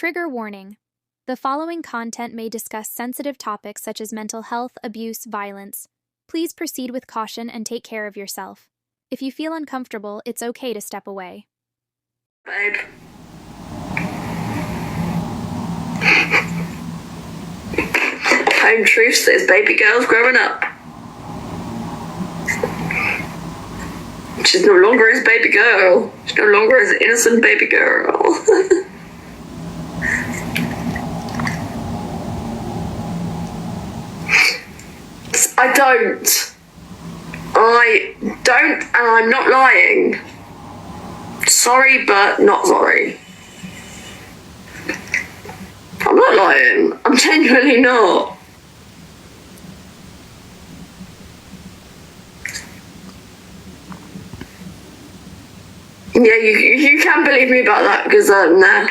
Trigger warning. The following content may discuss sensitive topics such as mental health, abuse, violence. Please proceed with caution and take care of yourself. If you feel uncomfortable, it's okay to step away. Babe. Home truth says baby girl's growing up. She's no longer his baby girl. She's no longer his innocent baby girl. I don't, and I'm not lying. Sorry, but not sorry. I'm not lying. I'm genuinely not. Yeah, you can believe me about that, because nah,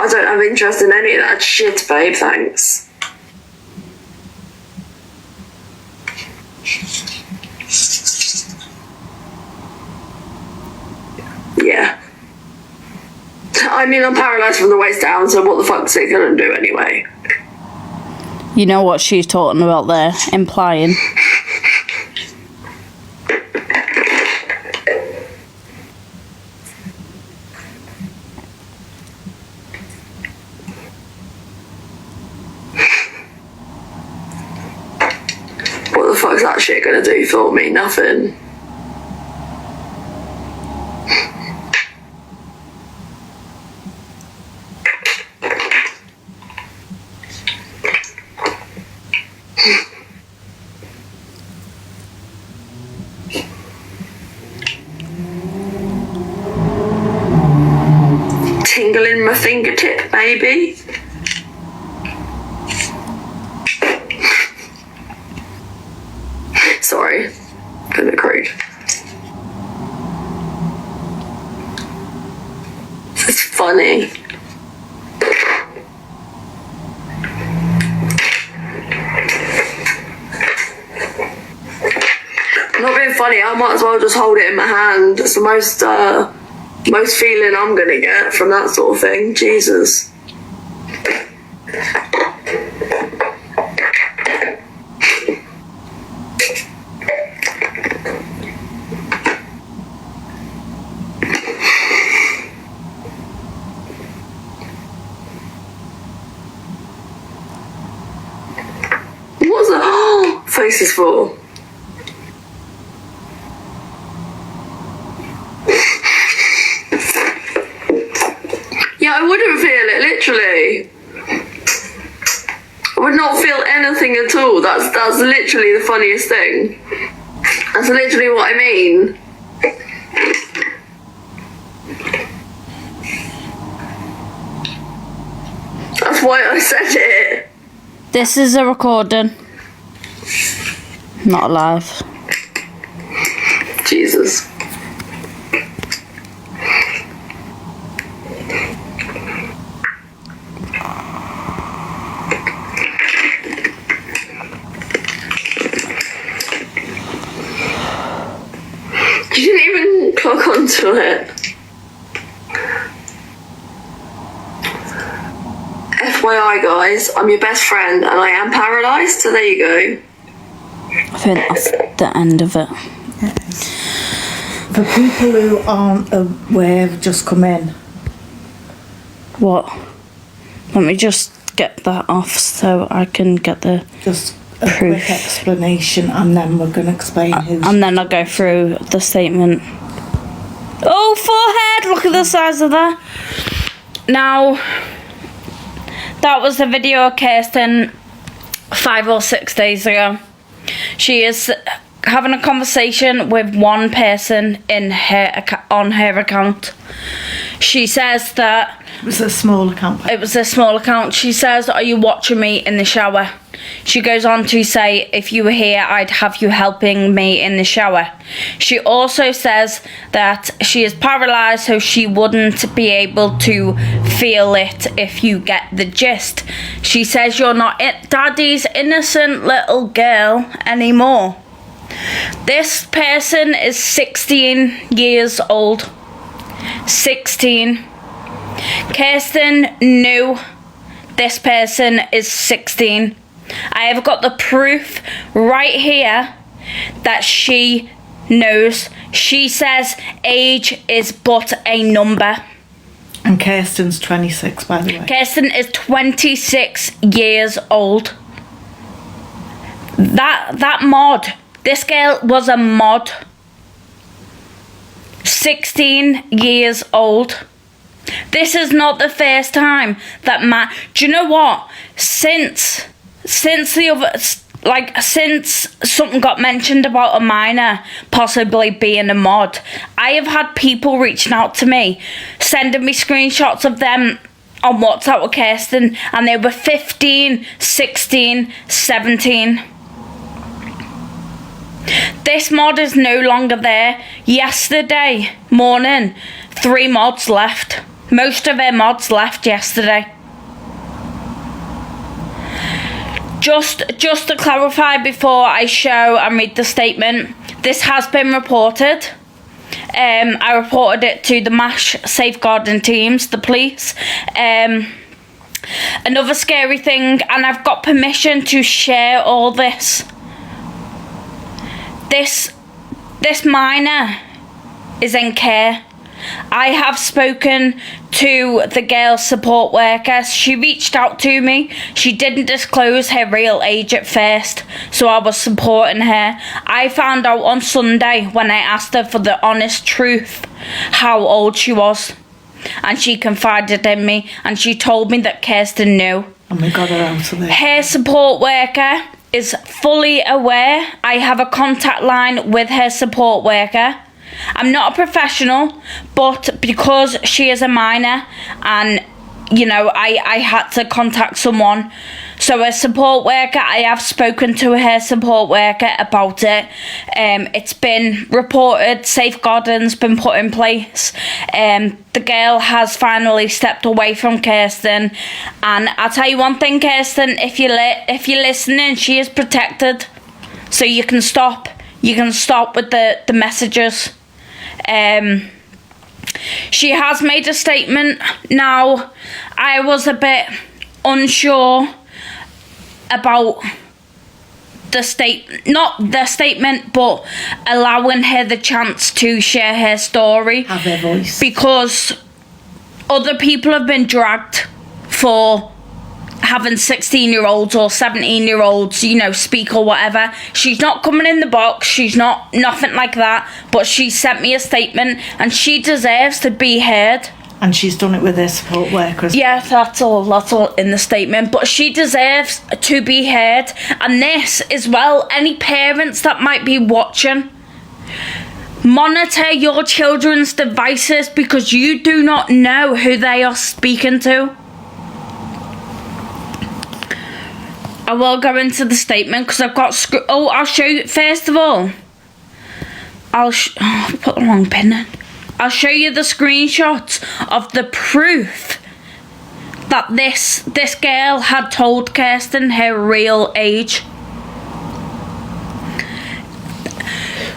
I don't have interest in any of that shit, babe, thanks. Yeah. I mean, I'm paralysed from the waist down, so what the fuck's it gonna do anyway? You know what she's talking about there, implying. What the fuck's that shit gonna do for me? Nothing. Tingling my fingertip, baby. Sorry, kind of crude. It's funny. Not being funny, I might as well just hold it in my hand. It's the most feeling I'm gonna get from that sort of thing. Jesus. What's that? Oh, face is full. Yeah, I wouldn't feel it, literally. I would not feel anything at all. That's literally the funniest thing. That's literally what I mean. That's why I said it. This is a recording. Not live. Jesus. You didn't even clock onto it. FYI guys, I'm your best friend and I am paralysed, so there you go. I think that's the end of it. For people who aren't aware, have just come in. What? Let me just get that off so I can get the Just a proof. quick explanation, and then we're going to explain who's... And then I'll go through the statement. Oh, forehead! Look at the size of that. Now, that was the video of Kirsten 5 or 6 days ago. She is having a conversation with one person in her on her account. She says that It was a small account. it was a small account. She says, "Are you watching me in the shower?" She goes on to say, "If you were here, I'd have you helping me in the shower." She also says that she is paralysed, so she wouldn't be able to feel it, if you get the gist. She says you're not Daddy's innocent little girl anymore. This person is 16 years old. 16. Kirsten knew this person is 16. I have got the proof right here that she knows. She says age is but a number. And Kirsten's 26, by the way. Kirsten is 26 years old. That mod, this girl was a mod. 16 years old. This is not the first time that do you know what? Since something got mentioned about a minor possibly being a mod, I have had people reaching out to me, sending me screenshots of them on WhatsApp with Kirsten, and they were 15, 16, 17. This mod is no longer there. Yesterday morning, 3 mods left. Most of their mods left yesterday. Just to clarify before I show and read the statement, this has been reported. I reported it to the MASH safeguarding teams, the police. Another scary thing, and I've got permission to share all this. This minor is in care. I have spoken to the girl's support worker. She reached out to me. She didn't disclose her real age at first, so I was supporting her. I found out on Sunday when I asked her for the honest truth how old she was, and she confided in me, and she told me that Kirsten knew. And we got her out of there. Her support worker is fully aware. I have a contact line with her support worker. I'm not a professional, but because she is a minor and, you know, I had to contact someone. So a support worker, I have spoken to her support worker about it. It's been reported, safeguarding's been put in place. The girl has finally stepped away from Kirsten. And I'll tell you one thing, Kirsten, if you're listening, she is protected. So you can stop with the messages. She has made a statement. Now, I was a bit unsure about not the statement, but allowing her the chance to share her story. Have her voice. Because other people have been dragged for having 16-year-olds or 17-year-olds, you know, speak or whatever. She's not coming in the box. She's nothing like that. But she sent me a statement, and she deserves to be heard. And she's done it with her support workers. Yeah, that's all in the statement. But she deserves to be heard. And this as well, any parents that might be watching, monitor your children's devices, because you do not know who they are speaking to. I will go into the statement because I've got I'll show you. First of all, I put the wrong pin in. I'll show you the screenshots of the proof that this girl had told Kirsten her real age.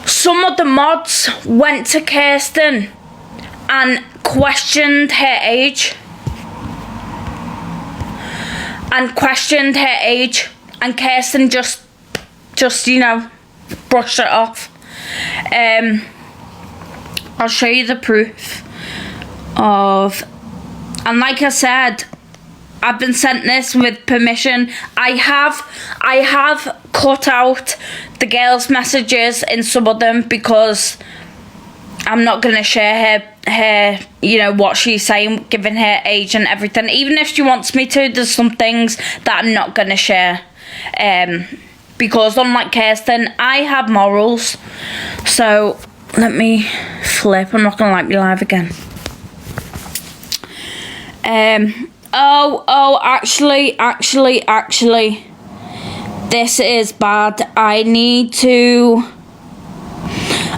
Some of the mods went to Kirsten and questioned her age. And Kirsten just you know, brushed it off. I'll show you the proof of, and like I said, I've been sent this with permission. I have cut out the girl's messages in some of them because I'm not going to share her, you know, what she's saying, given her age and everything. Even if she wants me to, there's some things that I'm not going to share. Because unlike Kirsten, I have morals. So, let me flip. I'm not going to like me live again. Actually. This is bad. I need to...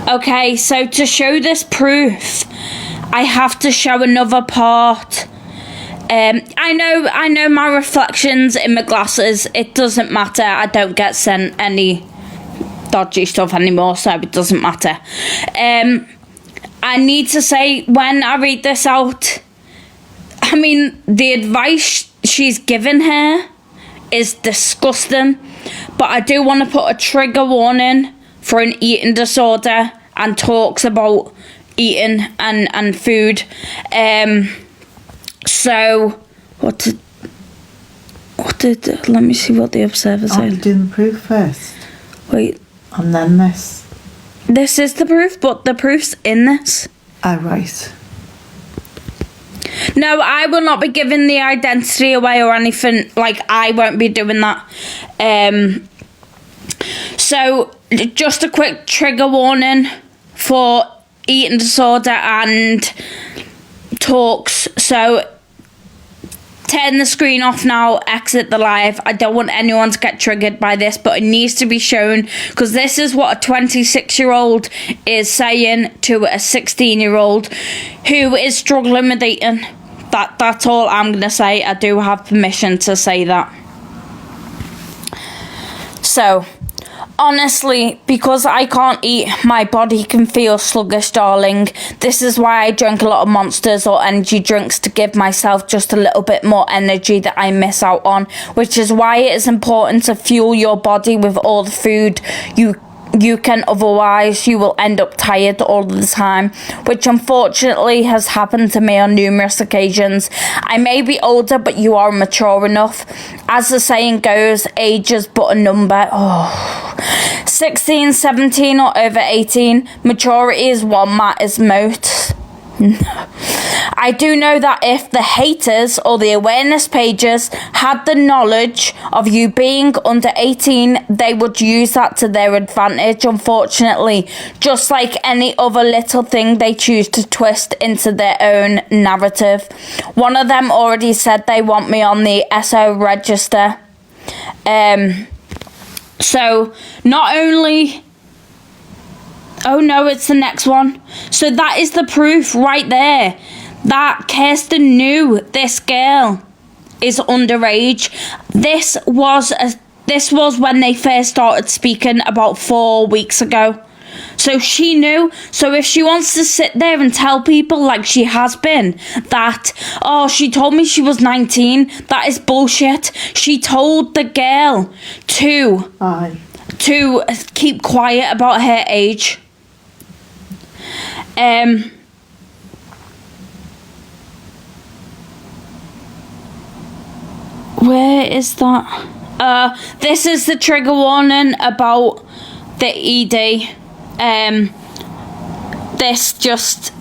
Okay, so to show this proof, I have to show another part. I know my reflections in my glasses. It doesn't matter. I don't get sent any dodgy stuff anymore, so it doesn't matter. I need to say, when I read this out, I mean, the advice she's given her is disgusting, but I do want to put a trigger warning for an eating disorder and talks about eating and food. So what did let me see what the observer I'm said. doing the proof first. Wait, And then this. this is the proof, but the proof's in this. Oh, right. No, I will not be giving the identity away or anything. Like, I won't be doing that. So, just a quick trigger warning for eating disorder and talks. So, turn the screen off now, exit the live. I don't want anyone to get triggered by this, but it needs to be shown, because this is what a 26-year-old is saying to a 16-year-old who is struggling with eating. That's all I'm going to say. I do have permission to say that. So, honestly, because I can't eat, my body can feel sluggish, darling. This is why I drink a lot of Monsters or energy drinks, to give myself just a little bit more energy that I miss out on, which is why it is important to fuel your body with all the food you can, otherwise you will end up tired all the time, which unfortunately has happened to me on numerous occasions. I may be older, but you are mature enough. As the saying goes, age is but a number. 16, 17 or over 18, maturity is what matters most. I do know that if the haters or the awareness pages had the knowledge of you being under 18, they would use that to their advantage, unfortunately, just like any other little thing they choose to twist into their own narrative. One of them already said they want me on the SO register. So not only... Oh no, it's the next one. So that is the proof right there that Kirsten knew this girl is underage. This was when they first started speaking about 4 weeks ago. So she knew. So if she wants to sit there and tell people, like she has been, that, oh, she told me she was 19, that is bullshit. She told the girl to keep quiet about her age. Where is that? This is the trigger warning about the ED. This just...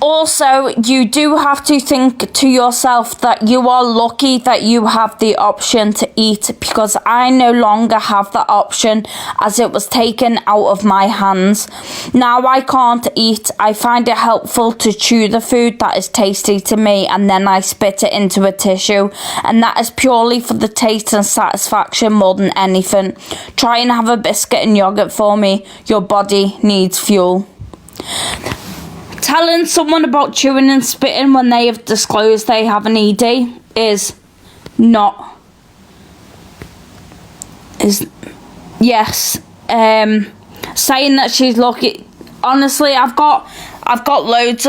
Also, you do have to think to yourself that you are lucky that you have the option to eat, because I no longer have that option, as it was taken out of my hands. Now I can't eat. I find it helpful to chew the food that is tasty to me, and then I spit it into a tissue, and that is purely for the taste and satisfaction more than anything. Try and have a biscuit and yogurt for me. Your body needs fuel. Telling someone about chewing and spitting when they have disclosed they have an ED is not... Yes. Saying that she's lucky... Honestly, I've got loads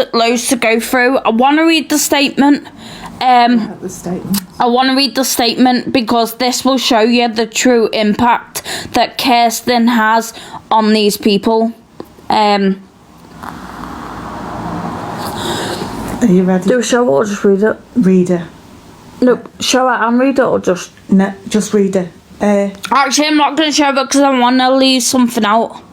to go through. I want to read the statement. I want to read the statement because this will show you the true impact that Kirsten has on these people. Are you ready? Do a show or just read it? Read it. No, show it and read it, or just... No, just read it. Actually, I'm not going to show it because I want to leave something out.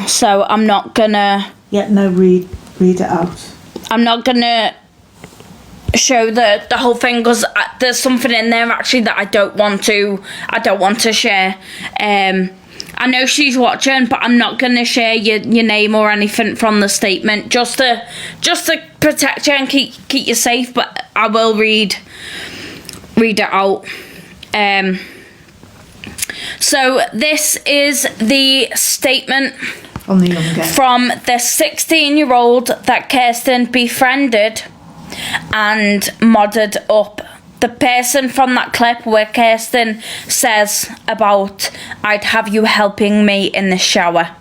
So I'm not going to... Yeah, no, read it out. I'm not going to show the whole thing because there's something in there actually that I don't want to share. I know she's watching, but I'm not going to share your name or anything from the statement, just to protect you and keep you safe. But I will read it out. So this is the statement On the young girl. from the 16-year-old that Kirsten befriended and modded up. The person from that clip where Kirsten says about, I'd have you helping me in the shower.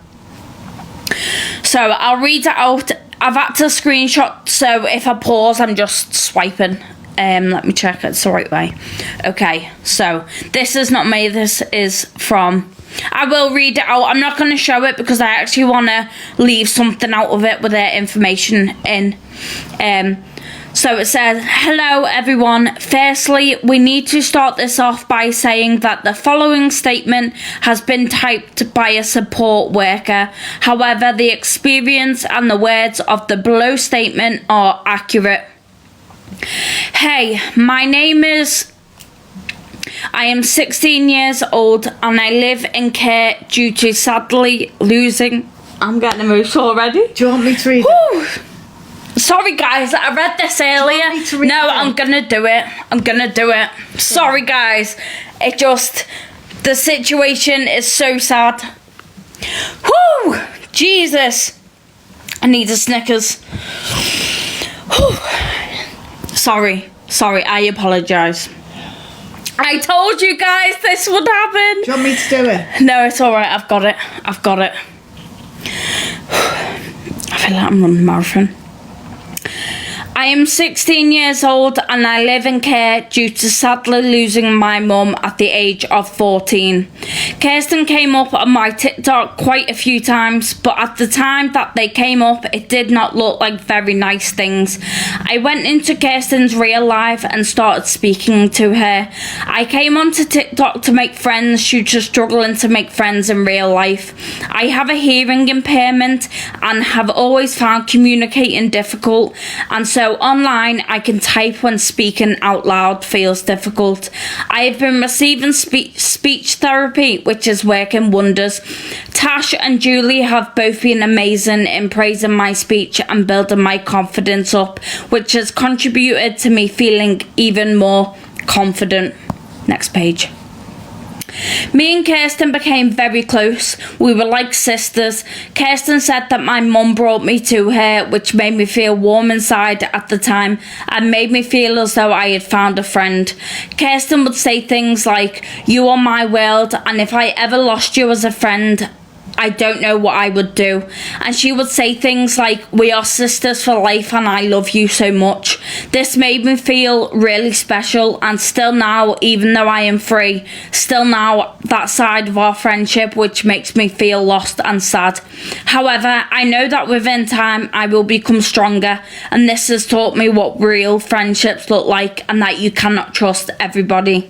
So I'll read it out I've had to screenshot, so if I pause, I'm just swiping. Let me check it's the right way. Okay, so this is not me, this is from... I will read it out. I'm not going to show it because I actually want to leave something out of it with their information in. So it says, hello everyone. Firstly, we need to start this off by saying that the following statement has been typed by a support worker. However, the experience and the words of the below statement are accurate. Hey, my name is... I am 16 years old and I live in care due to sadly losing... I'm getting emotional already. Do you want me to read it? Sorry guys, I read this earlier. No, I'm gonna do it. I'm gonna do it. Sorry guys. It just... The situation is so sad. Whoo! Jesus. I need a Snickers. Whew. Sorry, I apologise. I told you guys this would happen. Do you want me to do it? No, it's alright, I've got it. I feel like I'm running a marathon. I am 16 years old and I live in care due to sadly losing my mum at the age of 14. Kirsten came up on my TikTok quite a few times, but at the time that they came up, it did not look like very nice things. I went into Kirsten's real life and started speaking to her. I came onto TikTok to make friends due to struggling to make friends in real life. I have a hearing impairment and have always found communicating difficult, and so online I can type when speaking out loud feels difficult. I have been receiving speech therapy, which is working wonders. Tash and Julie have both been amazing in praising my speech and building my confidence up, which has contributed to me feeling even more confident. Next page. Me and Kirsten became very close. We were like sisters. Kirsten said that my mum brought me to her, which made me feel warm inside at the time and made me feel as though I had found a friend. Kirsten would say things like, "You are my world, and if I ever lost you as a friend, I don't know what I would do." And she would say things like, "We are sisters for life and I love you so much." This made me feel really special, and still now, even though I am free, still now that side of our friendship which makes me feel lost and sad. However, I know that within time I will become stronger, and this has taught me what real friendships look like and that you cannot trust everybody.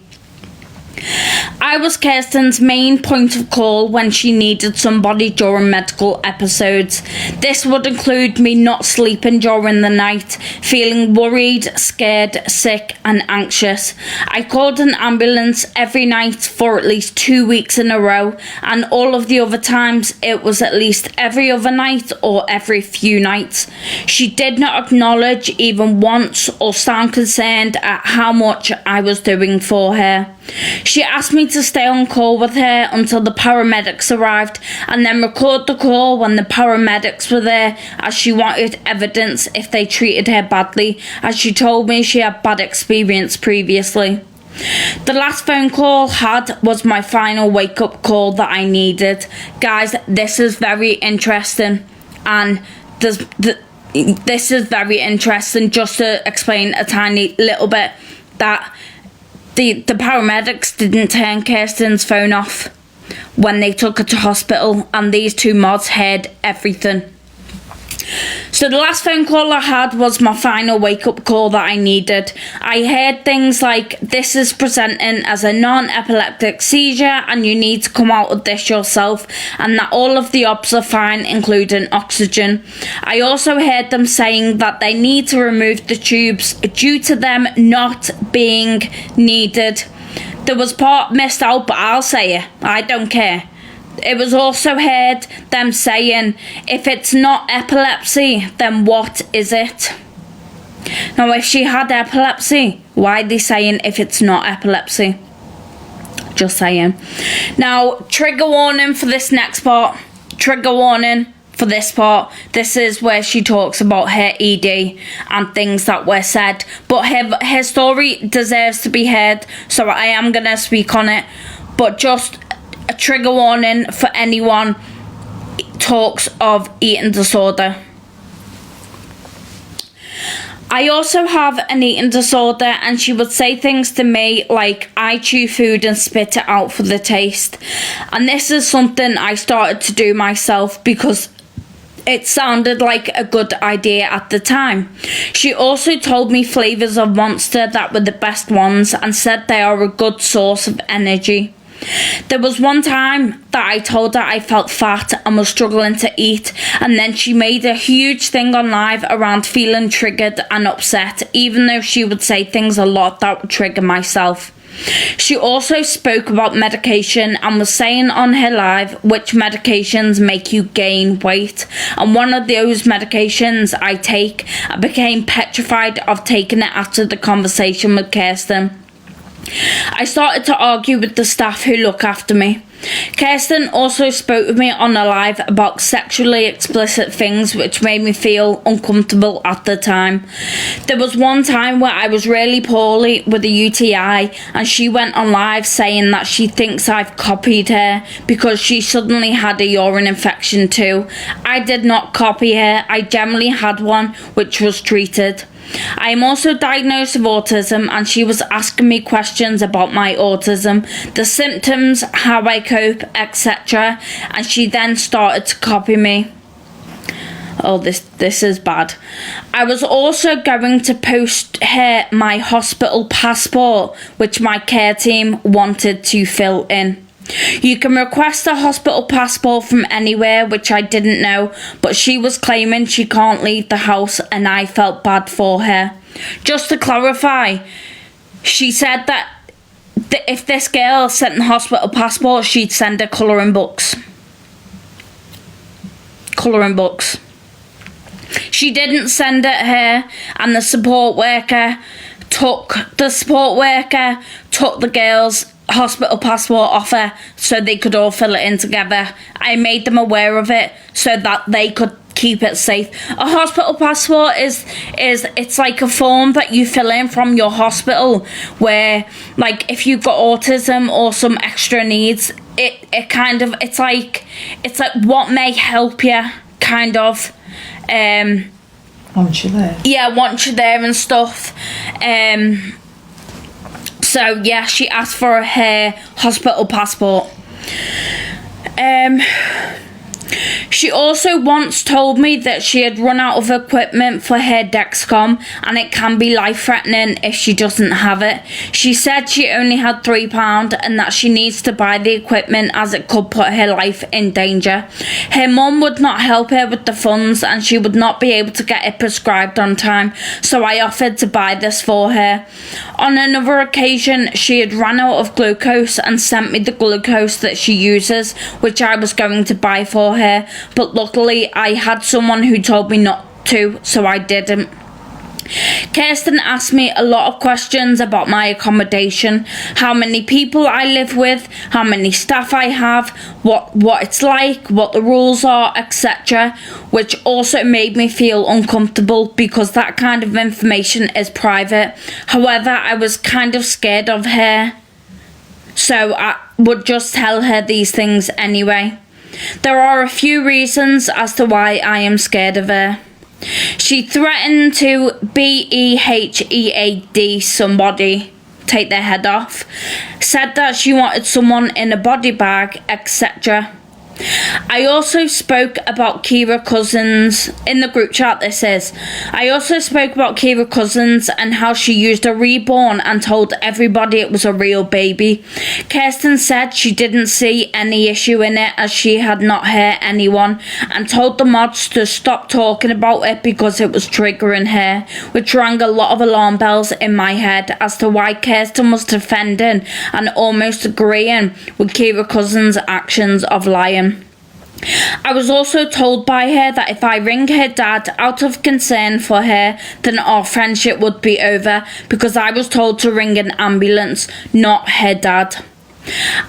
I was Kirsten's main point of call when she needed somebody during medical episodes. This would include me not sleeping during the night, feeling worried, scared, sick and anxious. I called an ambulance every night for at least 2 weeks in a row, and all of the other times it was at least every other night or every few nights. She did not acknowledge even once or sound concerned at how much I was doing for her. She asked me to stay on call with her until the paramedics arrived and then record the call when the paramedics were there, as she wanted evidence if they treated her badly, as she told me she had bad experience previously. The last phone call had was my final wake-up call that I needed. Guys, this is very interesting, and this is very interesting. Just to explain a tiny little bit, that the paramedics didn't turn Kirsten's phone off when they took her to hospital, and these two mods heard everything. So the last phone call I had was my final wake-up call that I needed. I heard things like, "This is presenting as a non-epileptic seizure and you need to come out of this yourself," and that all of the obs are fine, including oxygen. I also heard them saying that they need to remove the tubes due to them not being needed. There was part missed out, but I'll say it, I don't care. It was also heard them saying, "If it's not epilepsy, then what is it?" Now, if she had epilepsy, why are they saying if it's not epilepsy? Just saying. Now, trigger warning for this next part. Trigger warning for this part. This is where she talks about her ED and things that were said. But her story deserves to be heard, so I am going to speak on it. But just a trigger warning for anyone talks of eating disorder. I also have an eating disorder, and she would say things to me like, I chew food and spit it out for the taste. And this is something I started to do myself because it sounded like a good idea at the time. She also told me flavours of Monster that were the best ones and said they are a good source of energy. There was one time that I told her I felt fat and was struggling to eat, and then she made a huge thing on live around feeling triggered and upset, even though she would say things a lot that would trigger myself. She also spoke about medication and was saying on her live which medications make you gain weight, and one of those medications I take, I became petrified of taking it after the conversation with Kirsten. I started to argue with the staff who look after me. Kirsten also spoke with me on a live about sexually explicit things which made me feel uncomfortable at the time. There was one time where I was really poorly with a UTI, and she went on live saying that she thinks I've copied her because she suddenly had a urine infection too. I did not copy her, I generally had one which was treated. I am also diagnosed with autism, and she was asking me questions about my autism, the symptoms, how I cope, etc. And she then started to copy me. Oh, this is bad. I was also going to post her my hospital passport, which my care team wanted to fill in. You can request a hospital passport from anywhere, which I didn't know, but she was claiming she can't leave the house and I felt bad for her. Just to clarify, she said that if this girl sent a hospital passport, she'd send her colouring books. Colouring books. She didn't send it her, and the support worker took the girl's hospital passport off her so they could all fill it in together. I made them aware of it so that they could keep it safe. A hospital passport is it's like a form that you fill in from your hospital where, like, if you've got autism or some extra needs, it kind of it's like what may help you, kind of. Once you're there. Yeah, once you're there and stuff. So yeah, she asked for her hospital passport. She also once told me that she had run out of equipment for her Dexcom, and it can be life-threatening if she doesn't have it. She said she only had £3 and that she needs to buy the equipment as it could put her life in danger. Her mum would not help her with the funds and she would not be able to get it prescribed on time, so I offered to buy this for her. On another occasion, she had run out of glucose and sent me the glucose that she uses, which I was going to buy for her, but luckily I had someone who told me not to, so I didn't. Kirsten asked me a lot of questions about my accommodation, how many people I live with, how many staff I have, what it's like, what the rules are, etc., which also made me feel uncomfortable because that kind of information is private. However, I was kind of scared of her, so I would just tell her these things anyway. There are a few reasons as to why I am scared of her. She threatened to BEHEAD somebody, take their head off, said that she wanted someone in a body bag, etc. I also spoke about Kira Cousins in the group chat. I also spoke about Kira Cousins and how she used a reborn and told everybody it was a real baby. Kirsten said she didn't see any issue in it as she had not hurt anyone, and told the mods to stop talking about it because it was triggering her, which rang a lot of alarm bells in my head as to why Kirsten was defending and almost agreeing with Kira Cousins' actions of lying. I was also told by her that if I ring her dad out of concern for her, then our friendship would be over, because I was told to ring an ambulance, not her dad.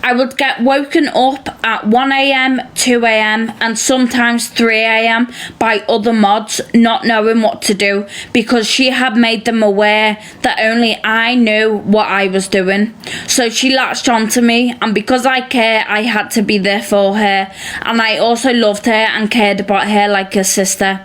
I would get woken up at 1 a.m, 2 a.m, and sometimes 3 a.m. by other mods not knowing what to do, because she had made them aware that only I knew what I was doing. So she latched onto me, and because I care, I had to be there for her, and I also loved her and cared about her like a sister.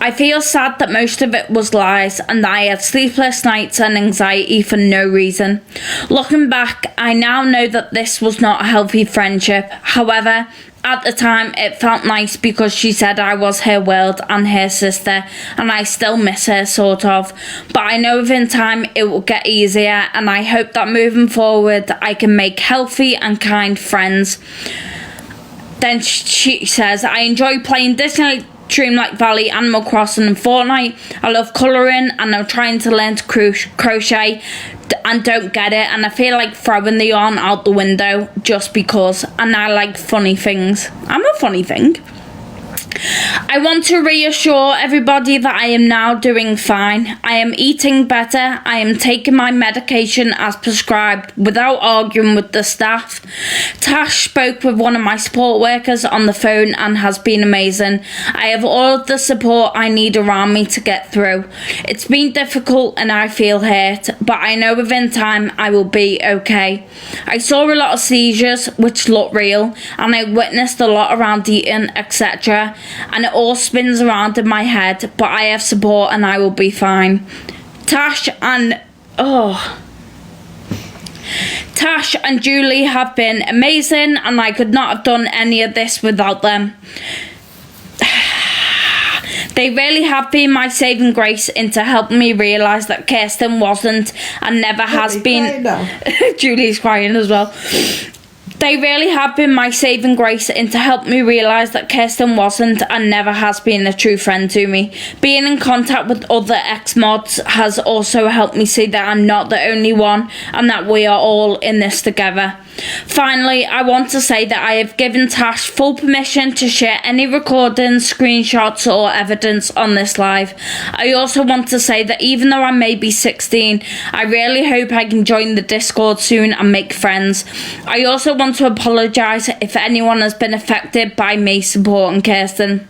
I feel sad that most of it was lies and that I had sleepless nights and anxiety for no reason. Looking back, I now know that this was not a healthy friendship. However, at the time, it felt nice because she said I was her world and her sister, and I still miss her, sort of. But I know within time it will get easier, and I hope that moving forward I can make healthy and kind friends. Then she says, I enjoy playing Disney Dreamlight Valley, Animal Crossing and Fortnite. I love colouring and I'm trying to learn to crochet and don't get it, and I feel like throwing the yarn out the window just because, and I like funny things. I'm a funny thing. I want to reassure everybody that I am now doing fine. I am eating better. I am taking my medication as prescribed without arguing with the staff. Tash spoke with one of my support workers on the phone and has been amazing. I have all of the support I need around me to get through. It's been difficult and I feel hurt, but I know within time I will be okay. I saw a lot of seizures which look real, and I witnessed a lot around eating, etc. And it all spins around in my head, but I have support and I will be fine. Tash and Julie have been amazing, and I could not have done any of this without them. They really have been my saving grace into helping me realise that Kirsten wasn't and never has been. Julie's crying as well. They really have been my saving grace into helping me realise that Kirsten wasn't and never has been a true friend to me. Being in contact with other ex-mods has also helped me see that I'm not the only one and that we are all in this together. Finally, I want to say that I have given Tash full permission to share any recordings, screenshots or evidence on this live. I also want to say that even though I may be 16, I really hope I can join the Discord soon and make friends. I also want to apologise if anyone has been affected by me supporting Kirsten.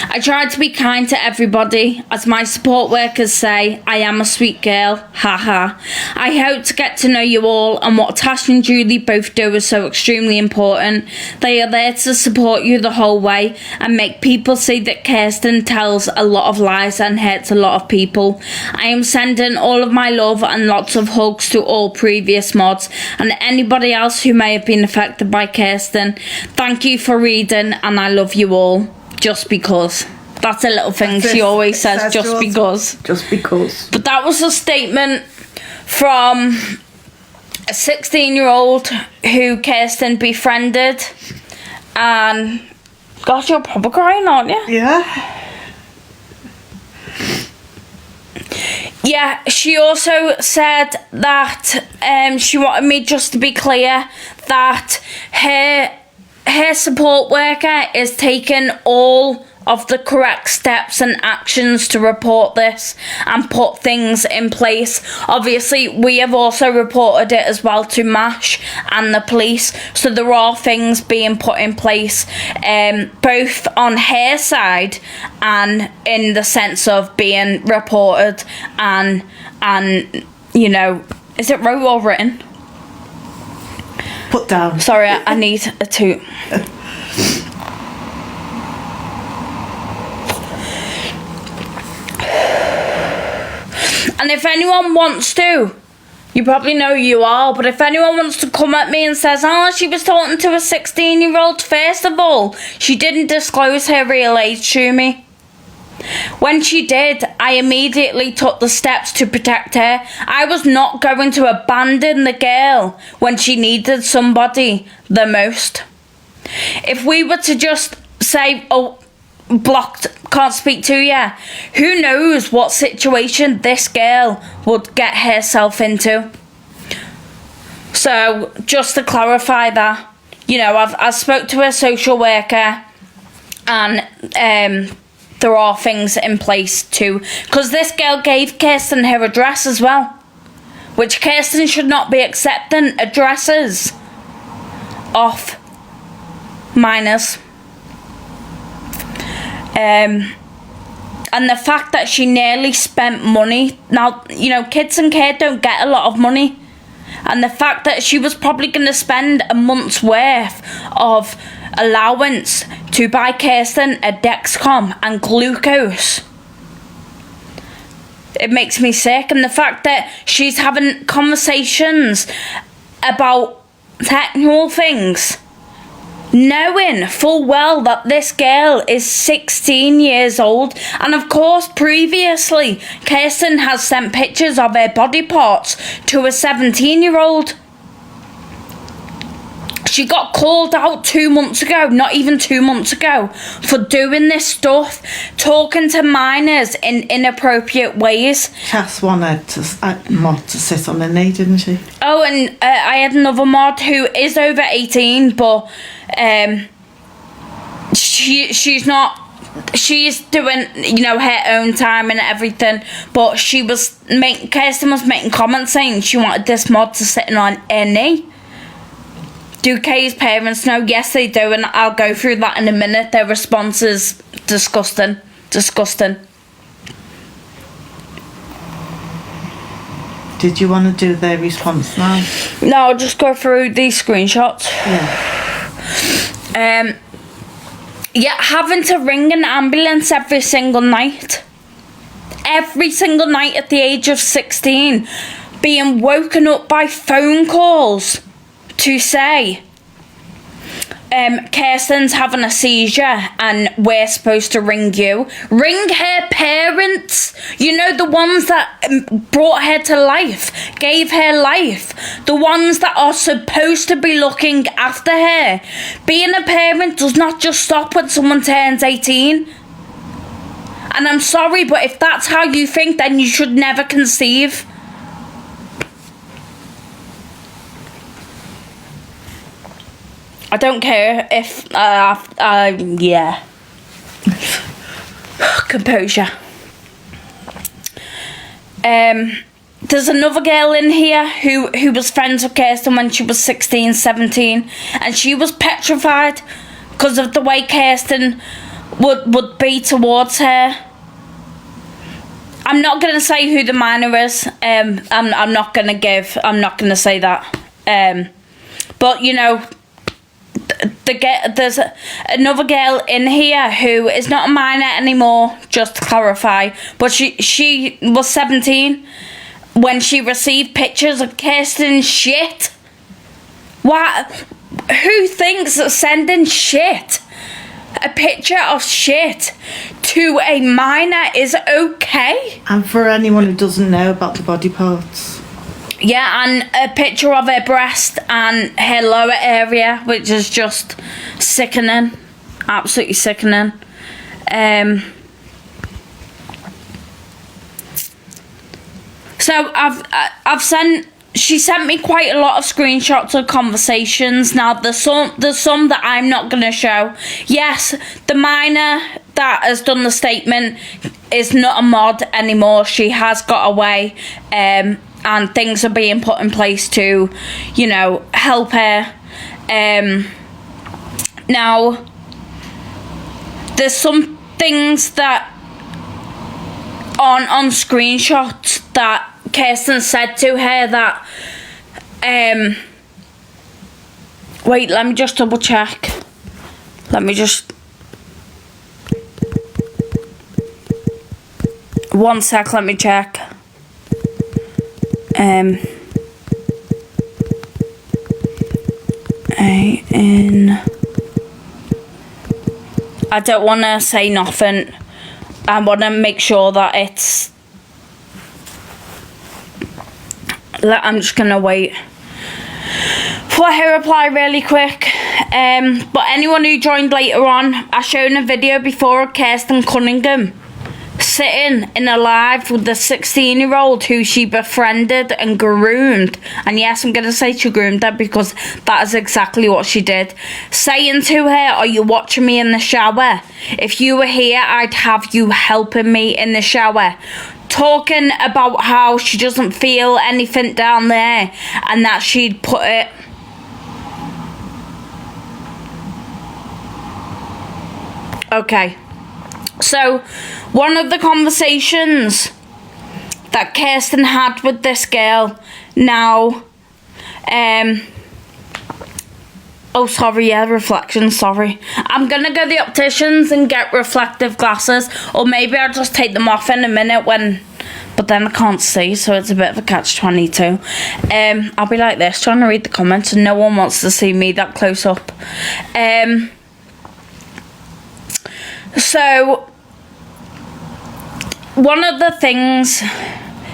I try to be kind to everybody. As my support workers say, I am a sweet girl, haha. I hope to get to know you all, and what Tash and Julie both do is so extremely important. They are there to support you the whole way and make people see that Kirsten tells a lot of lies and hurts a lot of people. I am sending all of my love and lots of hugs to all previous mods and anybody else who may have been affected by Kirsten. Thank you for reading, and I love you all. Just because. That's a little thing she always says, just because. Just because. But that was a statement from a 16-year-old who Kirsten befriended. And gosh, you're probably crying, aren't you? Yeah. Yeah, she also said that she wanted me just to be clear that her support worker is taking all of the correct steps and actions to report this and put things in place. Obviously, we have also reported it as well to MASH and the police, so there are things being put in place, both on her side and in the sense of being reported and you know, is it wrote or written? Put down. Sorry, I need a toot. And if anyone wants to, you probably know you are, but if anyone wants to come at me and says, oh, she was talking to a 16-year-old, first of all, she didn't disclose her real age to me. When she did, I immediately took the steps to protect her. I was not going to abandon the girl when she needed somebody the most. If we were to just say, oh, blocked, can't speak to you, who knows what situation this girl would get herself into. So, just to clarify that, you know, I've spoke to a social worker and there are things in place too, because this girl gave Kirsten her address as well, which Kirsten should not be accepting addresses off minors. And the fact that she nearly spent money, now, you know, kids and care don't get a lot of money, and the fact that she was probably going to spend a month's worth of allowance to buy Kirsten a Dexcom and glucose. It makes me sick, and the fact that she's having conversations about technical things, knowing full well that this girl is 16 years old. And of course, previously, Kirsten has sent pictures of her body parts to a 17-year-old. She got called out 2 months ago, not even 2 months ago, for doing this stuff, talking to minors in inappropriate ways. Cass wanted Mod to sit on her knee, didn't she? Oh, and I had another mod who is over 18, but she's not. She's doing, her own time and everything, but Kirsten was making comments saying she wanted this mod to sit on her knee. Do Kay's parents know? Yes, they do, and I'll go through that in a minute. Their response is disgusting. Disgusting. Did you want to do their response now? No, I'll just go through these screenshots. Yeah. Yeah, having to ring an ambulance every single night. Every single night at the age of 16. Being woken up by phone calls to say, Kirsten's having a seizure and we're supposed to ring you. Ring her parents. The ones that brought her to life, gave her life. The ones that are supposed to be looking after her. Being a parent does not just stop when someone turns 18. And I'm sorry, but if that's how you think, then you should never conceive. I don't care if, yeah. Composure. There's another girl in here who was friends with Kirsten when she was 16, 17, and she was petrified because of the way Kirsten would be towards her. I'm not going to say who the minor is. I'm not going to say that. But, there's another girl in here who is not a minor anymore, just to clarify, but she was 17 when she received pictures of Kirsten's shit. What? Who thinks that sending shit, a picture of shit, to a minor is okay? And for anyone who doesn't know about the body parts. Yeah, and a picture of her breast and her lower area, which is just sickening. Absolutely sickening. So she sent me quite a lot of screenshots of conversations. Now there's some that I'm not gonna show. Yes, the minor that has done the statement is not a mod anymore. She has got away. And things are being put in place to, help her. Now, there's some things that on screenshots that Kirsten said to her that, wait, let me just double check. One sec, let me check. I don't want to say nothing. I want to make sure that it's... I'm just going to wait for her reply really quick. But anyone who joined later on, I showed a video before of Kirsten Cunningham sitting in a live with the 16-year-old who she befriended and groomed. And yes, I'm going to say she groomed her because that is exactly what she did. Saying to her, are you watching me in the shower? If you were here, I'd have you helping me in the shower. Talking about how she doesn't feel anything down there and that she'd put it... Okay. So, one of the conversations that Kirsten had with this girl now, Oh, sorry, yeah, reflection, sorry. I'm gonna go to the opticians and get reflective glasses, or maybe I'll just take them off in a minute but then I can't see, so it's a bit of a catch-22. I'll be like this, trying to read the comments, and no one wants to see me that close up. So, one of the things...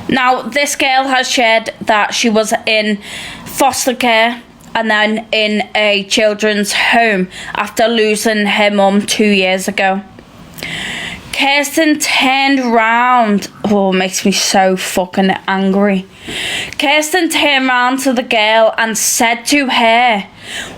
Now, this girl has shared that she was in foster care and then in a children's home after losing her mum 2 years ago. Kirsten turned round. Oh, it makes me so fucking angry. Kirsten turned round to the girl and said to her,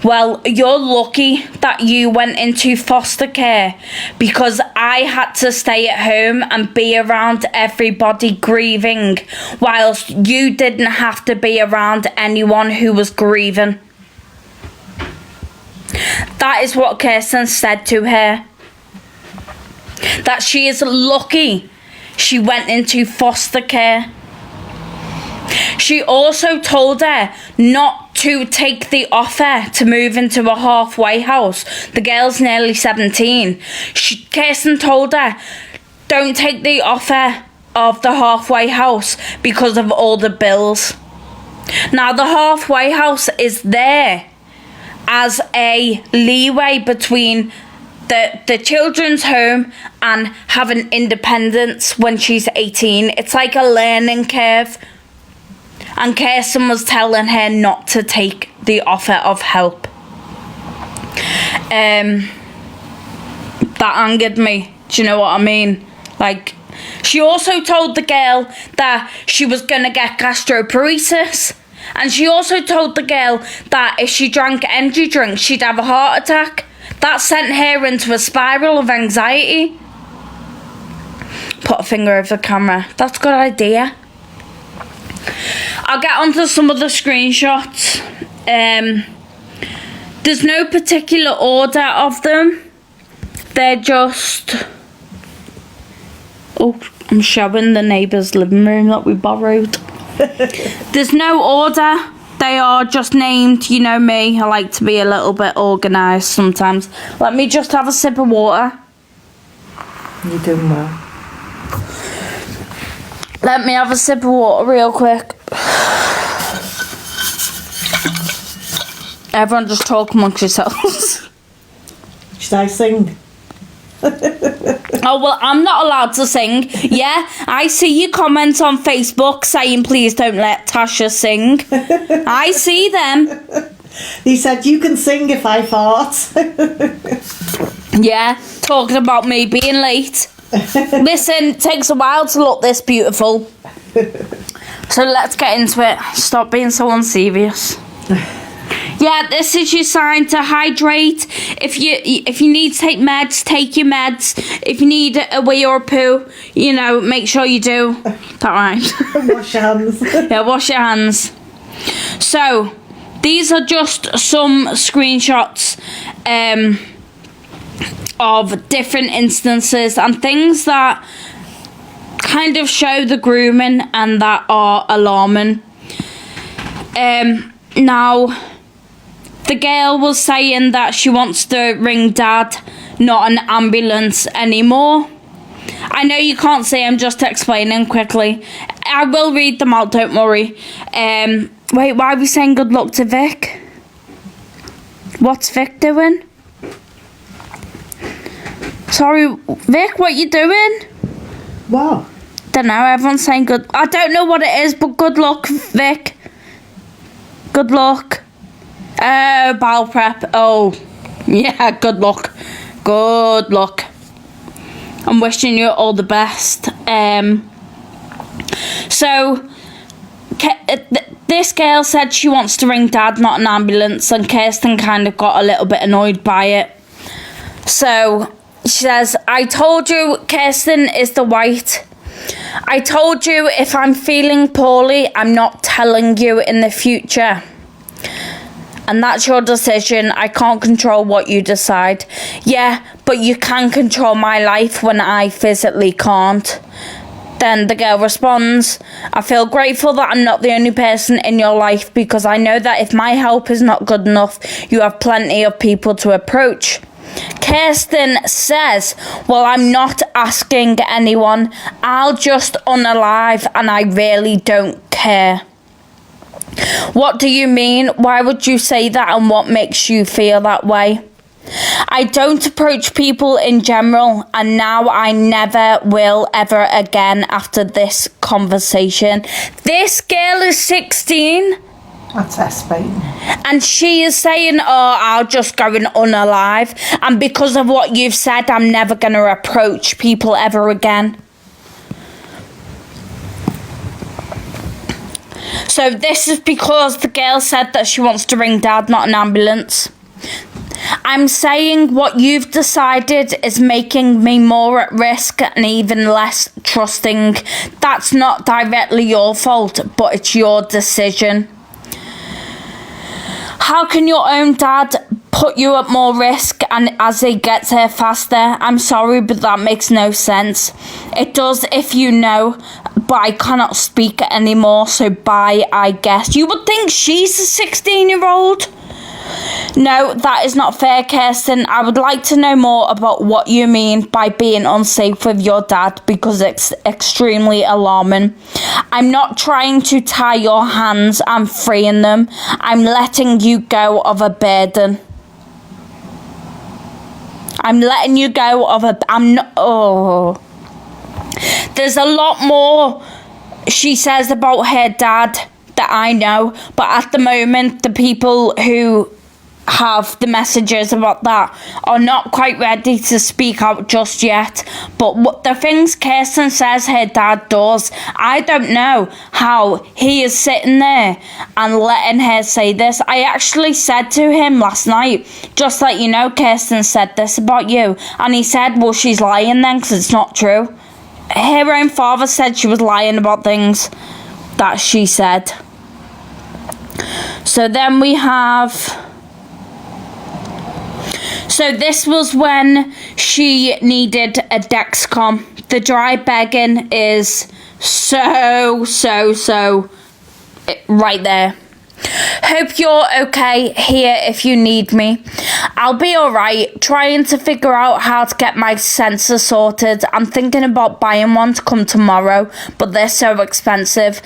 well, you're lucky that you went into foster care because I had to stay at home and be around everybody grieving whilst you didn't have to be around anyone who was grieving. That is what Kirsten said to her. That she is lucky she went into foster care. She also told her not to take the offer to move into a halfway house. The girl's nearly 17. Kirsten told her, don't take the offer of the halfway house because of all the bills. Now, the halfway house is there as a leeway between the children's home and having independence when she's 18. It's like a learning curve. And Kirsten was telling her not to take the offer of help. That angered me. Do you know what I mean? Like, she also told the girl that she was going to get gastroparesis. And she also told the girl that if she drank energy drinks, she'd have a heart attack. That sent her into a spiral of anxiety. Put a finger over the camera. That's a good idea. I'll get onto some of the screenshots. There's no particular order of them. They're just... Oh, I'm showing the neighbour's living room that we borrowed. There's no order. They are just named, you know me. I like to be a little bit organised sometimes. Let me just have a sip of water. You're doing well. Let me have a sip of water real quick. Everyone just talk amongst yourselves. Should I sing? Oh, well, I'm not allowed to sing. Yeah, I see your comments on Facebook saying please don't let Tasha sing. I see them. He said you can sing if I fart. Yeah, talking about me being late. Listen, it takes a while to look this beautiful. So let's get into it. Stop being so unserious. Yeah, this is your sign to hydrate. If you need to take meds, take your meds. If you need a wee or a poo, you know, make sure you do. That right? Wash your hands. Yeah, wash your hands. So, these are just some screenshots of different instances and things that kind of show the grooming and that are alarming. Now, the girl was saying that she wants to ring dad, not an ambulance anymore. I know you can't see, I'm just explaining quickly. I will read them out, don't worry. Wait, why are we saying good luck to Vic? What's Vic doing? Sorry, Vic, what you doing? What? Don't know, everyone's saying good... I don't know what it is, but good luck, Vic. Good luck. Oh, bowel prep. Oh, yeah, good luck. Good luck. I'm wishing you all the best. So, this girl said she wants to ring dad, not an ambulance, and Kirsten kind of got a little bit annoyed by it. So, she says, I told you Kirsten is the white. I told you if I'm feeling poorly, I'm not telling you in the future. And that's your decision. I can't control what you decide. Yeah, but you can control my life when I physically can't. Then the girl responds, I feel grateful that I'm not the only person in your life because I know that if my help is not good enough, you have plenty of people to approach. Kirsten says, well, I'm not asking anyone. I'll just unalive and I really don't care. What do you mean? Why would you say that and what makes you feel that way? I don't approach people in general, and now I never will ever again after this conversation. This girl is 16. That's her speaking. And she is saying, oh, I'll just go and unalive. And because of what you've said, I'm never going to approach people ever again. So this is because the girl said that she wants to ring Dad, not an ambulance. I'm saying what you've decided is making me more at risk and even less trusting. That's not directly your fault, but it's your decision. How can your own dad put you at more risk and as he gets here faster? I'm sorry, but that makes no sense. It does if you know, but I cannot speak anymore, so bye, I guess. You would think she's a 16-year-old? No, that is not fair, Kirsten. I would like to know more about what you mean by being unsafe with your dad because it's extremely alarming. I'm not trying to tie your hands, I'm freeing them. I'm letting you go of a burden. I'm letting you go of a... I'm not... Oh. There's a lot more she says about her dad that I know, but at the moment the people who have the messages about that are not quite ready to speak out just yet. But what the things Kirsten says her dad does, I don't know how he is sitting there and letting her say this. I actually said to him last night, just like you know, Kirsten said this about you, and he said, well, she's lying then because it's not true. Her own father said she was lying about things that she said. So then we have... So this was when she needed a Dexcom. The dry begging is so right there. Hope you're okay here if you need me. I'll be alright, trying to figure out how to get my sensor sorted. I'm thinking about buying one to come tomorrow, but they're so expensive.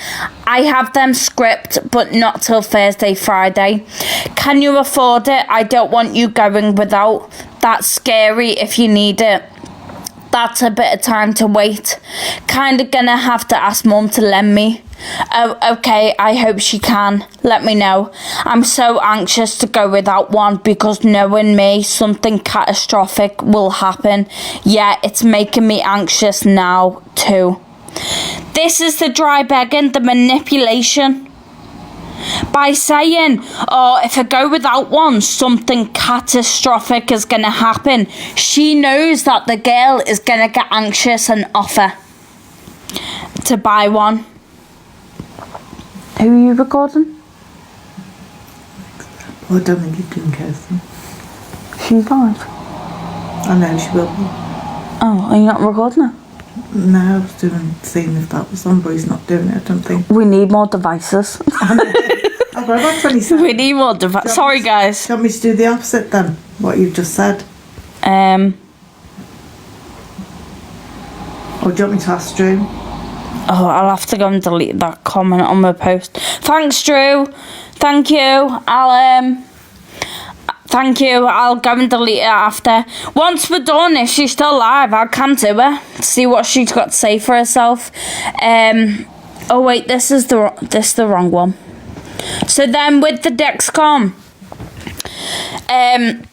I have them script, but not till Thursday, Friday. Can you afford it? I don't want you going without. That's scary if you need it. That's a bit of time to wait. Kinda gonna have to ask Mum to lend me. Oh, okay, I hope she can. Let me know. I'm so anxious to go without one because knowing me, something catastrophic will happen. Yeah, it's making me anxious now, too. This is the dry begging, the manipulation. By saying, oh, if I go without one, something catastrophic is going to happen. She knows that the girl is going to get anxious and offer to buy one. Who are you recording? Well, I don't think you're doing Kirsten. She's live. I know she will be. Oh, are you not recording her? No, I was seeing if that was on, but he's not doing it, I don't think. We need more devices. I've got about 20 seconds. We need more devices. Sorry, guys. Do you want me to do the opposite then? What you've just said? Or do you want me to ask Drew? Oh, I'll have to go and delete that comment on my post. Thanks, Drew. Thank you. Thank you. I'll go and delete it after. Once we're done, if she's still live, I'll come to her. See what she's got to say for herself. Oh wait, this is the wrong one. So then with the Dexcom,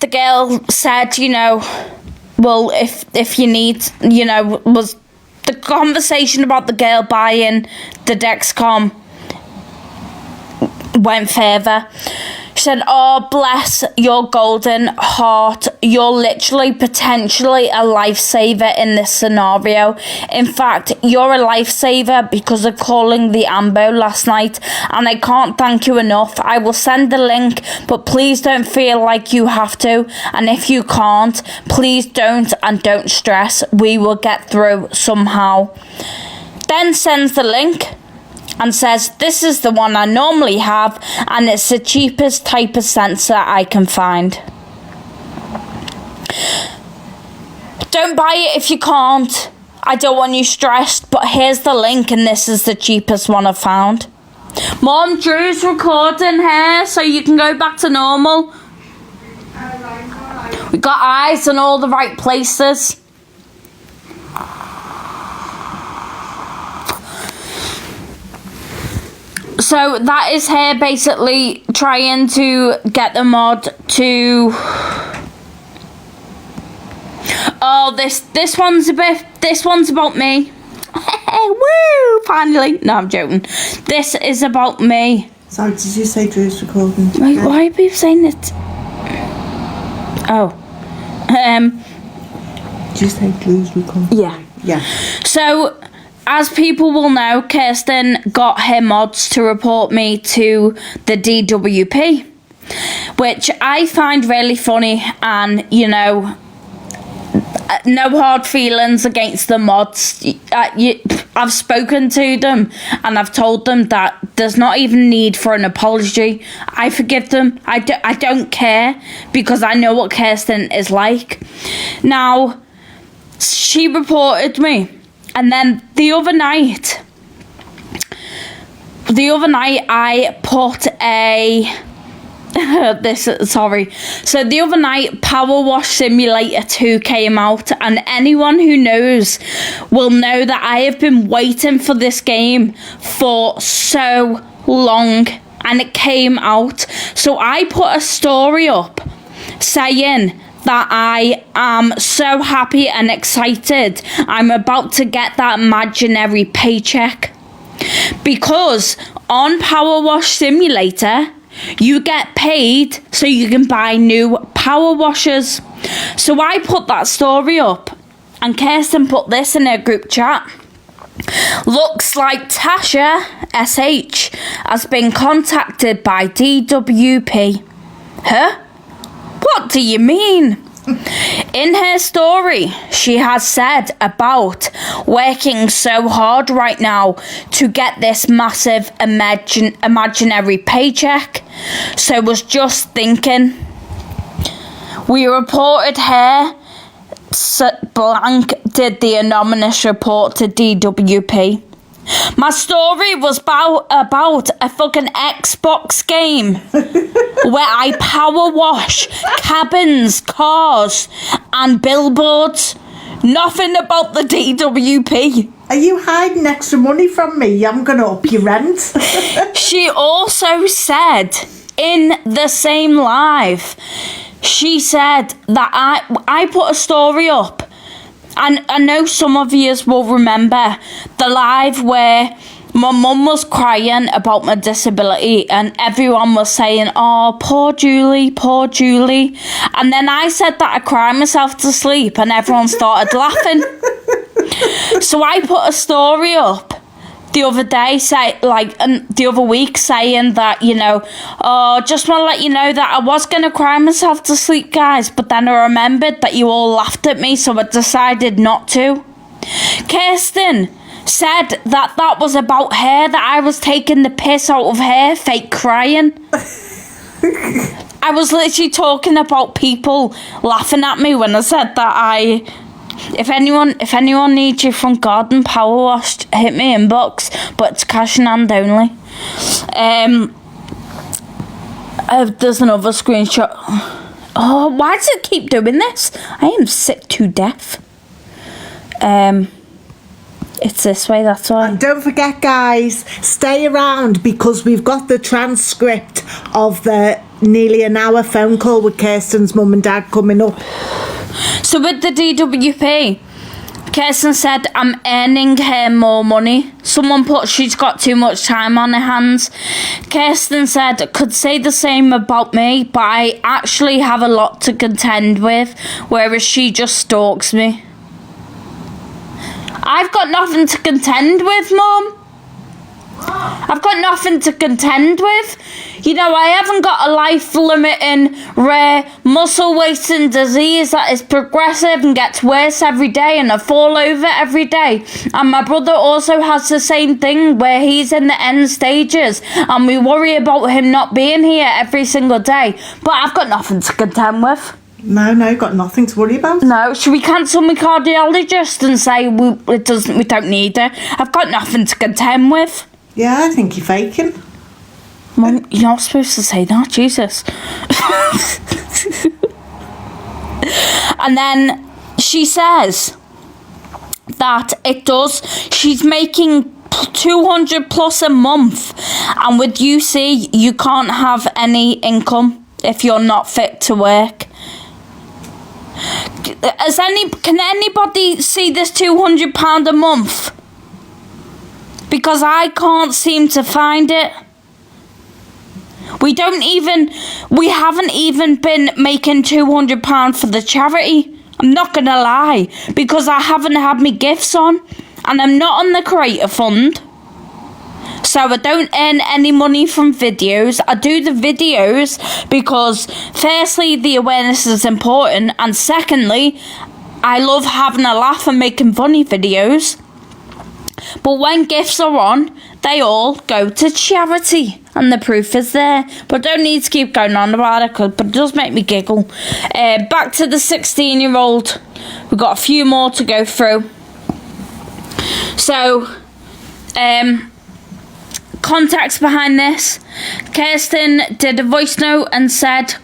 the girl said, you know, well, if you need, you know, was the conversation about the girl buying the Dexcom went further. She said, oh, bless your golden heart. You're literally potentially a lifesaver in this scenario. In fact, you're a lifesaver because of calling the AMBO last night, and I can't thank you enough. I will send the link, but please don't feel like you have to. And if you can't, please don't, and don't stress. We will get through somehow. then sends the link and says, this is the one I normally have, and it's the cheapest type of sensor I can find. Don't buy it if you can't. I don't want you stressed, but here's the link, and this is the cheapest one I've found. Mom, Drew's recording here, so you can go back to normal. We got eyes in all the right places. So that is her basically trying to get the mod to... Oh, this one's about me. Woo! Finally. No, I'm joking. This is about me. Sorry, did you say Drew's recording? Wait, why are people saying it? Oh. Did you say Drew's recording? Yeah. Yeah. So, as people will know, Kirsten got her mods to report me to the DWP, which I find really funny, and, you know, no hard feelings against the mods. I've spoken to them and I've told them that there's not even need for an apology. I forgive them. I don't care, because I know what Kirsten is like. Now, she reported me, and then the other night I put a... So the other night, Power Wash Simulator 2 came out, and anyone who knows will know that I have been waiting for this game for so long, and it came out. So I put a story up saying that I am so happy and excited. I'm about to get that imaginary paycheck, because on Power Wash Simulator, you get paid so you can buy new power washers. So I put that story up, and Kirsten put this in her group chat. Looks like Tasha SH has been contacted by DWP. Huh? What do you mean? In her story, she has said about working so hard right now to get this massive imaginary paycheck. So was just thinking. We reported her. Blank did the anonymous report to DWP. My story was about a fucking Xbox game where I power wash cabins, cars, and billboards. Nothing about the DWP. Are you hiding extra money from me? I'm going to up your rent. She also said in the same live, she said that I put a story up. And I know some of you will remember the live where my mum was crying about my disability, and everyone was saying, oh, poor Julie, poor Julie. And then I said that I cried myself to sleep, and everyone started laughing. So I put a story up the other day, the other week, saying that, you know, oh, just want to let you know that I was going to cry myself to sleep, guys, but then I remembered that you all laughed at me, so I decided not to. Kirsten said that was about her, that I was taking the piss out of her, fake crying. I was literally talking about people laughing at me when I said that If anyone needs your front garden power washed, hit me inbox, but it's cash in hand only. There's another screenshot. Oh, why does it keep doing this? I am sick to death. It's this way, that's why. And don't forget, guys, stay around, because we've got the transcript of the nearly an hour phone call with Kirsten's mum and dad coming up. So with the DWP, Kirsten said I'm earning her more money. Someone put she's got too much time on her hands. Kirsten said could say the same about me, but I actually have a lot to contend with, whereas she just stalks me. I've got nothing to contend with, Mum. I've got nothing to contend with. You know, I haven't got a life-limiting, rare, muscle-wasting disease that is progressive and gets worse every day, and I fall over every day. And my brother also has the same thing, where he's in the end stages, and we worry about him not being here every single day. But I've got nothing to contend with. No, got nothing to worry about. No, should we cancel my cardiologist and say we don't need her? I've got nothing to contend with. Yeah, I think you're faking. Mum, you're not supposed to say that, Jesus. And then she says that it does. She's making 200 plus a month, and with UC, you can't have any income if you're not fit to work. Can anybody see this £200 a month? Because I can't seem to find it. We haven't even been making £200 for the charity. I'm not gonna lie, because I haven't had my gifts on, and I'm not on the creator fund. So I don't earn any money from videos. I do the videos because, firstly, the awareness is important, and secondly, I love having a laugh and making funny videos. But when gifts are on, they all go to charity, and the proof is there. But I don't need to keep going on about it, but it does make me giggle. Back to the 16-year-old. We've got a few more to go through. So, context behind this. Kirsten did a voice note and said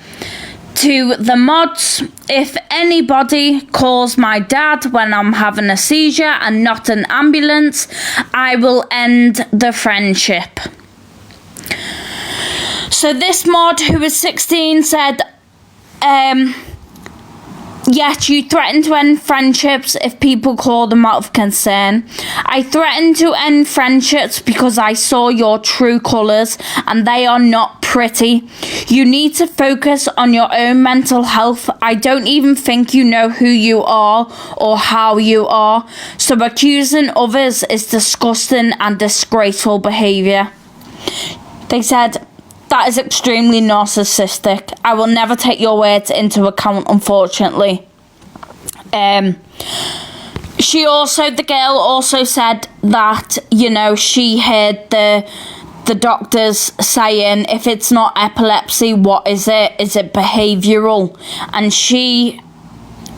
to the mods, if anybody calls my dad when I'm having a seizure and not an ambulance, I will end the friendship. So this mod, who was 16, said, yet you threaten to end friendships if people call them out of concern. I threaten to end friendships because I saw your true colours, and they are not pretty. You need to focus on your own mental health. I don't even think you know who you are or how you are. So accusing others is disgusting and disgraceful behaviour. They said, that is extremely narcissistic. I will never take your words into account, unfortunately. The girl also said that, you know, she heard the doctors saying, if it's not epilepsy, what is it? Is it behavioural? And she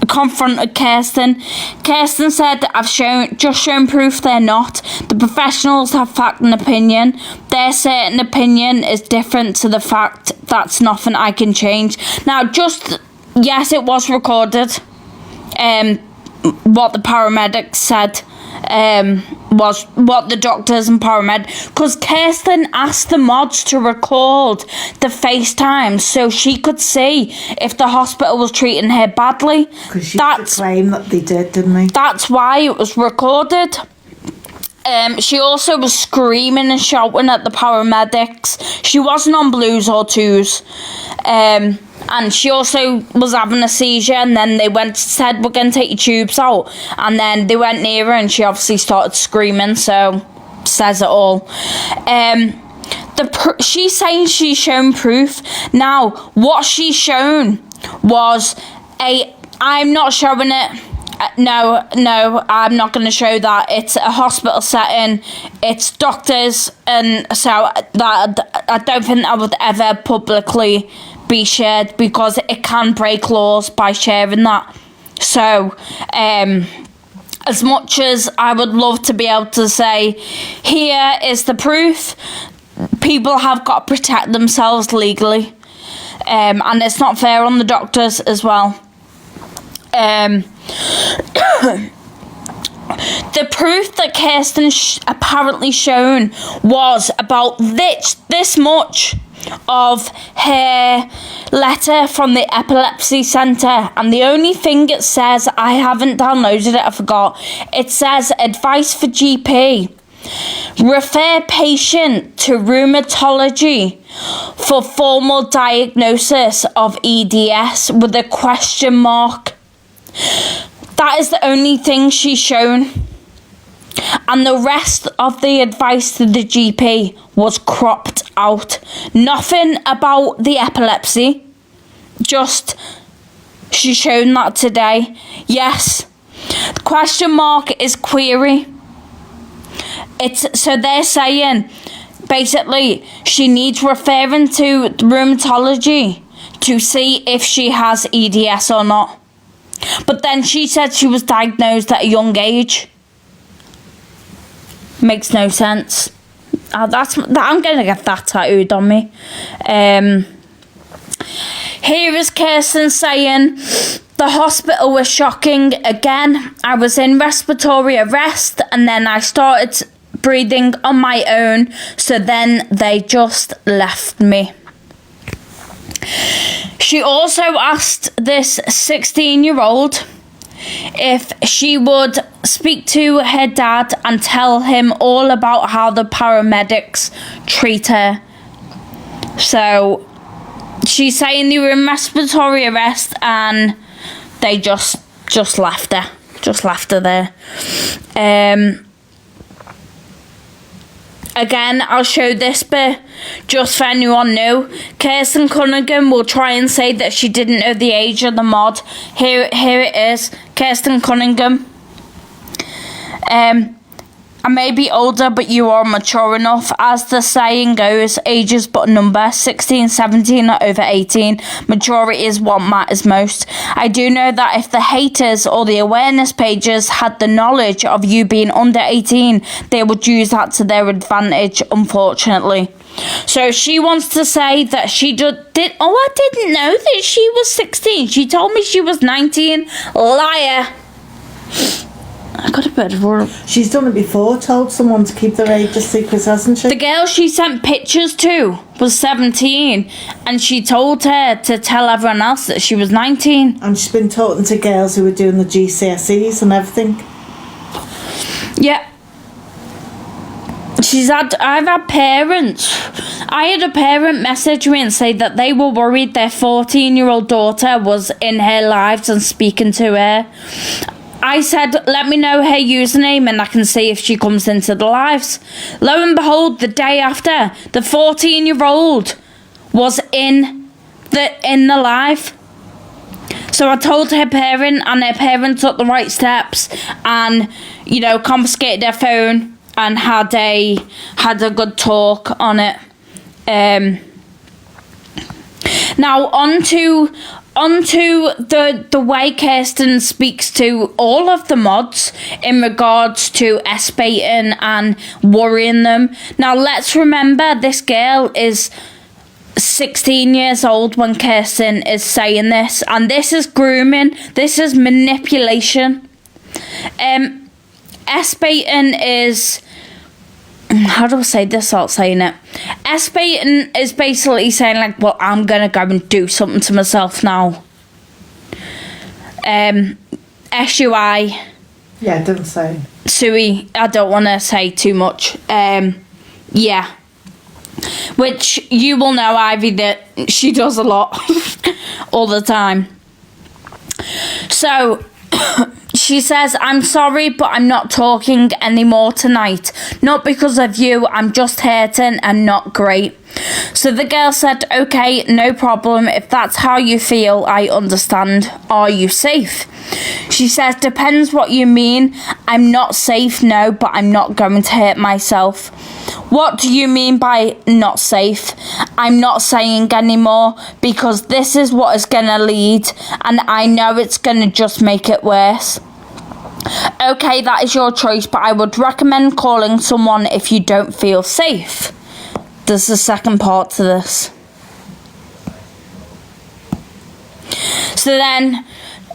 confronted Kirsten. Kirsten said, I've just shown proof they're not. The professionals have fact and opinion. Their certain opinion is different to the fact. That's nothing I can change. Now, yes, it was recorded. What the paramedics said was what the doctors and paramedics, because Kirsten asked the mods to record the FaceTime so she could see if the hospital was treating her badly. Because she claimed that they did, didn't they? That's why it was recorded. She also was screaming and shouting at the paramedics. She wasn't on blues or twos. And she also was having a seizure, and then they said, we're going to take your tubes out. And then they went near her, and she obviously started screaming, so says it all. She's saying she's shown proof. Now, what she's shown was I'm not showing it. No, I'm not going to show that. It's a hospital setting. It's doctors, and so that I don't think that would ever publicly be shared, because it can break laws by sharing that. So, as much as I would love to be able to say, here is the proof, people have got to protect themselves legally, and it's not fair on the doctors as well. The proof that Kirsten apparently shown was about this much of her letter from the epilepsy centre, and the only thing it says, I haven't downloaded it, I forgot, it says advice for GP, refer patient to rheumatology for formal diagnosis of EDS with a question mark. That is the only thing she's shown. And the rest of the advice to the GP was cropped out. Nothing about the epilepsy. Just, she's shown that today. Yes. The question mark is query. So they're saying, basically, she needs referring to rheumatology to see if she has EDS or not. But then she said she was diagnosed at a young age. Makes no sense. I'm going to get that tattooed on me. Here is Kirsten saying, the hospital was shocking again. I was in respiratory arrest and then I started breathing on my own. So then they just left me. She also asked this 16-year-old if she would speak to her dad and tell him all about how the paramedics treat her. So she's saying they were in respiratory arrest and they just left her. Just left her there. Again, I'll show this bit just for anyone new. Kirsten Cunningham will try and say that she didn't know the age of the mod. Here it is. Kirsten Cunningham. I may be older, but you are mature enough. As the saying goes, age is but a number. 16, 17 or over 18. Maturity is what matters most. I do know that if the haters or the awareness pages had the knowledge of you being under 18, they would use that to their advantage, unfortunately. So she wants to say that she I didn't know that she was 16. She told me she was 19. Liar. I got a bit of her. She's done it before, told someone to keep their age a secret, hasn't she? The girl she sent pictures to was 17 and she told her to tell everyone else that she was 19. And she's been talking to girls who were doing the GCSEs and everything. Yeah. I've had parents. I had a parent message me and say that they were worried their 14-year-old daughter was in her lives and speaking to her. I said, let me know her username and I can see if she comes into the lives. Lo and behold, the day after, the 14-year-old was in the live. So I told her parent, and her parent took the right steps and, confiscated her phone and had a good talk on it. Now onto the way Kirsten speaks to all of the mods in regards to S-baiting and worrying them. Now let's remember this girl is 16 years old when Kirsten is saying this, and this is grooming, this is manipulation. S-baiting is, how do I say this without saying it? S-baiting is basically saying like, well, I'm gonna go and do something to myself now. SUI. Yeah, don't say. Sui, I don't want to say too much. Yeah. Which you will know, Ivy, that she does a lot. All the time. So she says, I'm sorry, but I'm not talking anymore tonight. Not because of you, I'm just hurting and not great. So the girl said, okay, no problem. If that's how you feel, I understand. Are you safe? She says, depends what you mean. I'm not safe, no, but I'm not going to hurt myself. What do you mean by not safe? I'm not saying anymore because this is what is going to lead, and I know it's going to just make it worse. Okay, that is your choice, but I would recommend calling someone if you don't feel safe. There's the second part to this. So then,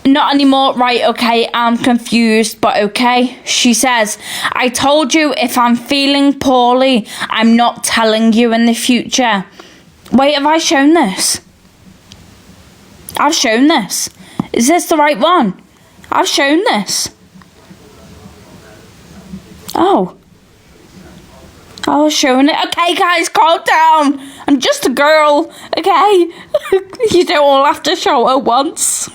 not anymore, right, okay, I'm confused, but okay. She says, I told you if I'm feeling poorly, I'm not telling you in the future. Wait, have I shown this? I've shown this. Is this the right one? I've shown this. Oh. I was showing it. Okay, guys, calm down. I'm just a girl, okay? You don't all have to show it once.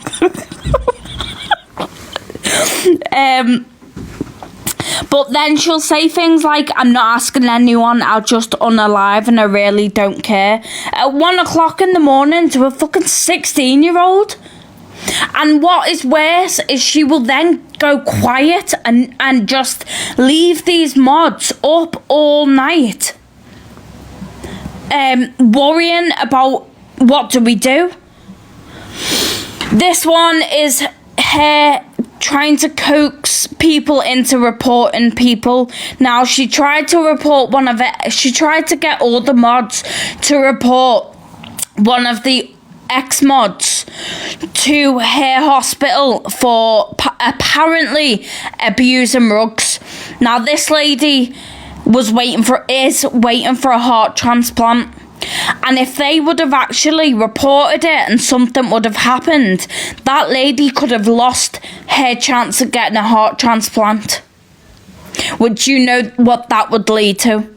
But then she'll say things like, I'm not asking anyone, I'll just unalive and I really don't care. At 1 o'clock in the morning to a fucking 16-year-old. And what is worse is she will then go quiet and just leave these mods up all night. Worrying about what do we do. This one is her trying to coax people into reporting people. Now, she tried to report she tried to get all the mods to report one of the ex-mods to her hospital for apparently abusing rugs. Now, this lady is waiting for a heart transplant. And if they would have actually reported it and something would have happened, that lady could have lost her chance of getting a heart transplant. Would you know what that would lead to?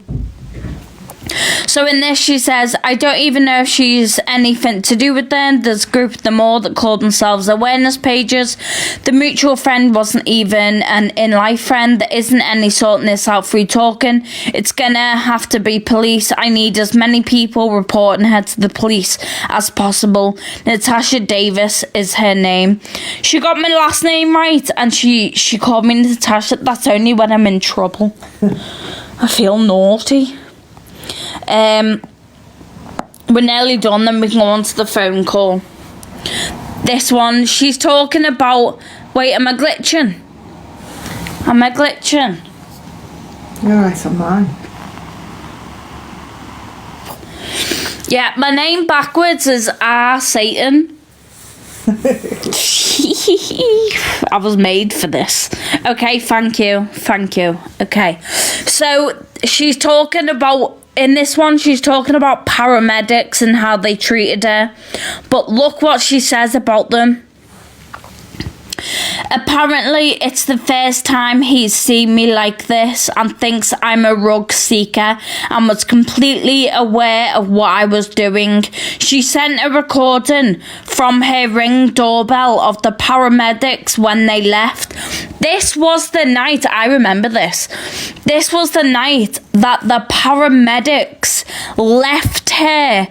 So in this, she says, I don't even know if she's anything to do with them. There's a group of them all that called themselves awareness pages. The mutual friend wasn't even an in-life friend. There isn't any sorting this out free talking. It's gonna have to be police. I need as many people reporting her to the police as possible. Natasha Davis is her name. She got my last name right, and she called me Natasha. That's only when I'm in trouble. I feel naughty. We're nearly done, then we can go on to the phone call. This one, she's talking about... Wait, am I glitching? You're right on mine. Yeah, my name backwards is R. Satan. I was made for this. Okay, thank you. Okay, so she's talking about... In this one, she's talking about paramedics and how they treated her. But look what she says about them. Apparently, it's the first time he's seen me like this and thinks I'm a rug seeker and was completely aware of what I was doing. She sent a recording from her Ring doorbell of the paramedics when they left. This was the night, I remember this. This was the night that the paramedics left her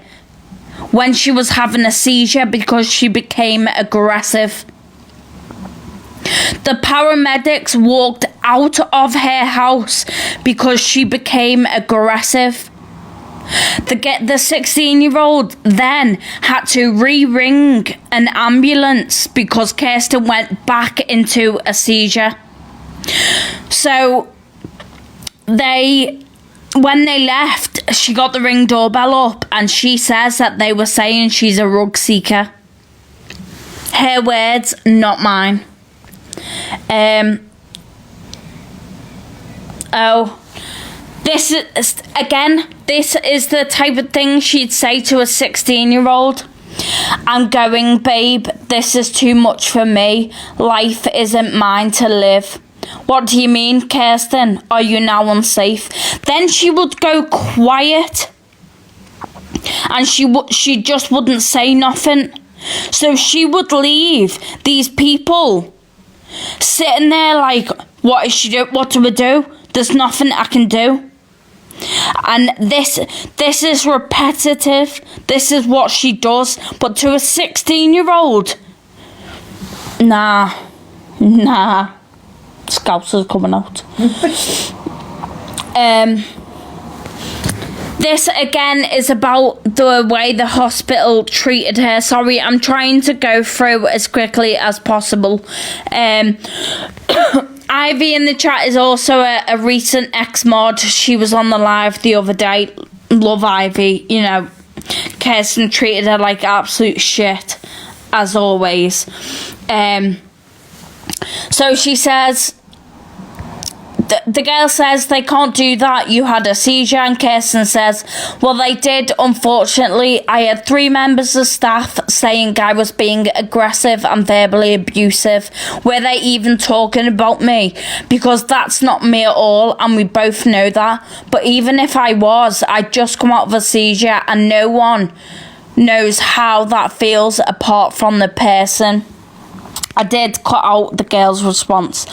when she was having a seizure because she became aggressive. The paramedics walked out of her house because she became aggressive. The 16-year-old then had to re-ring an ambulance because Kirsten went back into a seizure. So when they left, she got the Ring doorbell up and she says that they were saying she's a rug seeker. Her words, not mine. This is the type of thing she'd say to a 16-year-old. I'm going, babe, this is too much for me. Life isn't mine to live. What do you mean, Kirsten? Are you now unsafe? Then she would go quiet and she just wouldn't say nothing. So she would leave these people sitting there like, what is she do? What do we do? There's nothing I can do. And this is repetitive. This is what she does. But to a 16-year-old, nah. Scousers coming out. This again is about the way the hospital treated her. Sorry, I'm trying to go through as quickly as possible. Ivy in the chat is also a recent ex-mod. She was on the live the other day. Love Ivy. You know, Kirsten treated her like absolute shit, as always. So she says... The girl says they can't do that, you had a seizure, and Kirsten says, well, they did, unfortunately. I had 3 members of staff saying I was being aggressive and verbally abusive. Were they even talking about me? Because that's not me at all, and we both know that. But even if I was, I'd just come out of a seizure, and no one knows how that feels apart from the person. I did cut out the girl's response.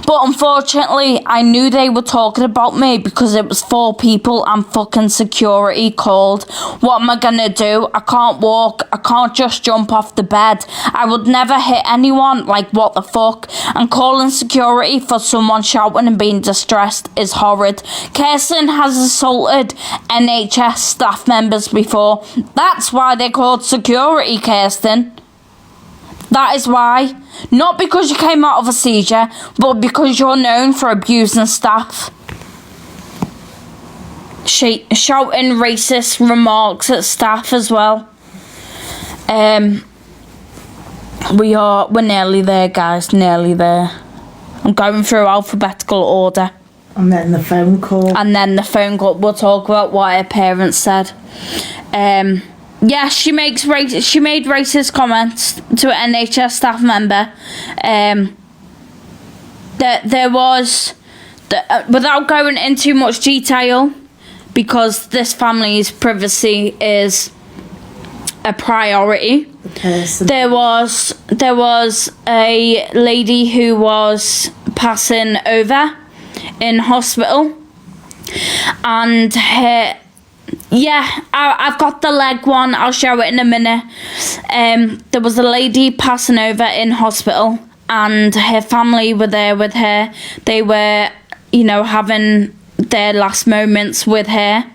But unfortunately, I knew they were talking about me because it was 4 people and fucking security called. What am I gonna do? I can't walk. I can't just jump off the bed. I would never hit anyone. Like, what the fuck? And calling security for someone shouting and being distressed is horrid. Kirsten has assaulted NHS staff members before. That's why they're called security, Kirsten. That is why. Not because you came out of a seizure, but because you're known for abusing staff. Shouting racist remarks at staff as well. We're nearly there, guys, nearly there. I'm going through alphabetical order. And then the phone call. We'll talk about what her parents said. Yeah, she made racist comments to an NHS staff member. There was, without going into much detail, because this family's privacy is a priority. There was a lady who was passing over in hospital, and her. Yeah, I've got the leg one. I'll show it in a minute. There was a lady passing over in hospital, and her family were there with her. They were, having their last moments with her.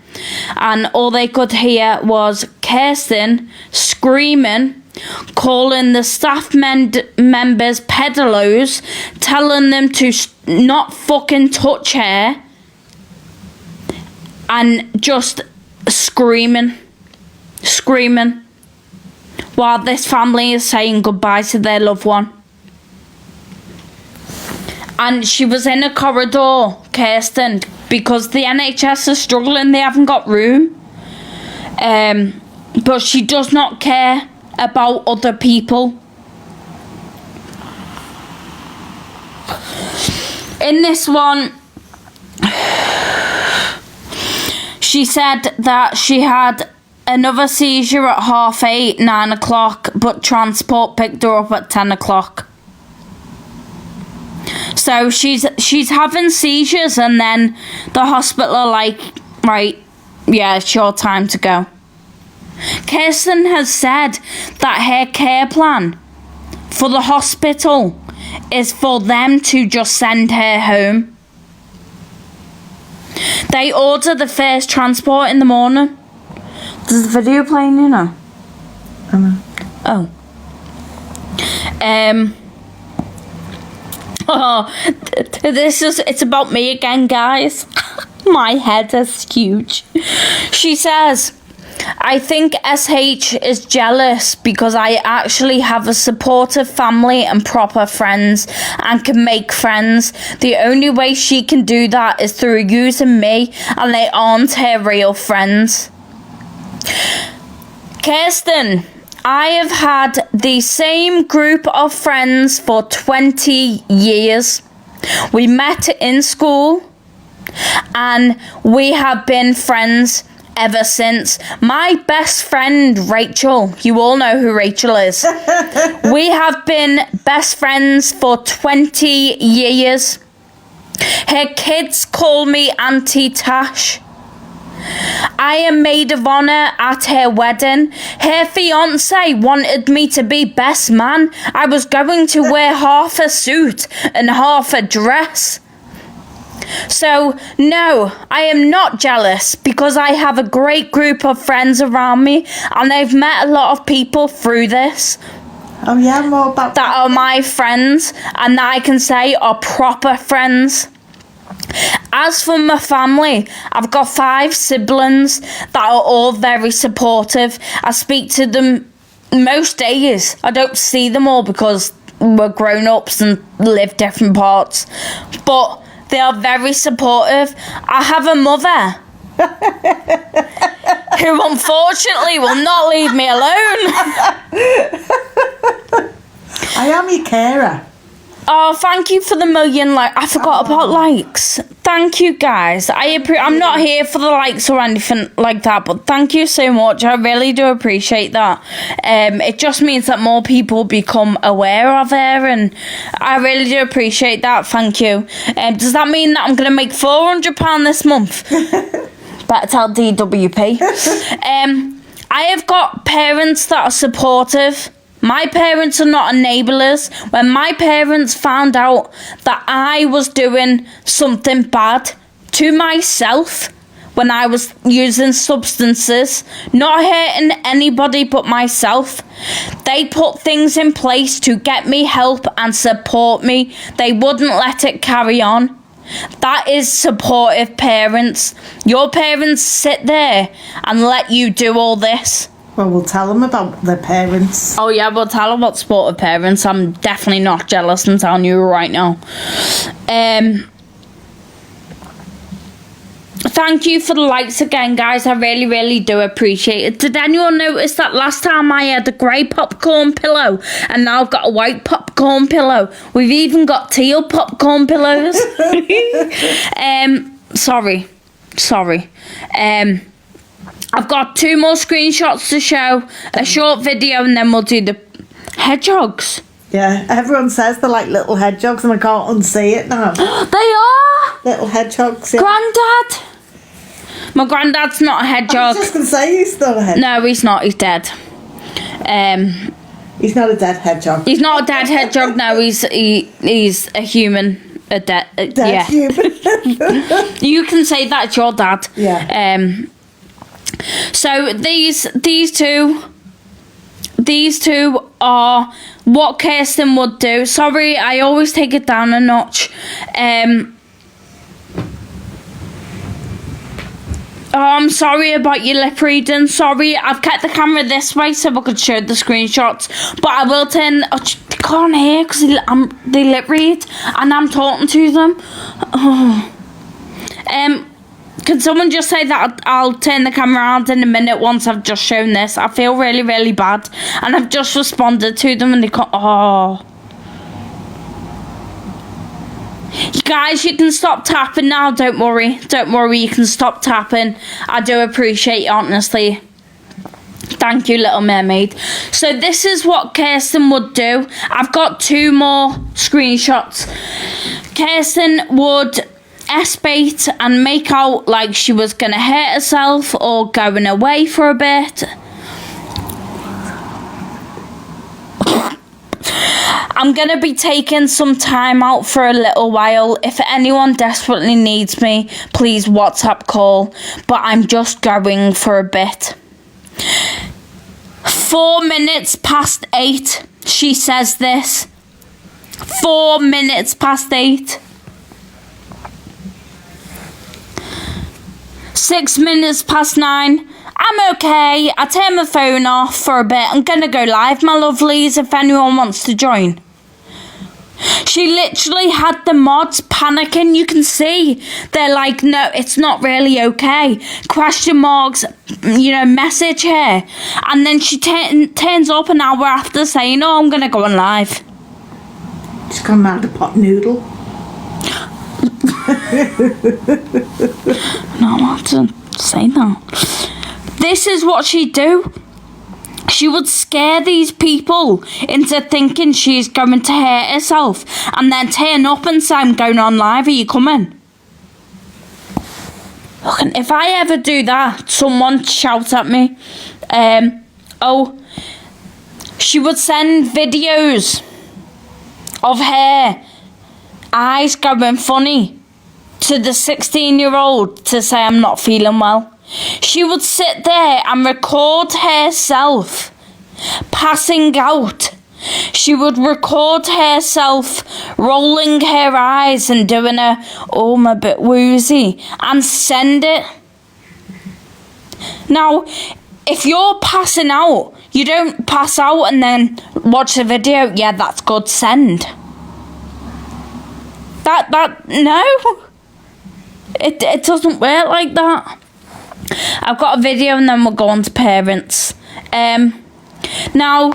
And all they could hear was Kirsten screaming, calling the staff members pedalos, telling them to not fucking touch her, and just screaming while this family is saying goodbye to their loved one. And she was in a corridor, Kirsten, because the NHS is struggling, they haven't got room. But she does not care about other people. In this one, she said that she had another seizure at 8:30, 9 o'clock, but transport picked her up at 10 o'clock. So she's having seizures, and then the hospital are like, right, yeah, it's your time to go. Kirsten has said that her care plan for the hospital is for them to just send her home. They order the first transport in the morning. Does the video playing, Oh. It's about me again, guys. My head is huge. She says, I think SH is jealous because I actually have a supportive family and proper friends and can make friends. The only way she can do that is through using me, and they aren't her real friends. Kirsten, I have had the same group of friends for 20 years. We met in school and we have been friends ever since. My best friend, Rachel, you all know who Rachel is. We have been best friends for 20 years. Her kids call me Auntie Tash. I am maid of honour at her wedding. Her fiance wanted me to be best man. I was going to wear half a suit and half a dress. So, no, I am not jealous because I have a great group of friends around me and I've met a lot of people through this. Oh yeah, more about that are my friends and that I can say are proper friends. As for my family, I've got 5 siblings that are all very supportive. I speak to them most days. I don't see them all because we're grown-ups and live different parts. But they are very supportive. I have a mother who unfortunately will not leave me alone. I am your carer. Oh, thank you for the million likes. I forgot about likes. thank you guys. I'm not here for the likes or anything like that, but thank you so much. I really do appreciate that. It just means that more people become aware of her, and I really do appreciate that. Thank you. Does that mean that I'm going to make £400 this month? Better tell DWP. I have got parents that are supportive. My parents are not enablers. When my parents found out that I was doing something bad to myself when I was using substances, not hurting anybody but myself, they put things in place to get me help and support me. They wouldn't let it carry on. That is supportive parents. Your parents sit there and let you do all this. Well, we'll tell them about their parents. Oh yeah, we'll tell them about supportive parents. I'm definitely not jealous, I'm telling you right now. Thank you for the likes again, guys. I really, really do appreciate it. Did anyone notice that last time I had a grey popcorn pillow and now I've got a white popcorn pillow? We've even got teal popcorn pillows. Sorry. I've got 2 more screenshots to show, a short video, and then we'll do the hedgehogs. Yeah, everyone says they're like little hedgehogs and I can't unsee it now. They are! Little hedgehogs, yeah. Granddad! My granddad's not a hedgehog. I was just going to say he's not a hedgehog. No, he's not. He's dead. He's not a dead hedgehog. He's not a dead hedgehog. No, he's a human. A dead yeah. Human. You can say that, it's your dad. Yeah. So these two are what Kirsten would do. Sorry, I always take it down a notch. Oh, I'm sorry about your lip reading. Sorry, I've kept the camera this way so I could show the screenshots. But I will turn... Oh, they can't hear because they lip read and I'm talking to them. Oh. Can someone just say that I'll turn the camera around in a minute once I've just shown this? I feel really, really bad. And I've just responded to them and they can't... Oh. You guys, you can stop tapping now. Don't worry. Don't worry. You can stop tapping. I do appreciate it, honestly. Thank you, Little Mermaid. So this is what Kirsten would do. I've got 2 more screenshots. Kirsten would S-bait and make out like she was going to hurt herself or going away for a bit. I'm going to be taking some time out for a little while. If anyone desperately needs me, please WhatsApp call. But I'm just going for a bit. 4 minutes past 8, she says this. 4 minutes past 8. 6 minutes past 9. I'm okay. I turn my phone off for a bit. I'm going to go live, my lovelies, if anyone wants to join. She literally had the mods panicking. You can see they're like, no, it's not really okay. Question marks, message her. And then she turns up an hour after saying, oh, I'm going to go on live. She's gone mad a pot noodle. No, I want to say that. This is what she'd do. She would scare these people into thinking she's going to hurt herself and then turn up and say, I'm going on live, are you coming? Look, and if I ever do that, someone shout at me. She would send videos of her eyes going funny to the 16-year-old to say I'm not feeling well. She would sit there and record herself passing out. She would record herself rolling her eyes and doing I'm a bit woozy and send it. Now, if you're passing out, you don't pass out and then watch the video. Yeah, that's good, send. No. It doesn't work like that. I've got a video and then we'll go on to parents. Now,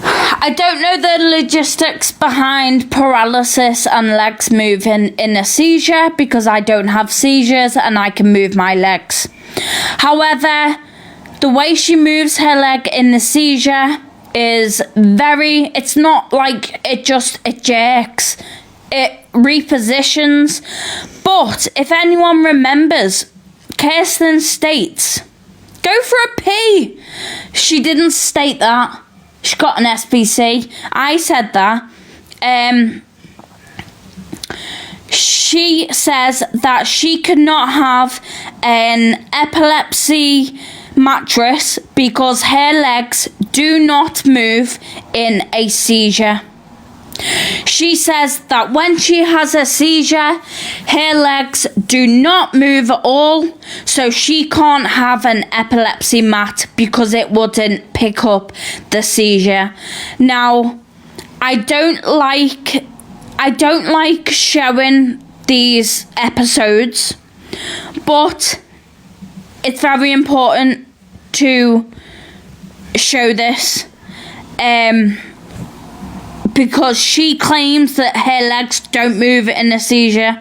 I I don't know the logistics behind paralysis and legs moving in a seizure because I don't have seizures and I can move my legs. However, the way she moves her leg in the seizure is it's not like it jerks. It repositions. But if anyone remembers, Kirsten states, go for a pee. She didn't state that. She got an SPC. I said that. She says that she could not have an epilepsy mattress because her legs do not move in a seizure. She says that when she has a seizure, her legs do not move at all, so she can't have an epilepsy mat because it wouldn't pick up the seizure. Now, I don't like showing these episodes, but it's very important to show this. Because she claims that her legs don't move in a seizure.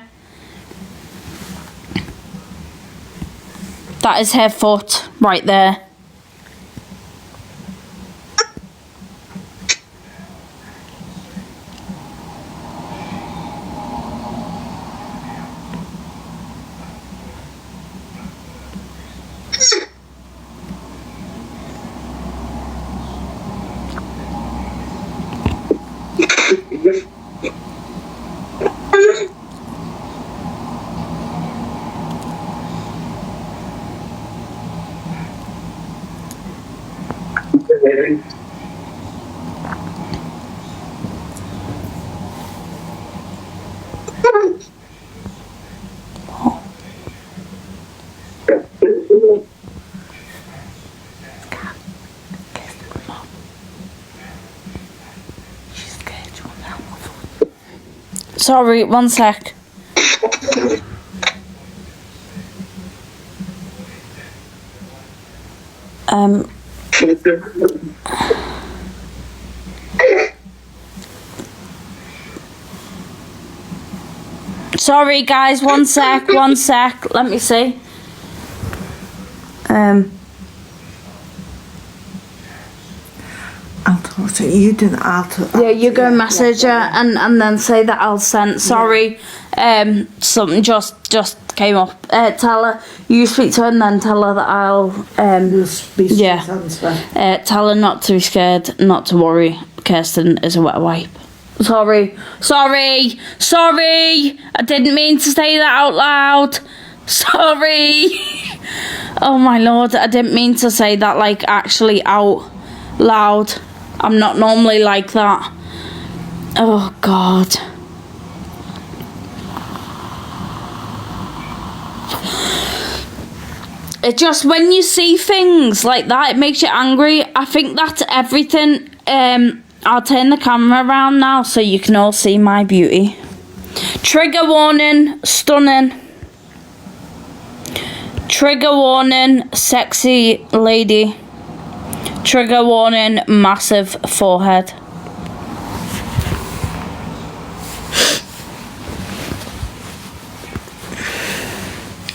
That is her foot right there. Sorry, one sec. Sorry guys, one sec. Let me see. I'll talk to you. Didn't Yeah, you go message her and then say that I'll send. Sorry, something just came up. Tell her you speak to her and then tell her that I'll tell her not to be scared, not to worry. Kirsten is a wet wipe. Sorry. I didn't mean to say that out loud. Sorry. Oh my lord, I didn't mean to say that like actually out loud. I'm not normally like that. Oh god. It just, when you see things like that, it makes you angry. I think that's everything. I'll turn the camera around now so you can all see my beauty. Trigger warning, stunning. Trigger warning, sexy lady. Trigger warning, massive forehead.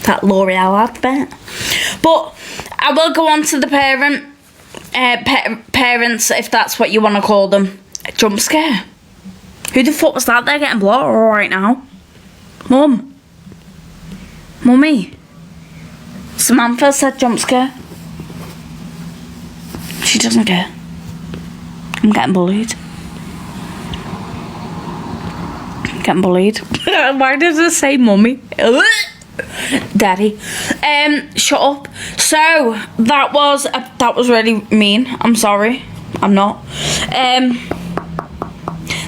That L'Oreal advert. But I will go on to the parents, if that's what you want to call them. A jump scare. Who the fuck was that? They're getting blocked right now. Mummy. Samantha said jump scare. She doesn't care. I'm getting bullied. Why does it say mummy? Daddy. Shut up. So that was really mean. I'm sorry. I'm not.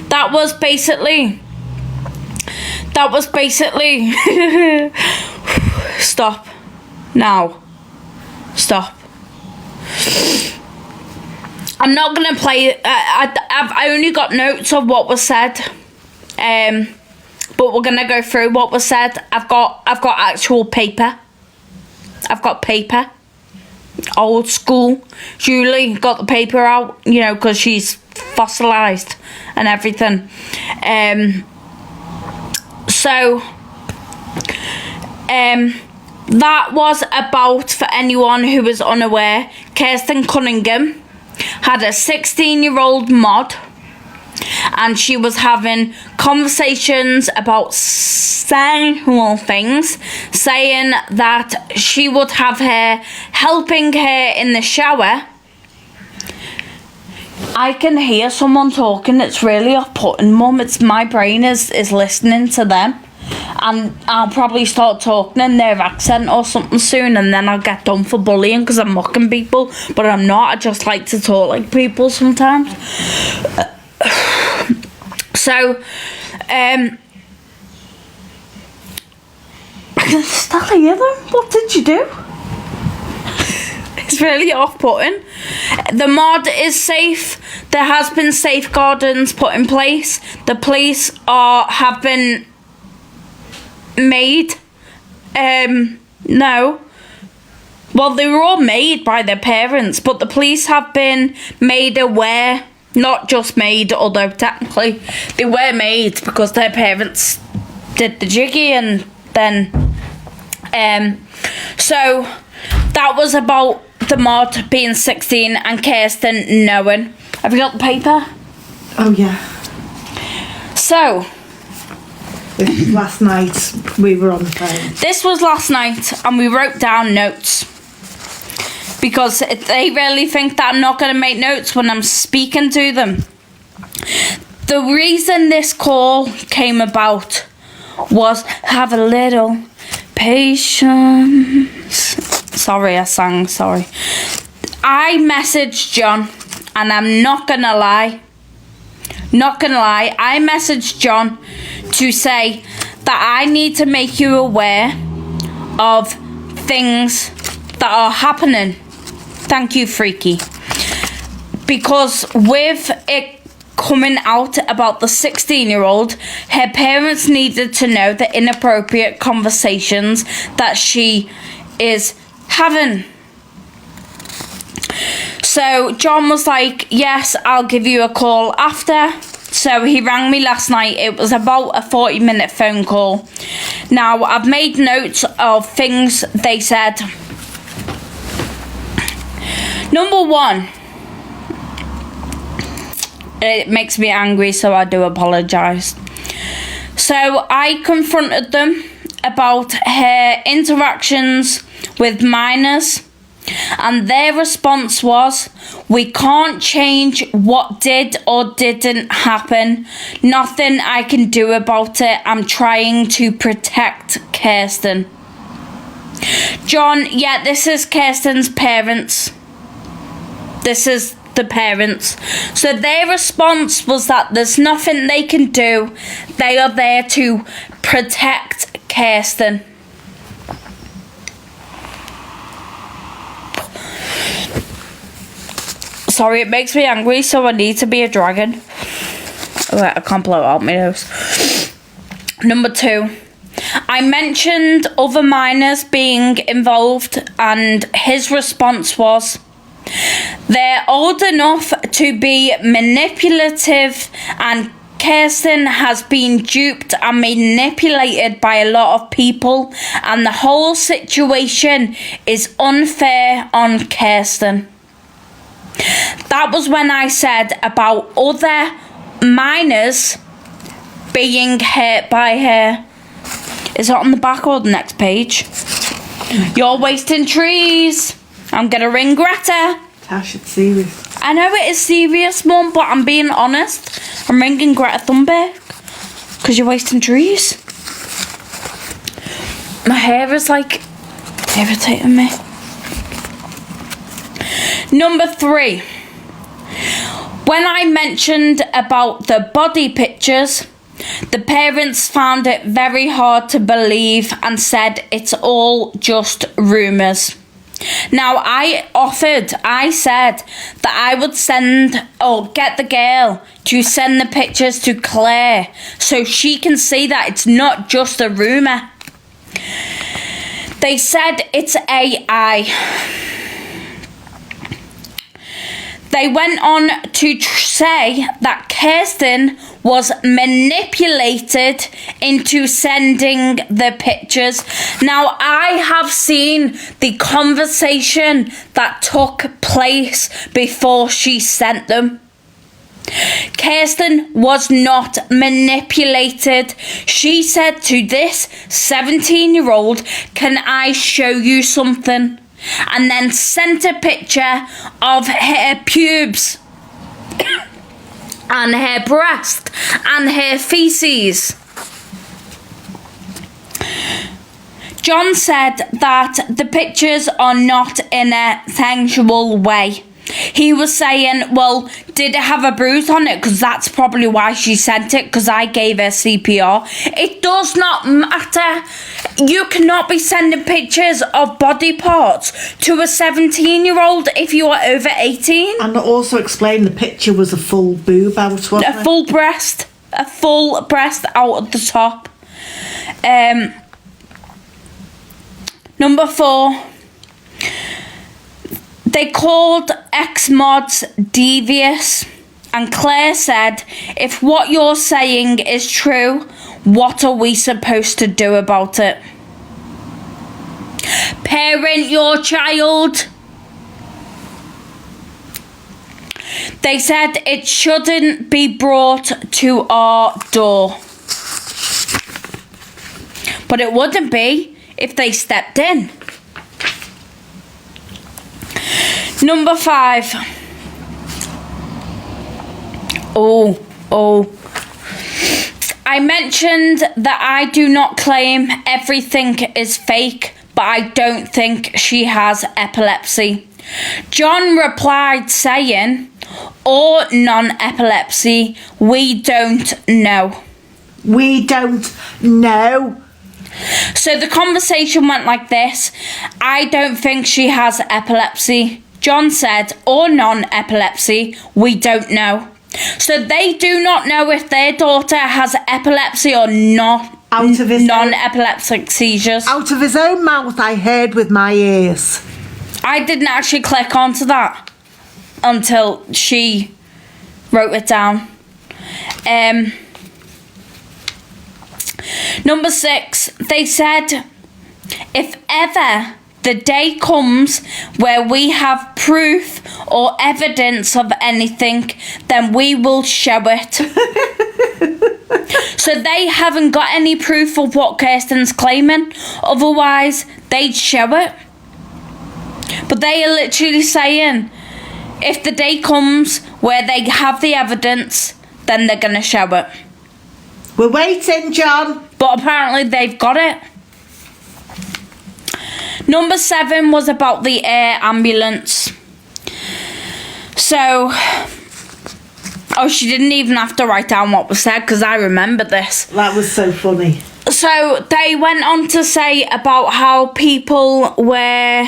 That was basically stop. Now. Stop. I'm not gonna play. I've only got notes of what was said. But we're gonna go through what was said. I've got actual paper. I've got paper. Old school. Julie got the paper out, you know, because she's fossilized and everything. That was about, for anyone who was unaware, Kirsten Cunningham had a 16-year-old mod, and she was having conversations about sexual things, saying that she would have her helping her in the shower. I can hear someone talking. It's really off-putting, Mum. It's my brain is listening to them. And I'll probably start talking in their accent or something soon, and then I'll get done for bullying because I'm mocking people. But I'm not. I just like to talk like people sometimes. So, I can still hear them. What did you do? It's really off-putting. The mod is safe. There has been safeguardings put in place. The police have been made. No. Well, they were all made by their parents, but the police have been made aware. Not just made, although technically they were made because their parents did the jiggy, and then so that was about the mod being 16 and Kirsten knowing. Have you got the paper? Oh yeah. So last night we were on the phone. This was last night, and we wrote down notes. Because they really think that I'm not going to make notes when I'm speaking to them. The reason this call came about was have a little patience. Sorry, I sang, sorry. I messaged John, and I'm not going to lie. I messaged John to say that I need to make you aware of things that are happening. Thank you, Freaky. Because with it coming out about the 16-year-old, her parents needed to know the inappropriate conversations that she is having. So John was like, yes, I'll give you a call after. So he rang me last night. It was about a 40-minute phone call. Now, I've made notes of things they said. Number one, it makes me angry, so I do apologise. So I confronted them about her interactions with minors, and their response was, we can't change what did or didn't happen. Nothing I can do about it. I'm trying to protect Kirsten. John, yeah, this is Kirsten's parents. This is the parents. So their response was that there's nothing they can do. They are there to protect Kirsten. Sorry, it makes me angry, so I need to be a dragon. Oh, wait, I can't blow out my nose. Number two, I mentioned other minors being involved, and his response was, they're old enough to be manipulative, and Kirsten has been duped and manipulated by a lot of people, and the whole situation is unfair on Kirsten. That was when I said about other minors being hurt by her. Is it on the back or the next page? You're wasting trees. I'm gonna ring Greta. Tash, it's serious. I know it is serious, Mum, but I'm being honest. I'm ringing Greta Thunberg because you're wasting trees. My hair is like irritating me. Number three, when I mentioned about the body pictures, the parents found it very hard to believe and said it's all just rumours. Now, I said that I would send or get the girl to send the pictures to Claire so she can see that it's not just a rumour. They said it's AI. They went on to say that Kirsten was manipulated into sending the pictures. Now, I have seen the conversation that took place before she sent them. Kirsten was not manipulated. She said to this 17-year-old, "Can I show you something?" And then sent a picture of her pubes and her breast and her feces. John said that the pictures are not in a sexual way. He was saying, well, did it have a bruise on it? Because that's probably why she sent it, because I gave her CPR. It does not matter. You cannot be sending pictures of body parts to a 17-year-old if you are over 18. And also explain the picture was a full boob out, wasn't it? A full breast out at the top. Number 4. They called ex-mods devious, and Claire said, "If what you're saying is true, what are we supposed to do about it?" Parent your child. They said it shouldn't be brought to our door. But it wouldn't be if they stepped in. Number 5. I mentioned that I do not claim everything is fake, but I don't think she has epilepsy. John replied saying, "Or non-epilepsy, we don't know." We don't know. So the conversation went like this. I don't think she has epilepsy. John said, or non-epilepsy, we don't know. So they do not know if their daughter has epilepsy or not. Out of his non-epileptic seizures. Out of his own mouth, I heard with my ears. I didn't actually click onto that until she wrote it down. Number 6, they said, if ever the day comes where we have proof or evidence of anything, then we will show it. So they haven't got any proof of what Kirsten's claiming, otherwise they'd show it. But they are literally saying, if the day comes where they have the evidence, then they're going to show it. We're waiting, John. But apparently they've got it. Number 7 was about the air ambulance. So, she didn't even have to write down what was said, because I remember this. That was so funny. So they went on to say about how people were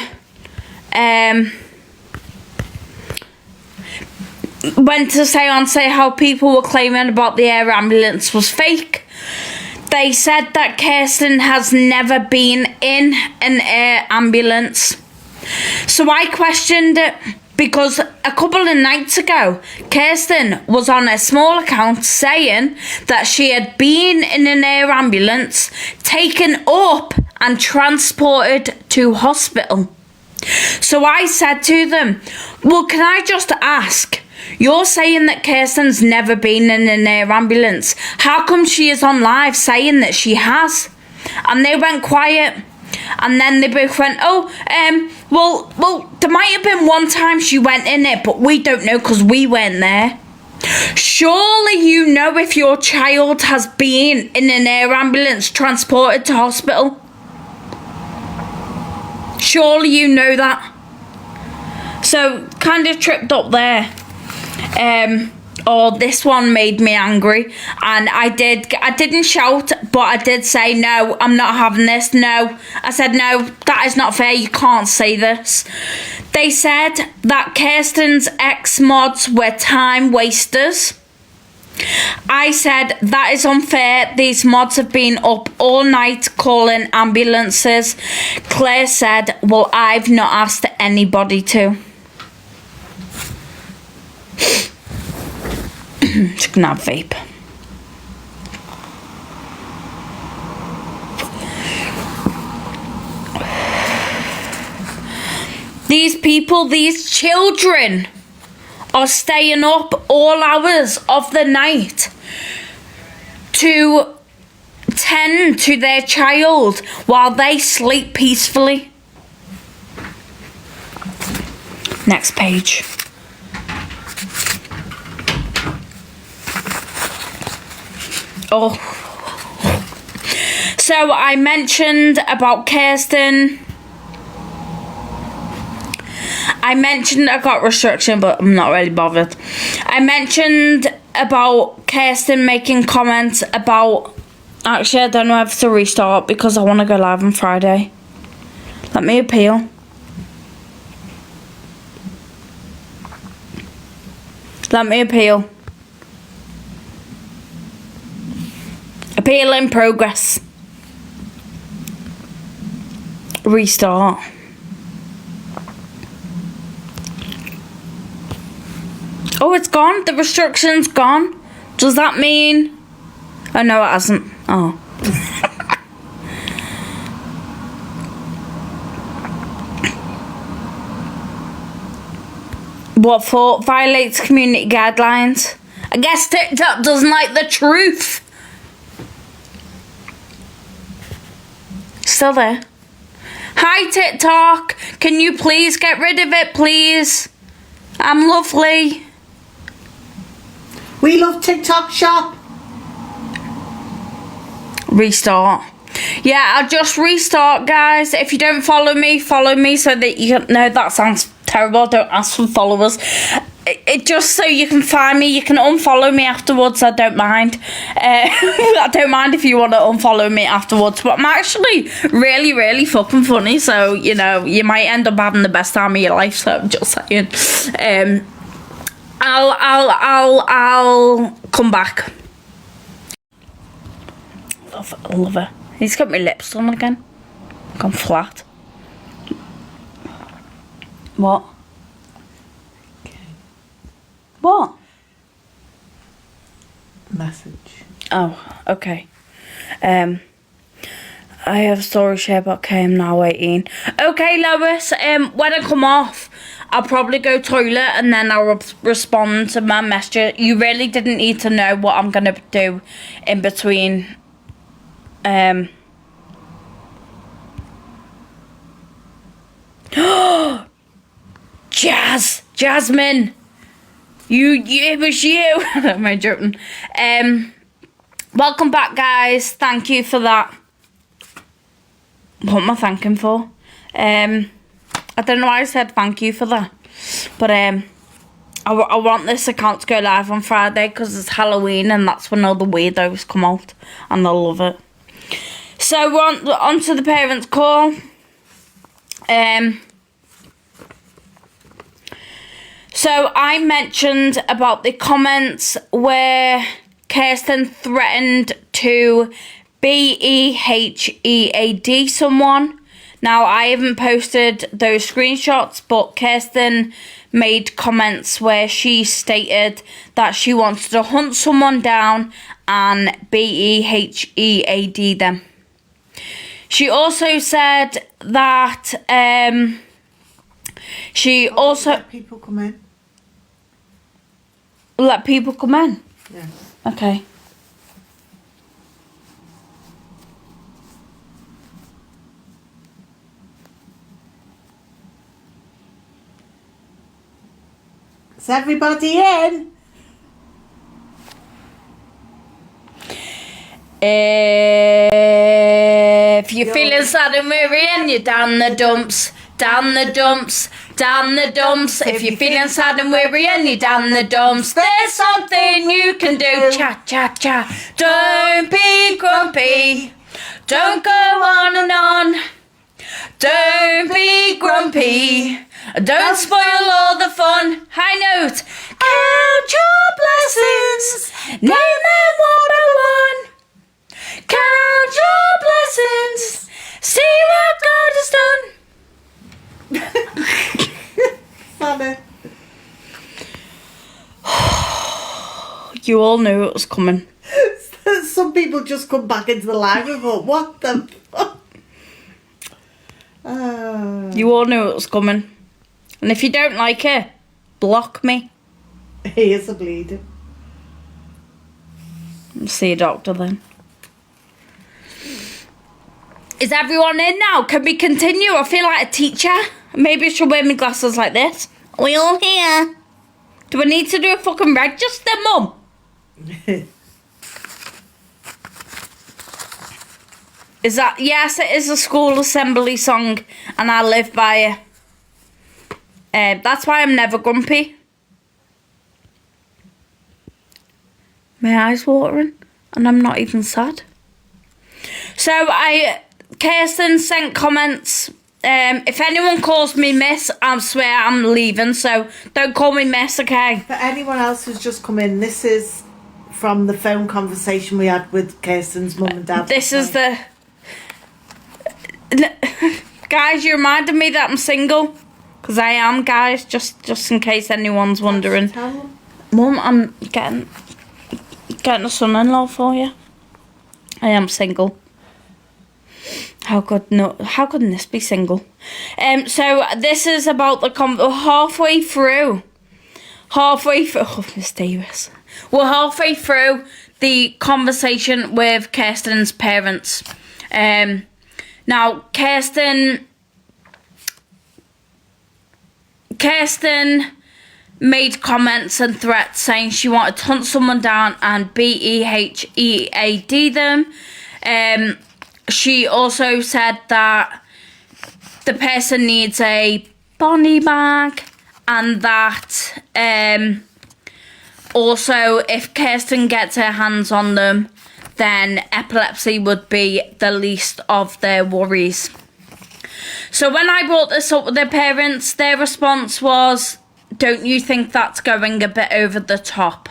say how people were claiming about the air ambulance was fake. They said that Kirsten has never been in an air ambulance. So I questioned it, because a couple of nights ago, Kirsten was on a small account saying that she had been in an air ambulance, taken up and transported to hospital. So I said to them, well, can I just ask, you're saying that Kirsten's never been in an air ambulance. How come she is on live saying that she has? And they went quiet. And then they both went, well, there might have been one time she went in it, but we don't know because we weren't there. Surely you know if your child has been in an air ambulance transported to hospital. Surely you know that. So, kind of tripped up there. This one made me angry, and I didn't shout, but I did say, no, I'm not having this. No, I said, no, that is not fair, you can't say this. They said that Kirsten's ex-mods were time wasters. I said, that is unfair, these mods have been up all night calling ambulances. Claire said, well, I've not asked anybody to. Just gonna have vape. These people, these children, are staying up all hours of the night to tend to their child while they sleep peacefully. Next page. Oh. So I mentioned about Kirsten. I mentioned I got restriction, but I'm not really bothered. I mentioned about Kirsten making comments about... Actually, I don't know if to restart because I want to go live on Friday. Let me appeal. Let me appeal. Appeal in progress. Restart. Oh, it's gone? The restriction's gone? Does that mean... Oh, no, it hasn't. Oh. What for? Violates community guidelines? I guess TikTok doesn't like the truth. Still there. Hi, TikTok. Can you please get rid of it, please? I'm lovely. We love TikTok shop. Restart. Yeah, I'll just restart, guys. If you don't follow me so that you can... No, that sounds terrible. Don't ask for followers. It just so you can find me. You can unfollow me afterwards. I don't mind. I don't mind if you want to unfollow me afterwards. But I'm actually really, really fucking funny. So, you know, you might end up having the best time of your life. So I'm just saying. I'll come back. Love her. He's got my lips done again. Gone flat. What? What? Message. Oh, okay. I have a story share about KM now 18. Okay, Lois, when I come off, I'll probably go toilet and then I'll respond to my message. You really didn't need to know what I'm going to do in between. Jasmine, it was you. Am I joking? Welcome back, guys. Thank you for that. What am I thanking for? I don't know why I said thank you for that, but I want this account to go live on Friday because it's Halloween and that's when all the weirdos come out and they'll love it. So we're on to the parents' call. So I mentioned about the comments where Kirsten threatened to BEHEAD someone. Now, I haven't posted those screenshots, but Kirsten made comments where she stated that she wanted to hunt someone down and BEHEAD them. She also said that she also... Let people come in. Let people come in? Yeah. Okay. Is everybody in? If you're feeling sad and weary and you're down the dumps, down the dumps, down the dumps. If you're feeling sad and weary and you're down the dumps, there's something you can do. Cha, cha, cha. Don't be grumpy. Don't go on and on. Don't be grumpy. Don't spoil all the fun. High note. Count your blessings. Name them one by one. Count your blessings. See what God has done. Funny. You all knew it was coming. Some people just come back into the live and go, what the fuck? You all knew it was coming. And if you don't like it, block me. Here's a bleeding. See a doctor then. Is everyone in now? Can we continue? I feel like a teacher. Maybe I should wear my glasses like this. Are we all here? Do I need to do a fucking register, Mum? Is that... Yes, it is a school assembly song. And I live by it. That's why I'm never grumpy. My eyes watering. And I'm not even sad. So Kirsten sent comments. If anyone calls me miss, I swear I'm leaving. So don't call me miss, okay? For anyone else who's just come in, this is from the phone conversation we had with Kirsten's mum and dad. This is the... Guys, you reminded me that I'm single. Because I am, guys, just in case anyone's wondering. Mum, I'm getting a son-in-law for you. I am single. How couldn't this be single? So this is about the halfway through. Oh, Miss Davis. We're halfway through the conversation with Kirsten's parents. Now Kirsten made comments and threats saying she wanted to hunt someone down and BEHEAD them. She also said that the person needs a body bag and that also if Kirsten gets her hands on them, then epilepsy would be the least of their worries. So when I brought this up with their parents, their response was, don't you think that's going a bit over the top?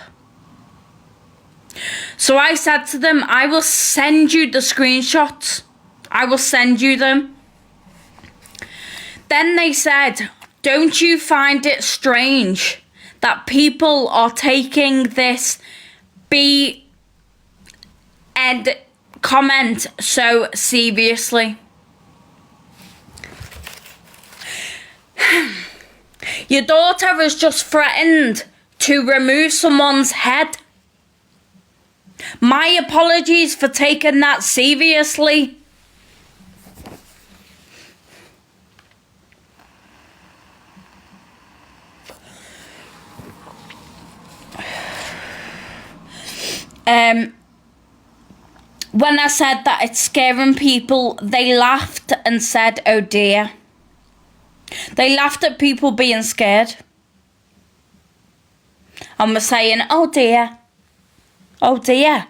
So I said to them, I will send you the screenshots. I will send you them. Then they said, don't you find it strange that people are taking this end comment so seriously? Your daughter has just threatened to remove someone's head. My apologies for taking that seriously. When I said that it's scaring people, they laughed and said, oh dear. They laughed at people being scared. And were saying, oh dear. Oh dear.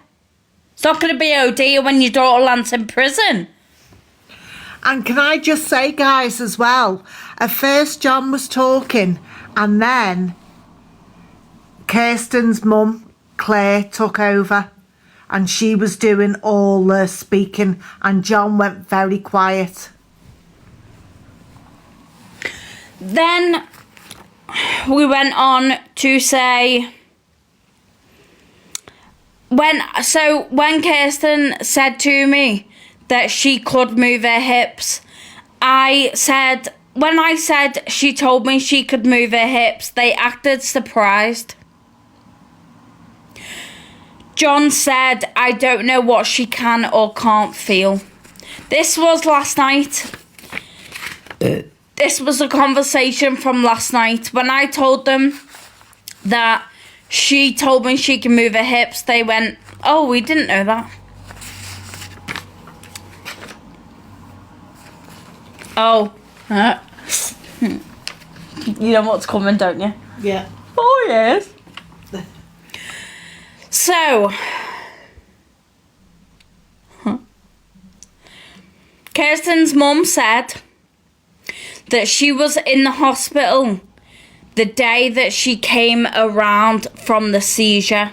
It's not going to be oh dear when your daughter lands in prison. And can I just say, guys, as well, at first John was talking and then Kirsten's mum, Claire, took over and she was doing all the speaking and John went very quiet. Then we went on to say, when Kirsten said to me that she could move her hips, when I said she told me she could move her hips, they acted surprised. John said, I don't know what she can or can't feel. This was last night. This was a conversation from last night. When I told them that she told me she can move her hips, they went, oh, we didn't know that. Oh. You know what's coming, don't you? Yeah. Oh, yes. So, Kirsten's mum said that she was in the hospital the day that she came around from the seizure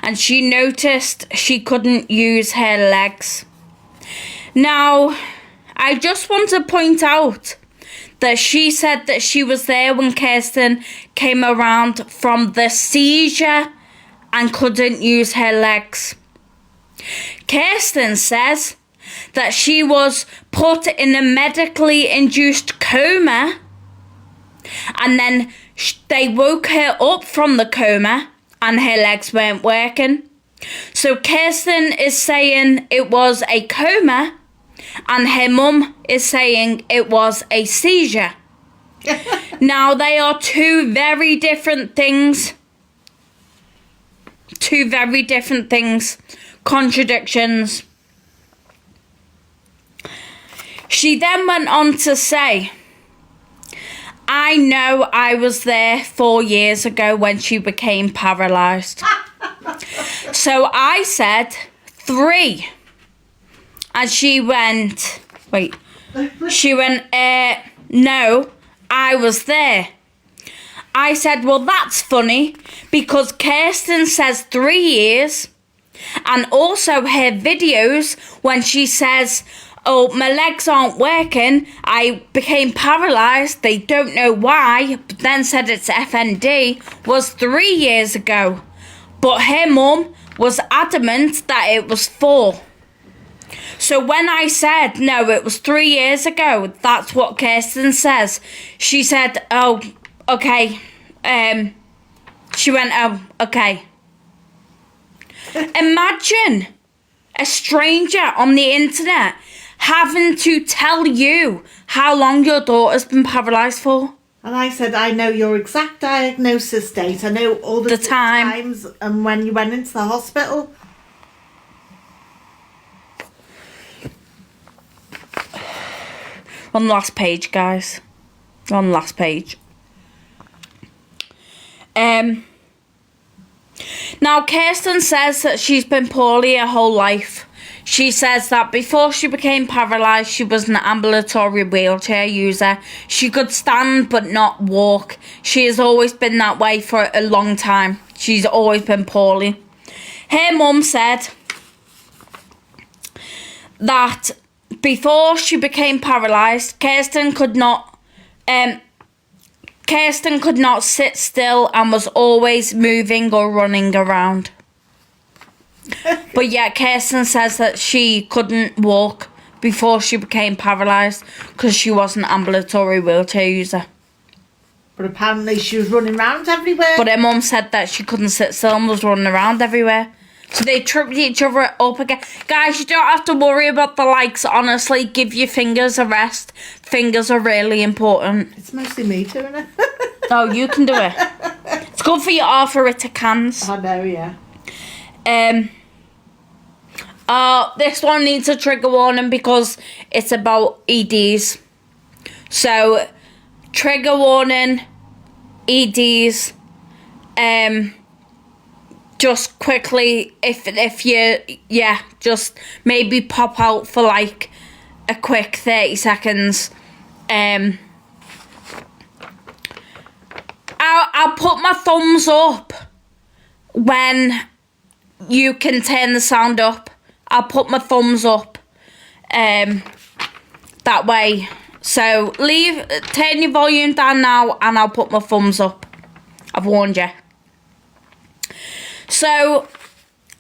and she noticed she couldn't use her legs. Now, I just want to point out that she said that she was there when Kirsten came around from the seizure and couldn't use her legs. Kirsten says that she was put in a medically induced coma, and then they woke her up from the coma and her legs weren't working. So Kirsten is saying it was a coma, and her mum is saying it was a seizure. Now, they are two very different things. Two very different things. Contradictions. She then went on to say, I know I was there 4 years ago when she became paralysed. So I said 3. And she went, no, I was there. I said, well, that's funny, because Kirsten says 3 years, and also her videos when she says, oh, my legs aren't working, I became paralysed, they don't know why, but then said it's FND, was 3 years ago. But her mum was adamant that it was 4. So when I said, no, it was 3 years ago, that's what Kirsten says. She said, oh, okay. She went, oh, okay. Imagine a stranger on the internet having to tell you how long your daughter's been paralysed for. And I said, I know your exact diagnosis date. I know all the times and when you went into the hospital. On the last page, guys. On the last page. Now, Kirsten says that she's been poorly her whole life. She says that before she became paralysed, she was an ambulatory wheelchair user. She could stand but not walk. She has always been that way for a long time. She's always been poorly. Her mum said that before she became paralysed, Kirsten could not sit still and was always moving or running around. But yet Kirsten says that she couldn't walk before she became paralysed because she was an ambulatory wheelchair user. But apparently she was running around everywhere. But her mum said that she couldn't sit still and was running around everywhere. So they tripped each other up again. Guys, you don't have to worry about the likes, honestly. Give your fingers a rest. Fingers are really important. It's mostly me doing it. Oh, you can do it. It's good for your arthritic hands. I know, yeah. This one needs a trigger warning because it's about EDs. So, trigger warning, EDs. Just quickly, if you, just maybe pop out for like a quick 30 seconds. I'll put my thumbs up when you can turn the sound up. I'll put my thumbs up that way. So turn your volume down now and I'll put my thumbs up. I've warned you. So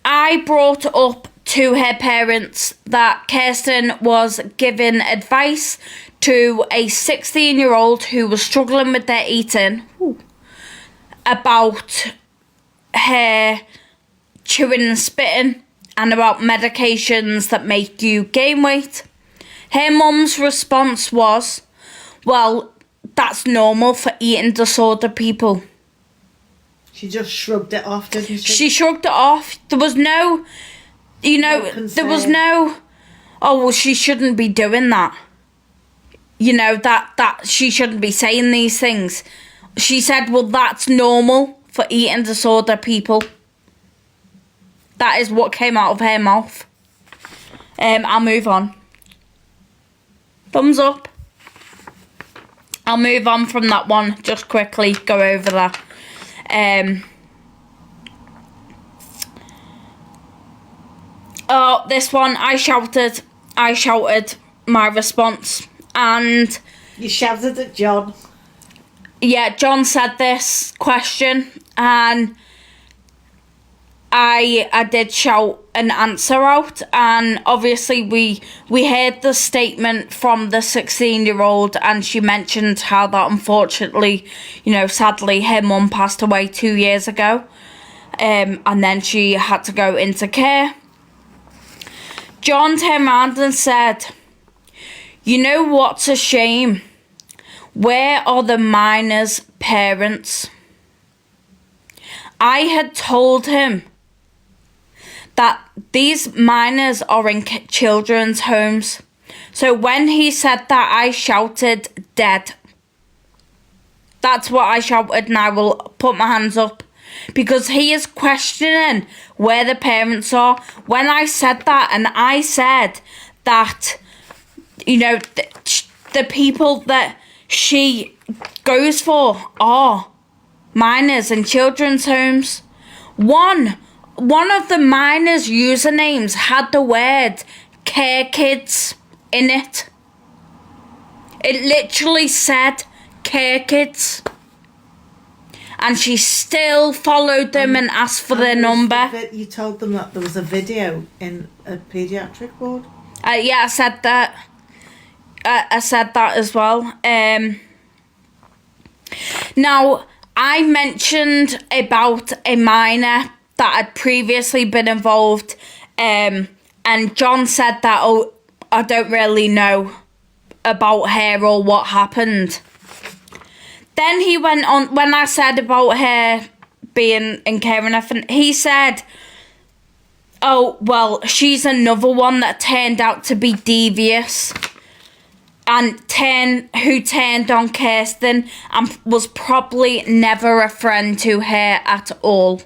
I brought up to her parents that Kirsten was giving advice to a 16-year-old who was struggling with their eating about her chewing and spitting and about medications that make you gain weight. Her mum's response was, well, that's normal for eating disorder people. She just shrugged it off, didn't she? She shrugged it off. There was no, there was no, oh, well, she shouldn't be doing that. That she shouldn't be saying these things. She said, well, that's normal for eating disorder people. That is what came out of her mouth. I'll move on. Thumbs up. I'll move on from that one. Just quickly go over that. This one, I shouted my response. And you shouted at John. Yeah, John said this question, and I did shout an answer out, and obviously we heard the statement from the 16-year-old, and she mentioned how that unfortunately, sadly her mum passed away 2 years ago, and then she had to go into care. John turned around and said, "You know what's a shame? Where are the minors' parents?" I had told him that these minors are in children's homes. So when he said that, I shouted, "Dead." That's what I shouted, and I will put my hands up. Because he is questioning where the parents are. When I said that, and I said that, the people that she goes for are minors in children's homes. One of the minors' usernames had the word care kids in it. It literally said care kids. And she still followed them and asked for their number. You told them that there was a video in a paediatric ward? Yeah, I said that. I said that as well. Now, I mentioned about a minor that had previously been involved, and John said that, "Oh, I don't really know about her or what happened." Then he went on, when I said about her being in care and everything, he said, "Oh, well, she's another one that turned out to be devious, and who turned on Kirsten and was probably never a friend to her at all."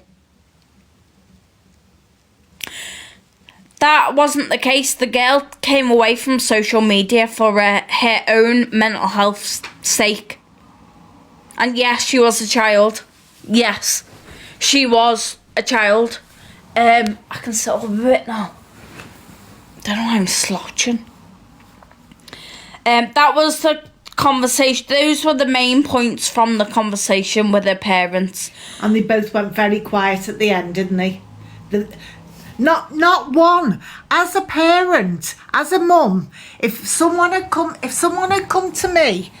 That wasn't the case. The girl came away from social media for her own mental health's sake. And yes, she was a child. Yes, she was a child. I can sit up a bit now. Don't know why I'm slouching. That was the conversation. Those were the main points from the conversation with her parents. And they both went very quiet at the end, didn't they? Not one. As a parent, as a mum, if someone had come to me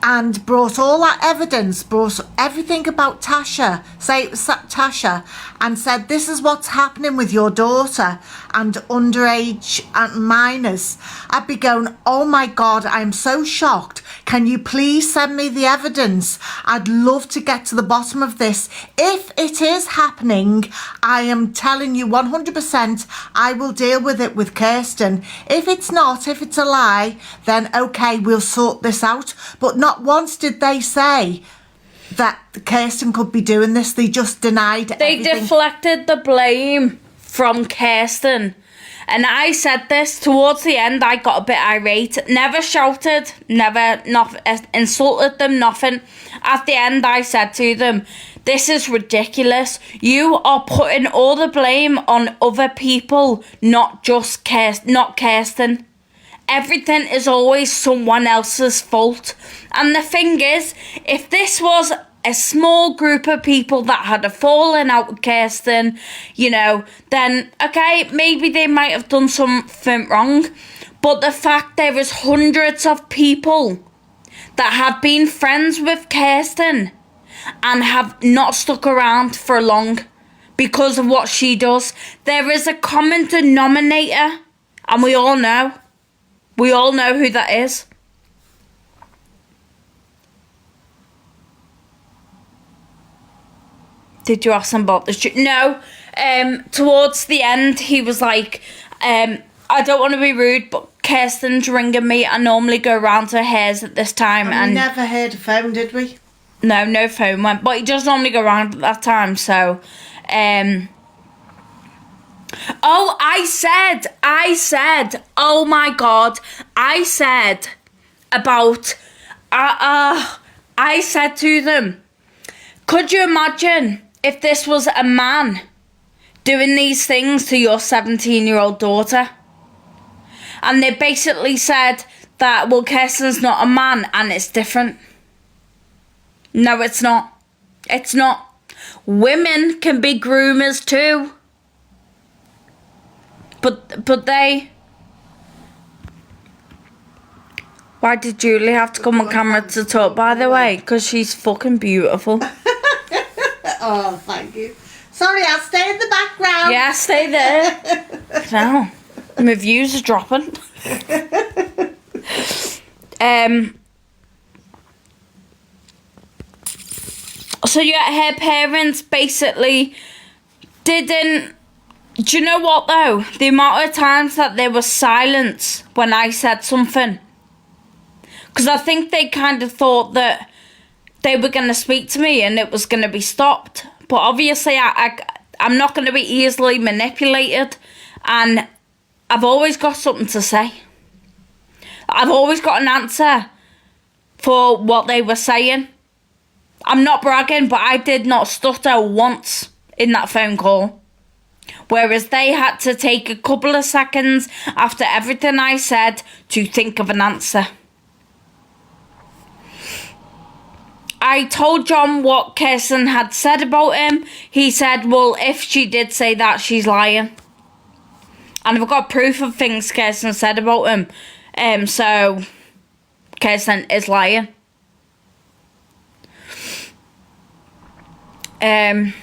and brought all that evidence, brought everything about Tasha, say it was Tasha, and said, "This is what's happening with your daughter and underage and minors," I'd be going, "Oh my God, I'm so shocked. Can you please send me the evidence? I'd love to get to the bottom of this. If it is happening, I am telling you 100% I will deal with it with Kirsten. If it's not, if it's a lie, then okay, we'll sort this out." But not once did they say that Kirsten could be doing this. They just denied They everything. deflected the blame from Kirsten. And I said this towards the end. I got a bit irate. Never shouted, never insulted them, nothing. At the end, I said to them, "This is ridiculous. You are putting all the blame on other people, not just Kirsten. Everything is always someone else's fault." And the thing is, if this was a small group of people that had a falling out with Kirsten, then okay, maybe they might have done something wrong. But the fact there is hundreds of people that have been friends with Kirsten and have not stuck around for long because of what she does, there is a common denominator, and we all know who that is. Did you ask him about this? No. Towards the end, he was like, "I don't want to be rude, but Kirsten's ringing me. I normally go round to hers at this time." And we never heard a phone, did we? No phone went. But he does normally go round at that time, so... Oh, I said, oh my God, I said about... I said to them, "Could you imagine if this was a man doing these things to your 17-year-old daughter?" And they basically said that, well, Kirsten's not a man and it's different. No, it's not. It's not. Women can be groomers too. But they... Why did Julie have to come on camera to talk, by the way? Because she's fucking beautiful. Oh, thank you. Sorry, I'll stay in the background. Yeah, stay there. No, my views are dropping. So yeah, her parents basically didn't... Do you know what though? The amount of times that there was silence when I said something. Because I think they kind of thought that they were going to speak to me and it was going to be stopped. But obviously I'm not going to be easily manipulated. And I've always got something to say. I've always got an answer for what they were saying. I'm not bragging, but I did not stutter once in that phone call. Whereas they had to take a couple of seconds after everything I said to think of an answer. I told John what Kirsten had said about him. He said, well, if she did say that, she's lying. And I've got proof of things Kirsten said about him. So, Kirsten is lying. And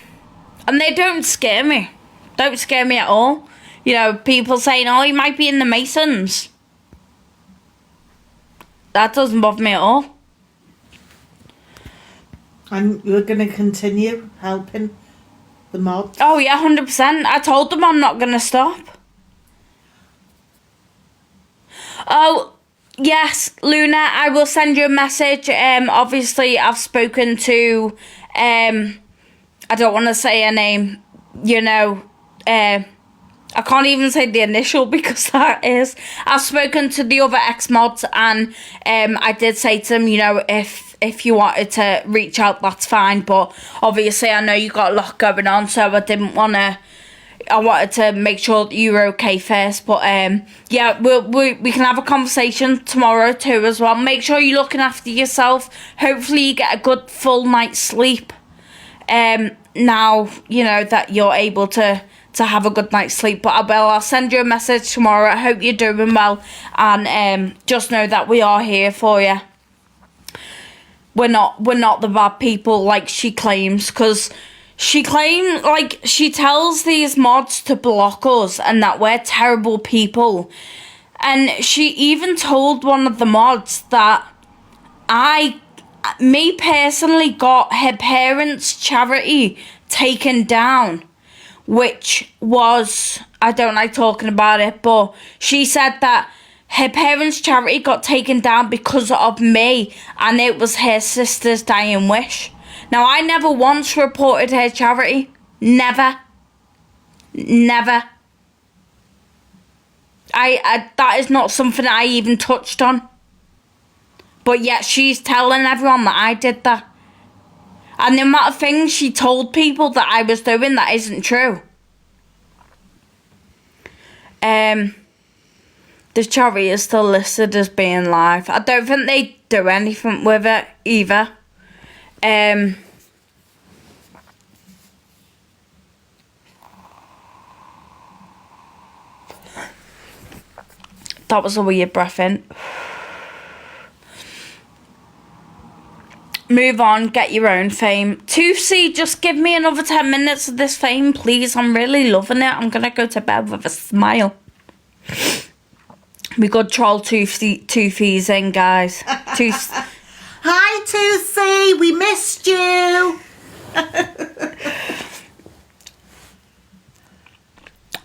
they don't scare me. Don't scare me at all. You know, people saying, oh, he might be in the Masons. That doesn't bother me at all. And you're going to continue helping the mob? Oh, yeah, 100%. I told them I'm not going to stop. Oh, yes, Luna, I will send you a message. Obviously, I've spoken to, I don't want to say her name, you know, I can't even say the initial because that is. I've spoken to the other ex-mods and I did say to them, you know, if you wanted to reach out, that's fine. But obviously, I know you got a lot going on, so I didn't want to. I wanted to make sure that you were okay first. But yeah, we can have a conversation tomorrow too as well. Make sure you're looking after yourself. Hopefully, you get a good full night's sleep. Now you know that you're able to have a good night's sleep. But I'll send you a message tomorrow. I hope you're doing well, and just know that we are here for you. We're not the bad people like she claims, because she claims, like, she tells these mods to block us and that we're terrible people. And she even told one of the mods that me personally got her parents' charity taken down, which was, I don't like talking about it, but she said that her parents' charity got taken down because of me, and it was her sister's dying wish. Now, I never once reported her charity. Never. Never. That is not something I even touched on. But yet she's telling everyone that I did that. And the amount of things she told people that I was doing that isn't true. The charity is still listed as being live. I don't think they do anything with it either. That was a weird breath in. Move on, get your own fame. 2C, just give me another 10 minutes of this fame, please. I'm really loving it. I'm gonna go to bed with a smile. We got troll Toothies in, guys. Hi, 2C, we missed you.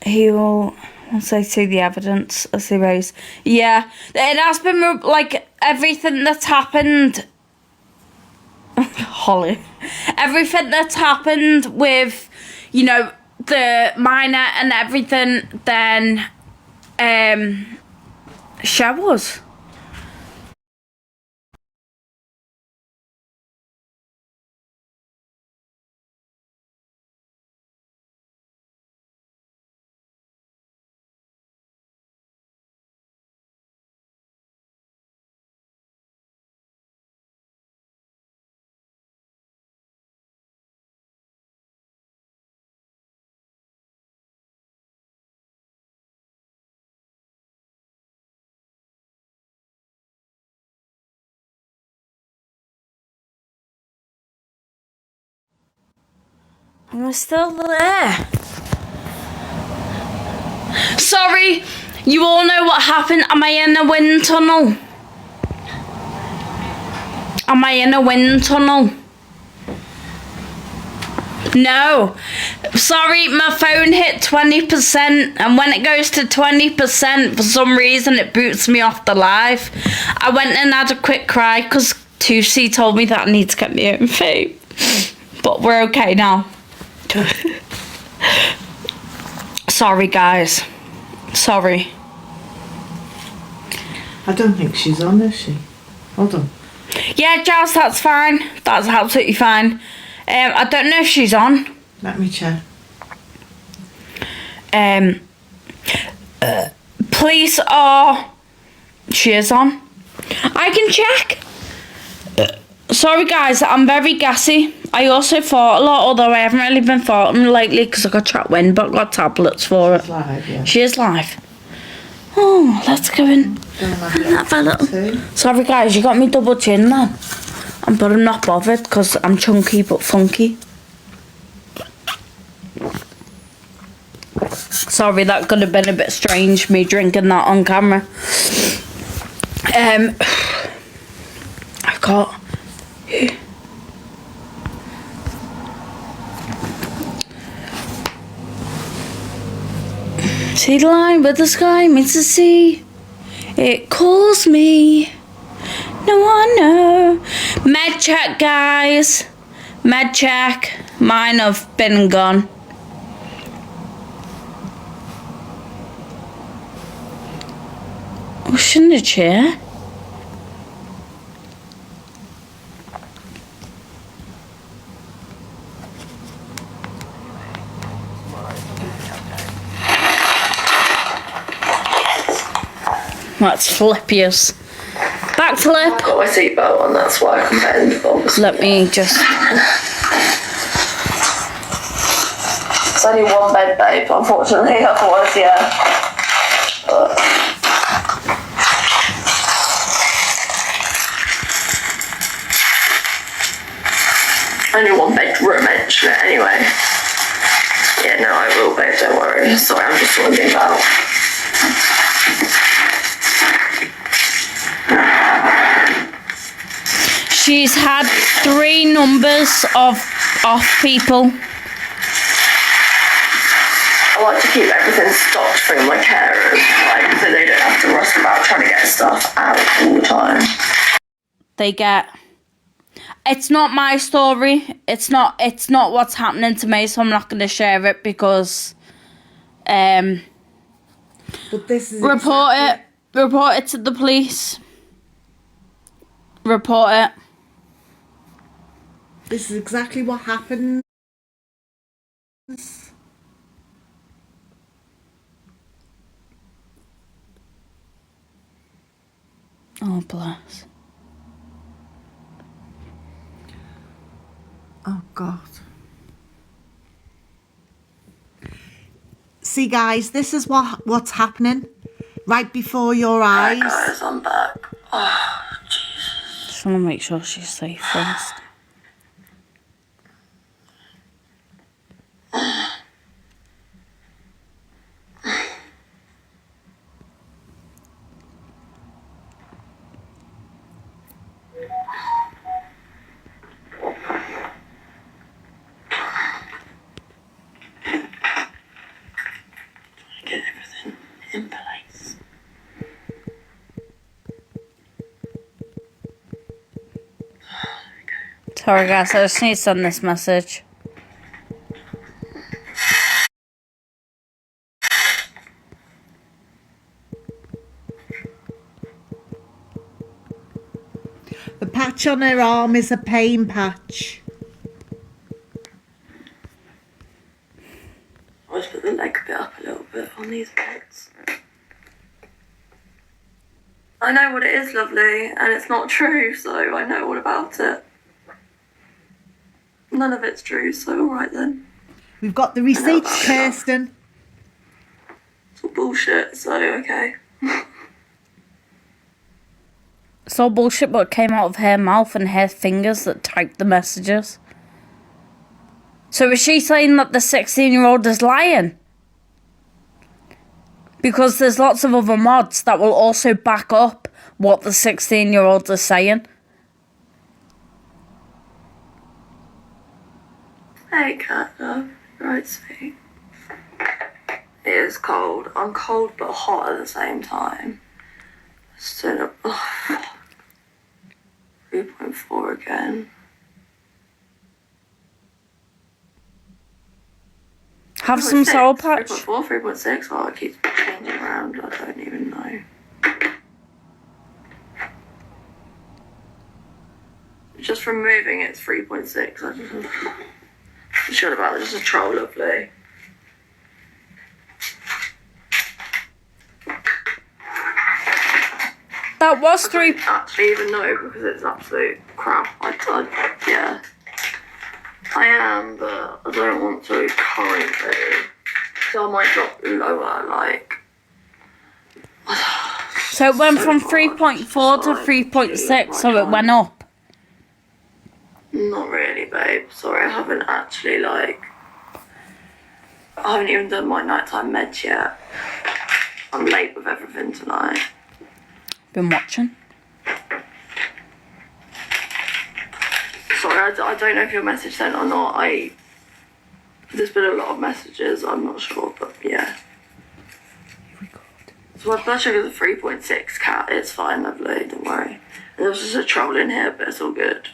He will, once I see the evidence, I suppose. Yeah, it has been, like, everything that's happened. Holly. Everything that's happened with, you know, the minor and everything, then, showers. Am I still there? Sorry, you all know what happened. Am I in a wind tunnel? Am I in a wind tunnel? No. Sorry, my phone hit 20%, and when it goes to 20%, for some reason it boots me off the live. I went and had a quick cry because Tusi told me that I need to get my own phone. But we're okay now. Sorry, guys. Sorry. I don't think she's on, is she? Hold on. Yeah, Giles, that's fine. That's absolutely fine. I don't know if she's on. Let me check. Police are... She is on. I can check. Sorry, guys, I'm very gassy. I also fart a lot, although I haven't really been farting lately because I got trapped wind, but I got tablets for it. She's live, yeah. She is live. Oh, let's go in. Have a little. Sorry, guys, you got me double chin then. But I'm not bothered because I'm chunky but funky. Sorry, that could have been a bit strange, me drinking that on camera. I got... See the line with the sky meets the sea. It calls me. No one know. Med check, guys. Med check. Mine have been gone. Oh, shouldn't a chair? That's flippiest. Back flip. I've got my seatbelt on, that's why I can bend. Obviously. Let me just... It's only one bed, babe, unfortunately, otherwise, yeah. But... only one bedroom, actually, anyway. Yeah, no, I will, babe, don't worry. Sorry, I'm just wondering about... She's had 3 numbers of off people. I like to keep everything stocked from my carers, like, so they don't have to rush about trying to get stuff out all the time. They get... It's not my story. It's not what's happening to me, so I'm not going to share it because... But this is Report it to the police. Report it. This is exactly what happened. Oh, bless. Oh, God. See, guys, this is what's happening right before your eyes. Right, guys, I'm back. Oh, Jesus. Just want to make sure she's safe first. Get everything in place. Sorry, guys, I just need to send this message. The patch on her arm is a pain patch. I'll just put the leg bit up a little bit on these bits. I know what it is, lovely, and it's not true, so I know all about it. None of it's true, so alright then. We've got the receipts, Kirsten. It's all bullshit, so okay. It's all bullshit what came out of her mouth and her fingers that typed the messages. So is she saying that the 16-year-old is lying? Because there's lots of other mods that will also back up what the 16-year-old is saying. Hey, cat love. Right, sweet. It is cold. I'm cold but hot at the same time. Stood up. Oh, 3.4 again. Have some Sour 3.6, Patch. 3.4, 3.6. Oh, it keeps changing around. I don't even know. Just from moving, it's 3.6. I just shut about it. Just a troll, lovely. That was I 3. don't actually even know because it's absolute crap. Yeah. I am, but I don't want to currently. So I might drop lower, like. So it went from hard. 3.4 to Like, 3.6, so it like, went up. Not really, babe. Sorry, I haven't actually, like. I haven't even done my nighttime meds yet. I'm late with everything tonight. Been watching. Sorry, I don't know if your message sent or not. There's been a lot of messages, I'm not sure, but yeah. So my blood sugar is a 3.6, cat. It's fine, lovely, don't worry. And there's just a troll in here, but it's all good.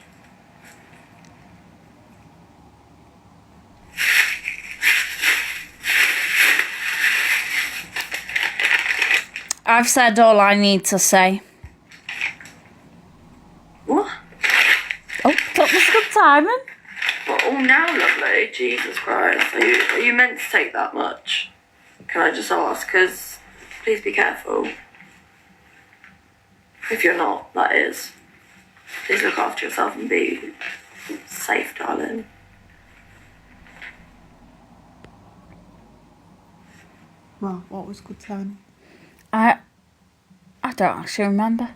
I've said all I need to say. What? Oh, that was good timing. Well, oh, now, lovely. Jesus Christ. Are you meant to take that much? Can I just ask? Because please be careful. If you're not, that is. Please look after yourself and be safe, darling. Well, what was good time? I don't actually remember.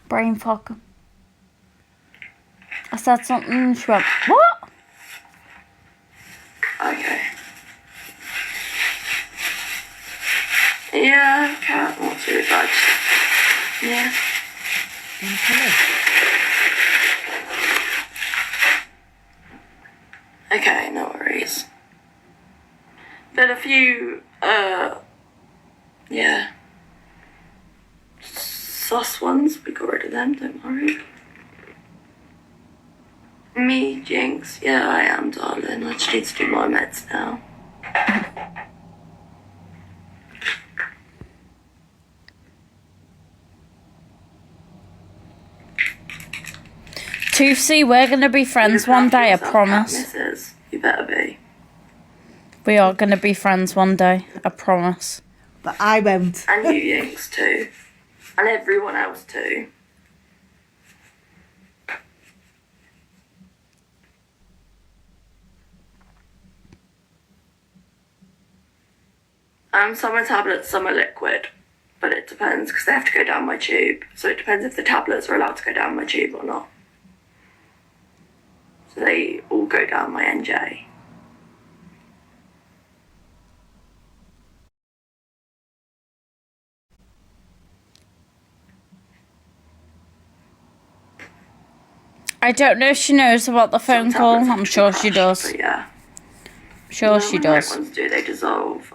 Brain fog. I said something and she went, what? Okay. Yeah, cat, not too bad. Yeah. Okay, no worries. But a few, yeah. Sus ones, we got rid of them, don't worry. Me, Jinx, yeah, I am, darling. I just need to do my meds now. Tootsie, we're going to be friends one day, I promise. Missus. You better be. We are going to be friends one day, I promise. But I won't. And you, Jinx, too. And everyone else, too. Some are tablets, some are liquid. But it depends, because they have to go down my tube. So it depends if the tablets are allowed to go down my tube or not. So they all go down my NJ. I don't know if she knows about the phone Some call. tablets have I'm to be sure she crushed, does. but yeah. Sure she My does. night ones do, they dissolve.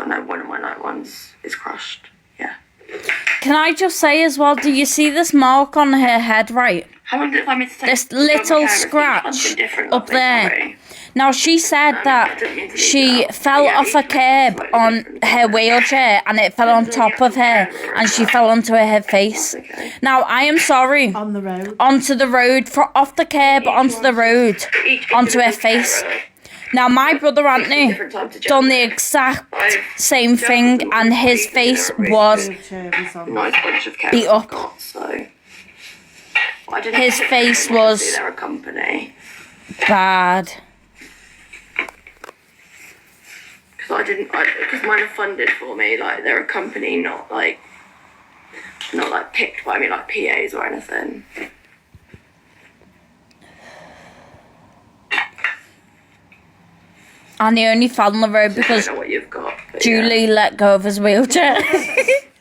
No, one of my night ones is crushed. Yeah. Can I just say as well, do you see this mark on her head, right? How long did I miss to take This to go on my little camera? It's scratch something different, up lovely, there. sorry. Now, she said I that didn't mean to leave she it out. fell Yeah, off a each one is curb slightly on different, her isn't it? wheelchair and it fell on top of her and she fell onto her face. That's okay. Now, I am sorry. On the road. Onto the road, off the curb, onto the road, Each onto her individual face. carer Now, my brother takes a Anthony different time to done the generate. exact I've same dealt thing with them and all his briefly, face they're a really was Wheelchair was on. nice bunch of carers beat I've up. got, so I didn't His pick face them, obviously, was they're a company. bad. Because mine are funded for me, like they're a company, not like picked by me like PAs or anything. And he only fell on the road I because don't know what you've got. But Julie let go of his wheelchair.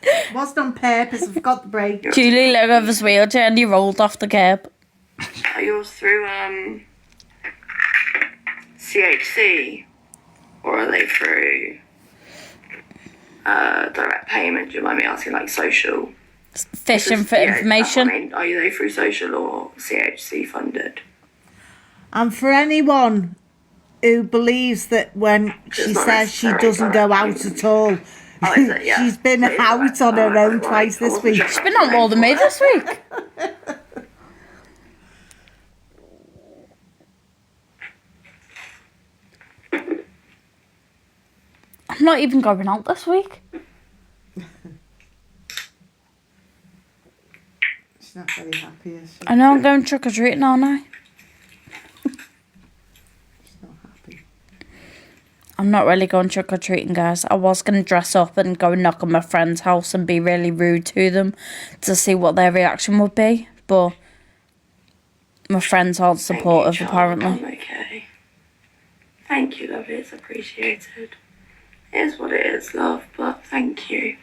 It wasn't on purpose. I forgot the brake. Julie let go of his wheelchair and he rolled off the curb. Are yours through CHC, or are they through direct payment? Do you mind me asking, like social? Fishing for information. I mean, are they through social or CHC funded? And for anyone who believes that when she not says she necessary, doesn't go out at all, Oh, is it? Yeah. she's been It is out direct. on her own Right. twice I this wasn't week. sure. She's been on more than me this week. I'm not even going out this week. She's not very happy, is she? I know I'm going trick-or-treating, aren't I? She's not happy. I'm not really going trick-or-treating, guys. I was going to dress up and go and knock on my friend's house and be really rude to them to see what their reaction would be. But my friends aren't supportive, Thank you, Charlotte. apparently. I'm okay. Thank you, love. It's appreciated. It is what it is, love, but thank you.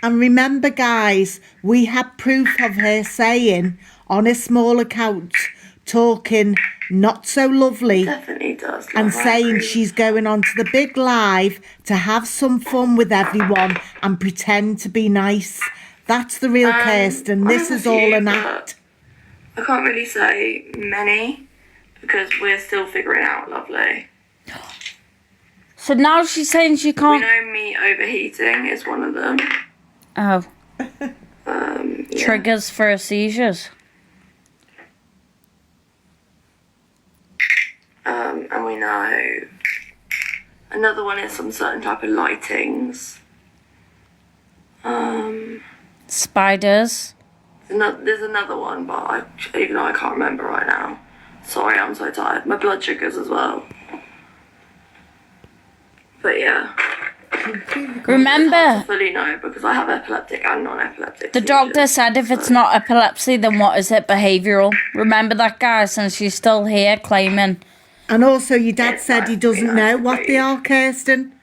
And remember, guys, we had proof of her saying on a small account, talking not so lovely, Definitely does. Love. and I saying agree. she's going on to the big live to have some fun with everyone and pretend to be nice. That's the real Kirsten. I This have is a all few, an but act. I can't really say many because we're still figuring out, lovely. So now she's saying she We can't... know me overheating is one of them. Oh, Yeah. triggers for seizures. And we know another one is some certain type of lightings. Spiders. There's another one, but even though I can't remember right now. Sorry, I'm so tired. My blood sugars as well. But yeah, Remember, I fully know because I have epileptic and non-epileptic. the doctor said if it's not epilepsy, then what is it? Behavioural. Remember that, guys, and she's still here claiming And also, your dad said he doesn't know what they are, Kirsten.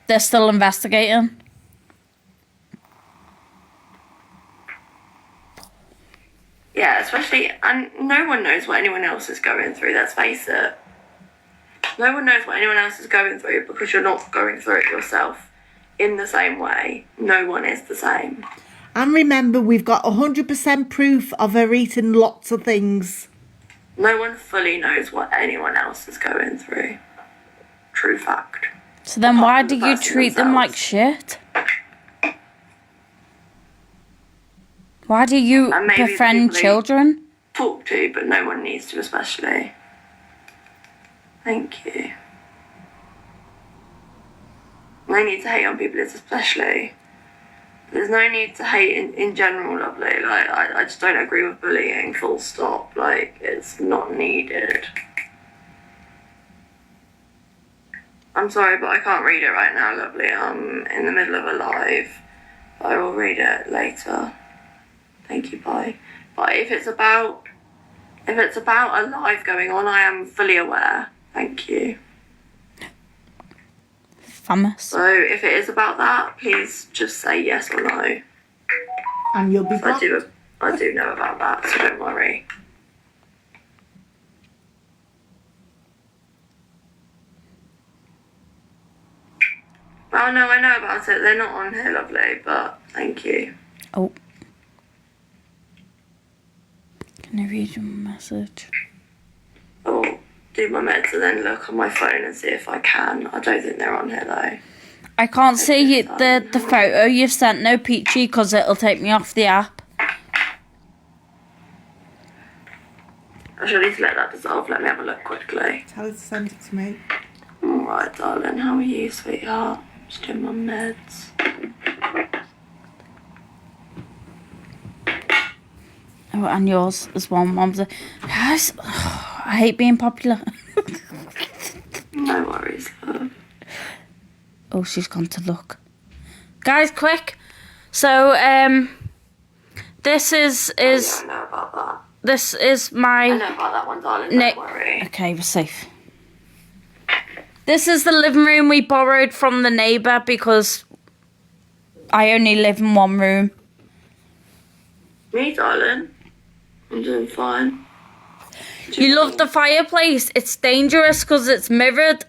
they're still investigating. Yeah, especially, and no one knows what anyone else is going through, let's face it. No one knows what anyone else is going through because you're not going through it yourself in the same way. No one is the same. And remember, we've got 100% proof of her eating lots of things. No one fully knows what anyone else is going through. True fact. So then why Apart do from the you person treat them like themselves. shit? Why do you And maybe the befriend people they- children? Talk to, but no one needs to, especially. Thank you. No need to hate on people, it's especially. There's no need to hate in general, lovely. Like, I just don't agree with bullying, full stop. Like, it's not needed. I'm sorry, but I can't read it right now, lovely. I'm in the middle of a live. I will read it later. Thank you, bye. But if it's about a live going on, I am fully aware. Thank you. Famous. So if it is about that, please just say yes or no. And you'll be I blocked. do know about that, so don't worry. Oh no, I know about it. They're not on here, lovely, but thank you. Oh. Can I read your message? I'll do my meds and then look on my phone and see if I can. I don't think they're on here though. I can't see the photo you've sent, no Peachy, because it'll take me off the app. I should need to let that dissolve. Let me have a look quickly. Tell her to send it to me. Alright, darling. How are you, sweetheart? Just doing my meds. Oh, and yours as well, Mom's. Guys, I hate being popular. No worries, love. Oh, she's gone to look. Guys, quick. So, this is I don't know about that. this is my... I know about that one, darling, don't worry. Okay, we're safe. This is the living room we borrowed from the neighbour because I only live in one room. Me, darling? I'm doing fine. You love the fireplace. It's dangerous because it's mirrored.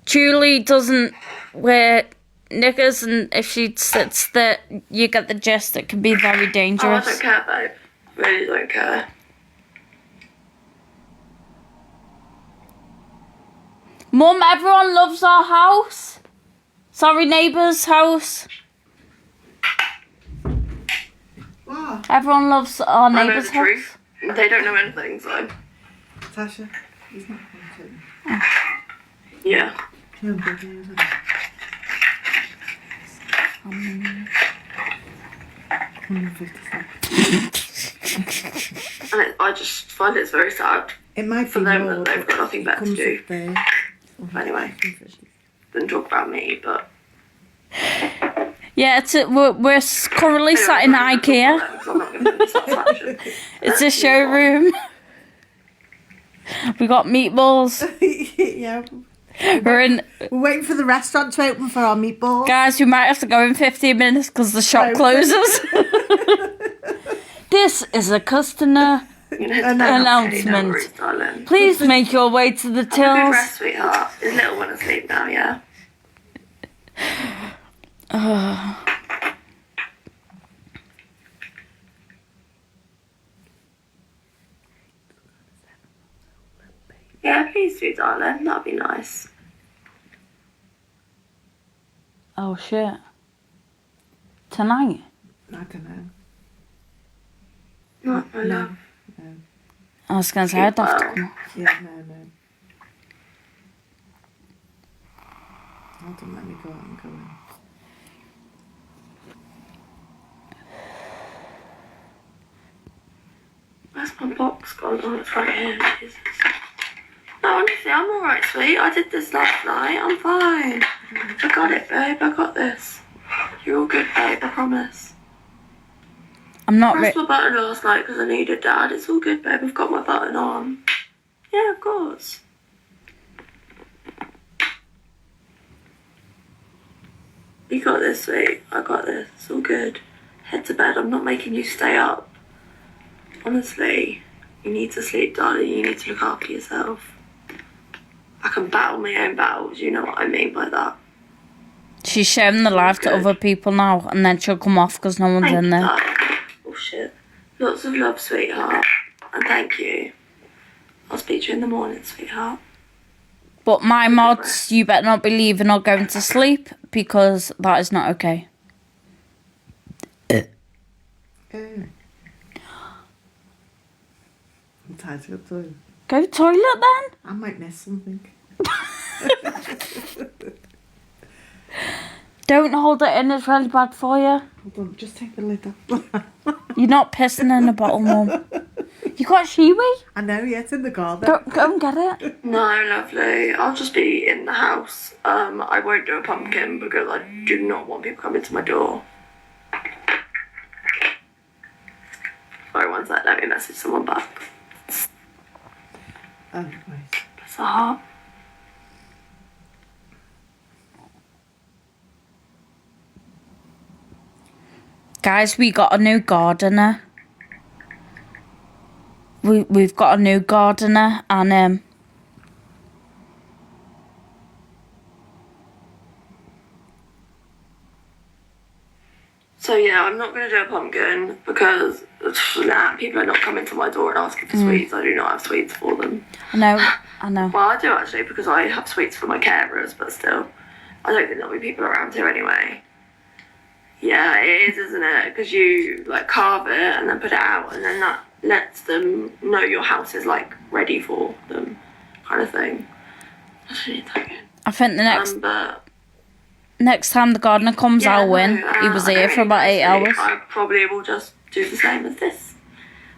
Julie doesn't wear knickers, and if she sits there, you get the gist. It can be very Oh, I dangerous. don't care, babe. Really don't care. Mum, everyone loves our house. Sorry, neighbour's house. What? Everyone loves our I know neighbour's the house. truth. They don't know anything, so... Tasha, he's not hunting. Yeah. No, baby, isn't it? 156. And I just find it's very sad It might for be them more, that they've but got nothing it better to comes do. up there. Anyway, than talk about me, but... Yeah, we're currently sat in IKEA. I'm not giving them satisfaction. It's a showroom. We got meatballs. Yeah. We're in. We're waiting for the restaurant to open for our meatballs. Guys, we might have to go in 15 minutes because the shop closes. This is a customer announcement. Darling. Please make your way to the Have a good tills. rest, sweetheart. Is little one asleep now, yeah? Yeah, please do, darling. That'd be nice. Oh shit. Tonight? I don't know. Not my love. I was going to say, I'd have to come off. Yeah, no. Hold on, let me go out and go in. Where's my box gone? Oh, it's right here. Jesus. No, honestly, I'm alright, sweet. I did this last night. I'm fine. I got it, babe. I got this. You're all good, babe. I promise. I'm not Pressed my button last night because I needed Dad. It's all good, babe. I've got my button on. Yeah, of course. You got this, sweet. I got this. It's all good. Head to bed. I'm not making you stay up. Honestly, you need to sleep, darling. You need to look after yourself. I can battle my own battles. You know what I mean by that. She's sharing the live to other people now, and then she'll come off because no one's in there. Darling. Oh, shit. Lots of love, sweetheart. And thank you. I'll speak to you in the morning, sweetheart. But my mods, you better not be leaving or going to sleep because that is not okay. I'm tired to go to the toilet. Go to toilet then. I might miss something. Don't hold it in, it's really bad for you. Hold on, just take the lid off. You're not pissing in a bottle, Mum. You got shiwi? I know, yeah, it's in the garden. Go and get it. No, lovely. I'll just be in the house. I won't do a pumpkin because I do not want people coming to my door. Sorry, one sec. Let me message someone back. Oh, right. Bless her heart. Guys, we got a new gardener. We've got a new gardener and So yeah, I'm not going to do a pumpkin because people are not coming to my door and asking for sweets. I do not have sweets for them. I know. Well, I do actually because I have sweets for my carers, but still, I don't think there'll be people around here anyway. Yeah, it is, isn't it? Because you like carve it and then put it out, and then that lets them know your house is like ready for them, kind of thing. I don't need that again. I think the But next time the gardener comes, yeah, I'll win. no, He was I here don't for about really 8 know, hours. I probably will just do the same as this,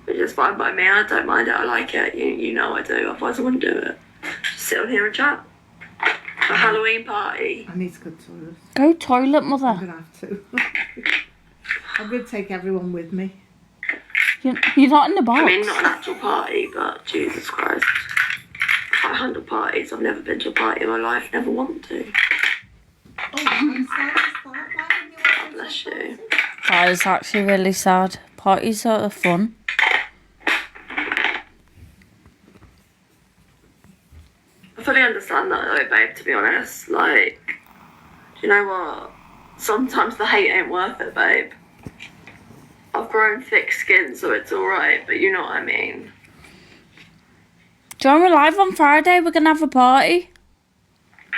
which is fine by me. I don't mind it. I like it. You know I do. Otherwise, I wouldn't do it. Just sit on here and chat. A Halloween party. I need to go to the toilet. Go toilet, I'm mother. going to have to. I'm going to take everyone with me. You're not in the box. I mean, not an actual party, but Jesus Christ. I've handled parties. I've never been to a party in my life, never want to. Oh, I'm sad. God bless you. That is actually really sad. Parties are fun. I fully understand that though, babe, to be honest. Like, do you know what? Sometimes the hate ain't worth it, babe. I've grown thick skin, so it's alright, but you know what I mean. Do you want me live on Friday? We're going to have a party.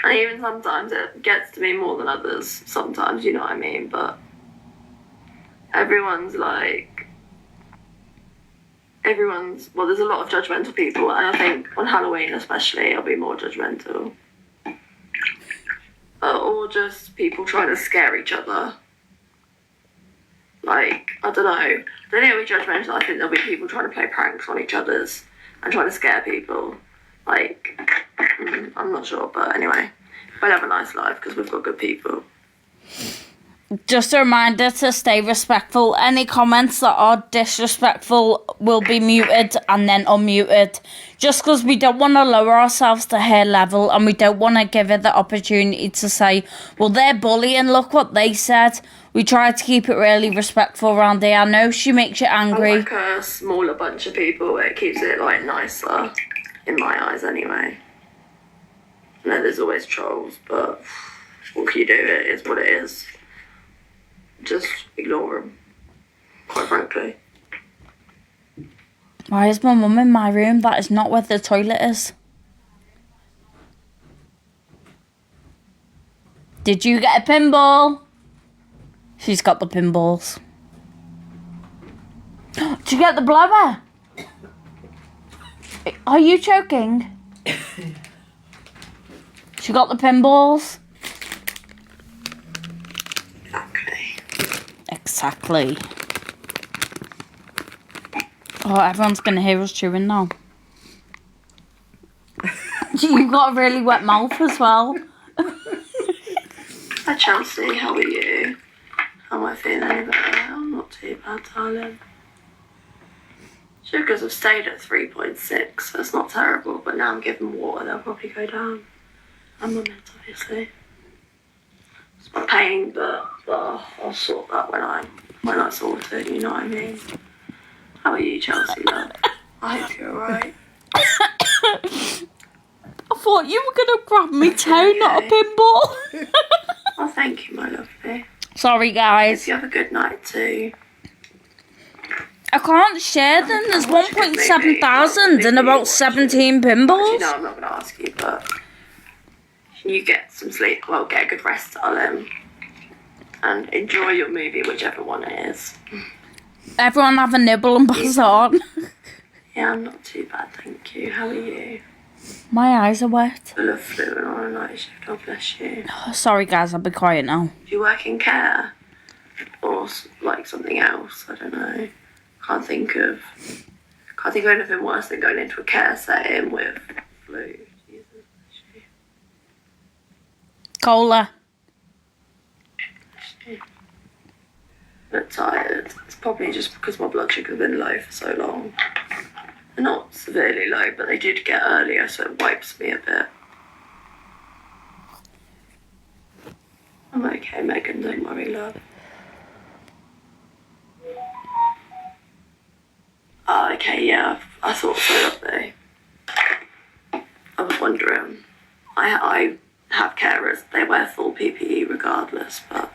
And even sometimes it gets to me more than others. Sometimes, you know what I mean, but everyone's, well, there's a lot of judgmental people, and I think on Halloween especially, I'll be more judgmental. Or just people trying to scare each other. Like, I don't know. I don't think it'll be judgmental. I think there'll be people trying to play pranks on each other's and trying to scare people. Like, I'm not sure, but anyway, we'll have a nice life because we've got good people. Just a reminder to stay respectful. Any comments that are disrespectful will be muted and then unmuted. Just because we don't want to lower ourselves to her level and we don't want to give her the opportunity to say, well, they're bullying, look what they said. We try to keep it really respectful around here. I know she makes you angry. I like a smaller bunch of people. It keeps it, nicer. In my eyes, anyway. I know there's always trolls, but what can you do? It is what it is. Just ignore them, quite frankly. Why is my mum in my room? That is not where the toilet is. Did you get a pinball? She's got the pinballs. Did you get the blower? Are you choking? She got the pinballs. Exactly. Oh, everyone's going to hear us chewing now. You've got a really wet mouth as well. Hi Chelsea, how are you? How am I feeling any better? I'm not too bad, darling. Sugars have stayed at 3.6, so it's not terrible, but now I'm giving water, they'll probably go down. And my meds, obviously. It's my pain, but I'll sort that when I sort it, you know what I mean? How are you, Chelsea, love? I hope you're alright. I thought you were going to grab me toe, not a pinball. Oh, thank you, my lovely. Sorry, guys. Hope you have a good night, too. I can't share them. There's 1.7 thousand and about 17 pinballs. You know, I'm not going to ask you, but you get some sleep. Well, get a good rest, darling. And enjoy your movie, whichever one it is. Everyone have a nibble and pass on. Yeah, I'm not too bad, thank you. How are you? My eyes are wet. Full of flu and on a night shift, God bless you. Oh, sorry, guys. I'll be quiet now. Do you work in care? Or, something else? I don't know. Can't think of anything worse than going into a care setting with flu. Jesus. Cola. A bit tired. It's probably just because my blood sugar's been low for so long. They're not severely low, but they did get earlier, so it wipes me a bit. I'm okay, Megan, don't worry, love. Oh, okay, yeah, I thought so, lovely. I was wondering. I have carers, they wear full PPE regardless, but...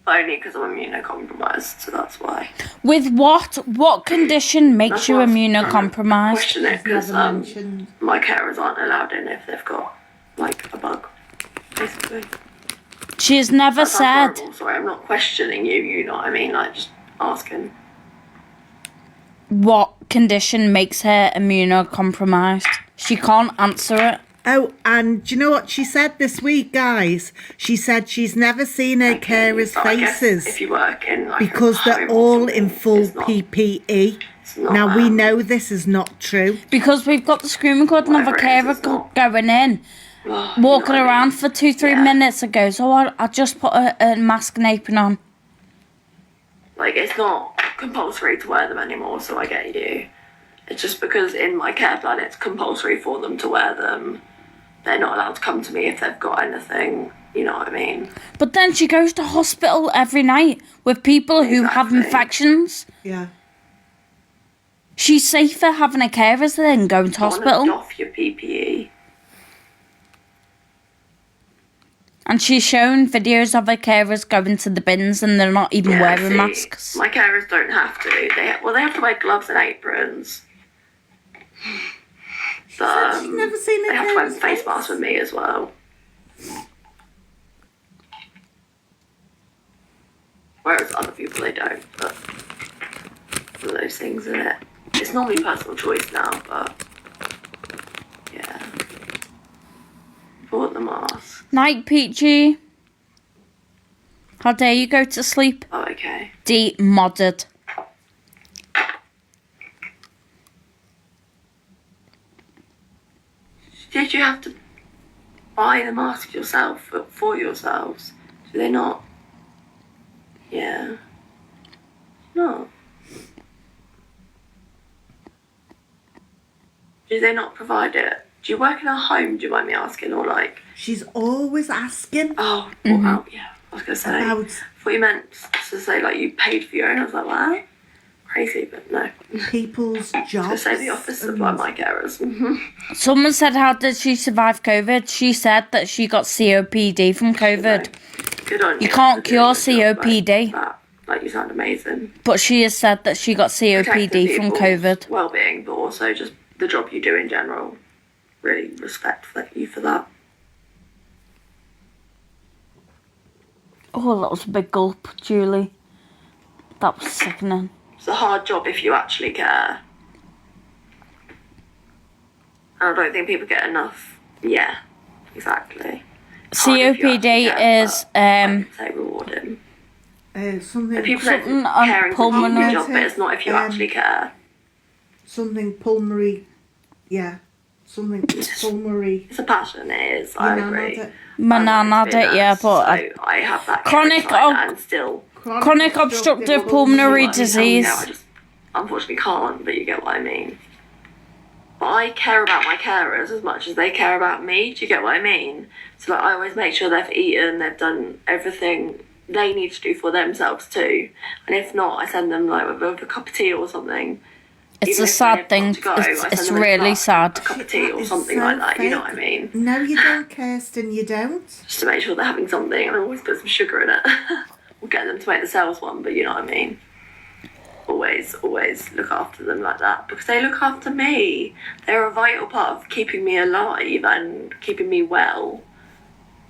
Only because I'm immunocompromised, so that's why. With what? What condition makes That's you why I was immunocompromised? question it, because my carers aren't allowed in if they've got, a bug, basically. She's never That sounds said. horrible. Sorry, I'm not questioning you, you know what I mean? Just asking. What condition makes her immunocompromised? She can't answer it. Oh, and do you know what she said this week, guys? She said she's never seen her carers' So I guess faces if you work in, because a they're home or all something, in full it's not- PPE. it's not, Now, we know this is not true. Because we've got the screaming cord and have a Whatever it is, carer it's not. going in. Oh, you know walking what I around mean? for 2-3 Yeah. minutes and goes, oh, I'll just put a mask and apron on. Like, it's not compulsory to wear them anymore, so I get you. It's just because in my care plan it's compulsory for them to wear them. They're not allowed to come to me if they've got anything, you know what I mean? But then she goes to hospital every night with people who have Exactly. infections. Yeah. She's safer having a carer than going to Don't wanna hospital. doff your PPE. And she's shown videos of her carers going to the bins and they're not even wearing see, masks. My carers don't have to. They have to wear gloves and aprons. But She's never seen a they have to wear carer's face face. masks with me as well. Whereas other people, they don't. But for those things in it, it's normally personal choice now. But yeah, bought the mask. Night, Peachy. How dare you go to sleep? Oh, okay. Demodded. Did you have to buy the mask yourself for yourselves? Do they not? Yeah. No. Do they not provide it? Do you work in a home, do you mind me asking? Or like, She's always asking oh, yeah, I was going to say. I about thought you meant to say like you paid for your own. I was like, what? Crazy, but no. people's I was going to jobs. say the office supply my carers. Someone said, how did she survive COVID? She said that she got COPD from COVID. Good on you. You can't for doing cure your job COPD. Like that. Like, you sound amazing. But she has said that she got COPD from COVID. Well-being, but also just the job you do in general. Really respect you for that. Oh, that was a big gulp, Julie. That was sickening. It's a hard job if you actually care. And I don't think people get enough. Yeah, exactly. Hard if you actually COPD care, is but I would say rewarding. Something And people Something don't on caring to do pulmonary. your job, but it's not if you actually care. something pulmonary. Yeah. Something pulmonary. It's a passion, it is. You I know, agree. not it. Manan I had wanted to be a it, yeah, nurse, but so I have that Chronic and still. chronic obstructive pulmonary disease. I just unfortunately can't, but you get what I mean. But I care about my carers as much as they care about me. Do you get what I mean? So like, I always make sure they've eaten, they've done everything they need to do for themselves too. And if not, I send them like with a cup of tea or something. It's Even a if sad they've thing. got to go, I It's send them a really cup, sad. A cup of tea That or is something so like that. You know fake. what I mean? No, you don't, Kirsten. You don't. Just to make sure they're having something, and I always put some sugar in it. We'll get them to make the sales one, but you know what I mean. Always look after them like that because they look after me. They're a vital part of keeping me alive and keeping me well.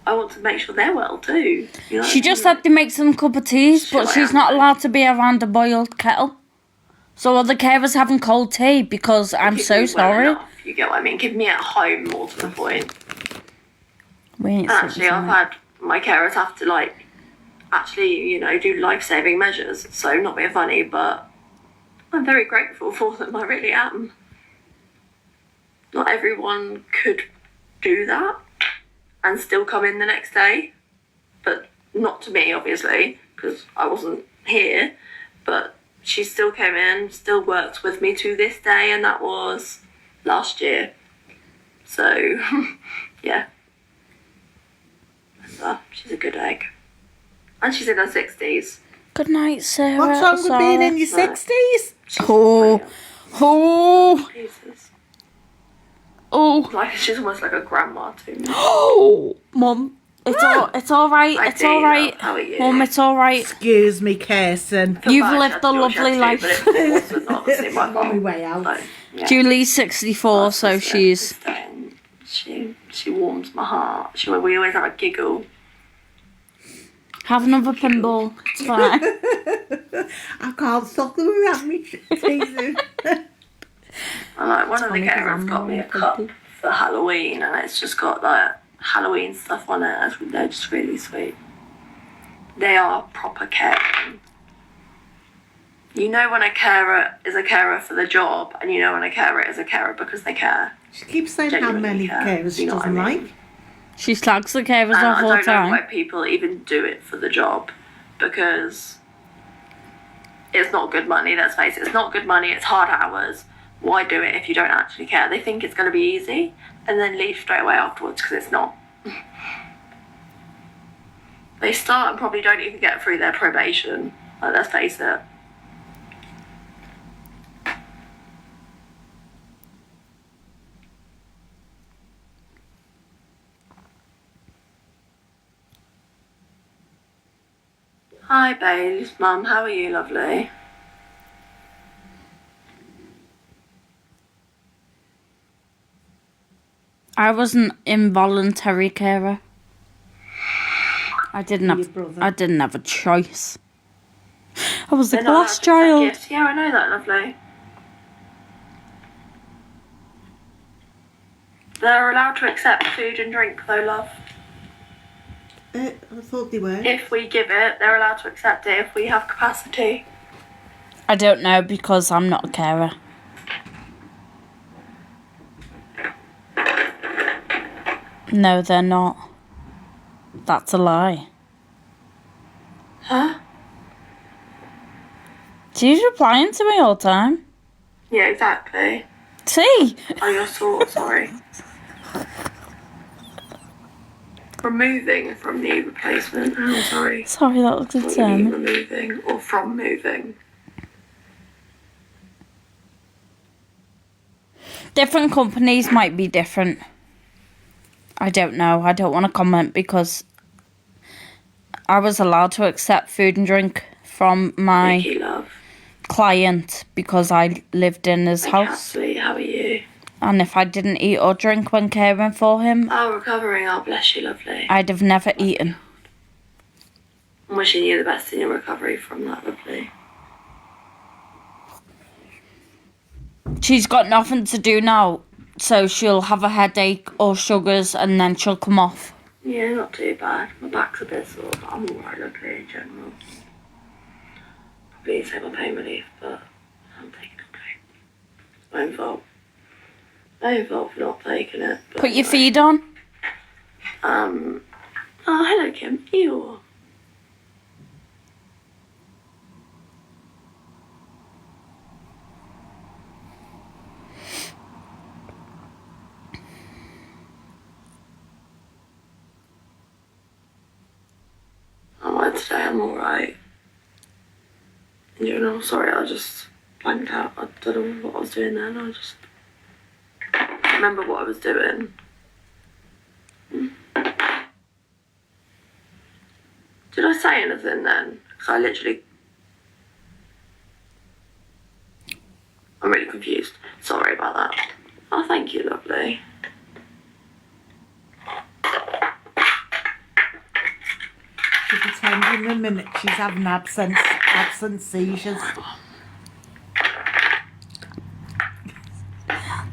I want to make sure they're well too. You know She what I just mean? had to make some cup of teas, but Sure, she's I not am. allowed to be around a boiled kettle. So other carers having cold tea because I'm Keep so me well sorry. enough, you get what I mean? Keep me at home more to the point. We ain't And actually, sitting I've tonight. had my carers have to do life-saving measures. So not being funny, but I'm very grateful for them. I really am. Not everyone could do that and still come in the next day, but not to me, obviously, because I wasn't here. But she still came in, still works with me to this day, and that was last year. So, yeah. So, she's a good egg. And she's in her 60s. Good night, Sarah. What's wrong with being in your Sorry. 60s? Oh, oh, Jesus. oh, Like, she's almost like a grandma to me. oh, Mum. It's all right. I It's do, all right, love. How are you? Mum. It's all right. Excuse me, Kirsten. You've But lived a lovely life. But if it wasn't, obviously, my On my mum. way out. So, yeah. Julie's 64, so That's she's. She warms my heart. We always have a giggle. Have another pinball. It's fine. I can't stop them around me teasing. And like one of the Tony carers got me a cup Grandma. for Halloween, and it's just got like Halloween stuff on it. They're just really sweet. They are proper caring. You know when a carer is a carer for the job, and you know when a carer is a carer because they care. She keeps saying how Genuinely many care, carers she you know what I doesn't mean? like. She slags the carers And off I all the don't know why time. people even do it for the job, because it's not good money, let's face it. It's not good money, it's hard hours. Why do it if you don't actually care? They think it's going to be easy and then leave straight away afterwards, because it's not. They start and probably don't even get through their probation. Like, let's face it. Hi, babes. Mum, how are you, lovely? I was an involuntary carer. I didn't have a choice. I was the They're not allowed glass to accept child. gifts. Yeah, I know that, lovely. They're allowed to accept food and drink, though, love. I thought they were. If we give it, they're allowed to accept it if we have capacity. I don't know because I'm not a carer. No, they're not. That's a lie. Huh? She's replying to me all the time. Yeah, exactly. See? Oh, you're sorry. Removing from knee replacement. Oh, sorry. Sorry, that was a good What do you mean term. removing or from moving? Different companies might be different. I don't know. I don't want to comment because I was allowed to accept food and drink from my Nikki, love. client because I lived in his Hi, house. Sweet, how are you? And if I didn't eat or drink when caring for him, Oh, recovering. Oh, bless you, lovely. I'd have never eaten. I'm wishing you the best in your recovery from that, lovely. She's got nothing to do now, so she'll have a headache or sugars and then she'll come off. Yeah, not too bad. My back's a bit sore, but I'm alright, lovely, in general. Probably need to take my pain relief, but I'm taking it okay. It's my own fault. My own fault for not taking it. But Put your anyway. feet on. Oh, hello, Kim. Ew. I'm alright today, I'm alright. You know, sorry, I just blanked out. I don't know what I was doing then. I just remember what I was doing. Did I say anything then? Because I literally... I'm really confused. Sorry about that. Oh, thank you, lovely. She's pretending a minute she's having absent seizures.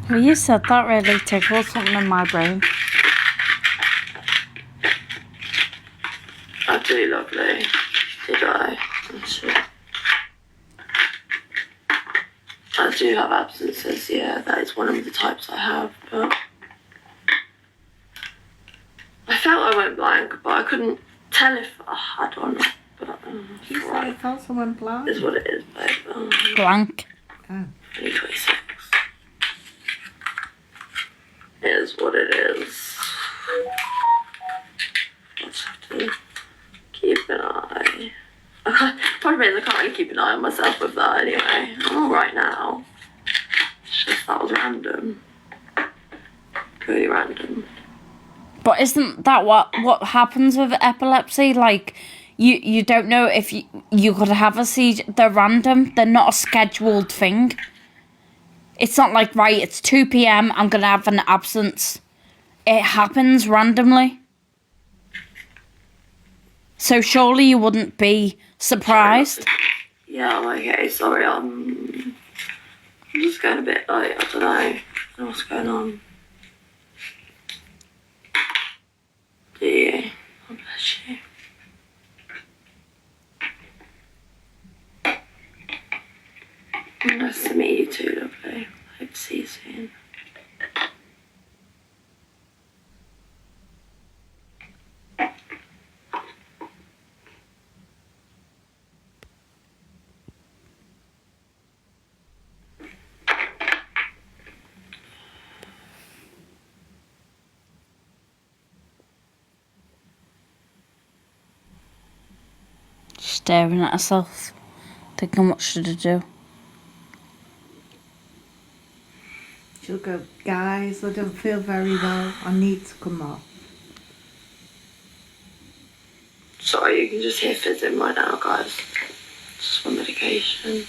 Well, you said that really tickled something in my brain. I do, lovely. Did I? I'm sure. I do have absences, yeah. That is one of the types I have, but... I felt I went blank, but I couldn't tell if I had or not. But She said I felt someone blind. is what it is, babe. Blank. Oh. 2026. It is what it is. I just have to keep an eye. Problem is, I can't really keep an eye on myself with that anyway. I'm alright now. It's just that was random. Really random. But isn't that what happens with epilepsy? Like, you don't know if you could have a seizure. They're random. They're not a scheduled thing. It's not like, right, it's 2 p.m, I'm going to have an absence. It happens randomly. So surely you wouldn't be surprised. Yeah, I'm okay. Sorry, I'm just going a bit like, I don't know what's going on. Do you? Oh, bless you. Nice to meet you too, lovely. Hope to see you soon. staring at herself, thinking what should I do. She'll go, guys, I don't feel very well. I need to come off. Sorry, you can just hear fizzing right now, guys. Just for medication.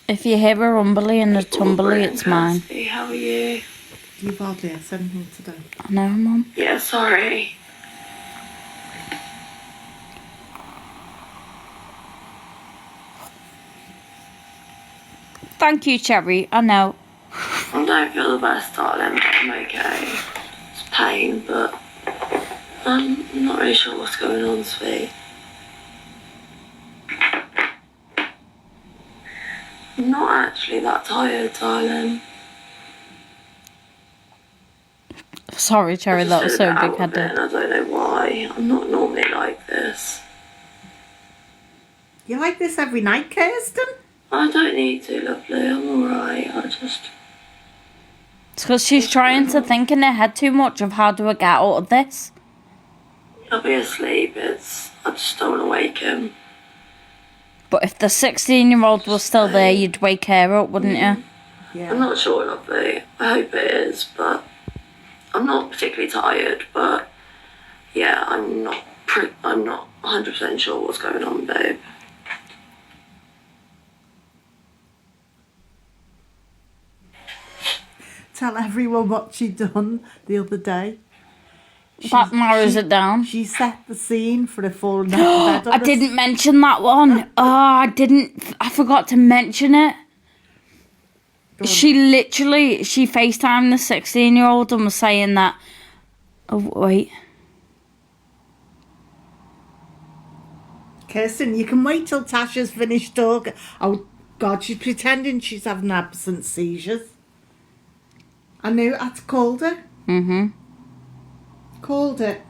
If you hear a rumbly and a tumbly, it's mine. Kirsty, how are you? You've hardly had anything to do. I know, Mum. Yeah, sorry. Thank you, Cherry. I know. I don't feel the best, darling, but I'm okay. It's pain, but I'm not really sure what's going on, sweet. I'm not actually that tired, darling. Sorry, Cherry, that was so big-headed. I don't know why. I'm not normally like this. You like this every night, Kirsten? I don't need to, lovely. I'm alright. It's because she's trying to think in her head too much of how do I get out of this. He'll be asleep. I just don't want to wake him. But if the 16-year-old was still there, you'd wake her up, wouldn't you? Yeah. I'm not sure, lovely. I hope it is, but I'm not particularly tired. But yeah, I'm not 100% sure what's going on, babe. Tell everyone what she done the other day. That narrows it down. She set the scene for a falling out of bed. I didn't mention that one. I forgot to mention it. She FaceTimed the 16-year-old and was saying that. Oh, wait. Kirsten, you can wait till Tasha's finished talking. Oh, God, she's pretending she's having absent seizures. I knew I'd called her. Mm-hmm. Called it.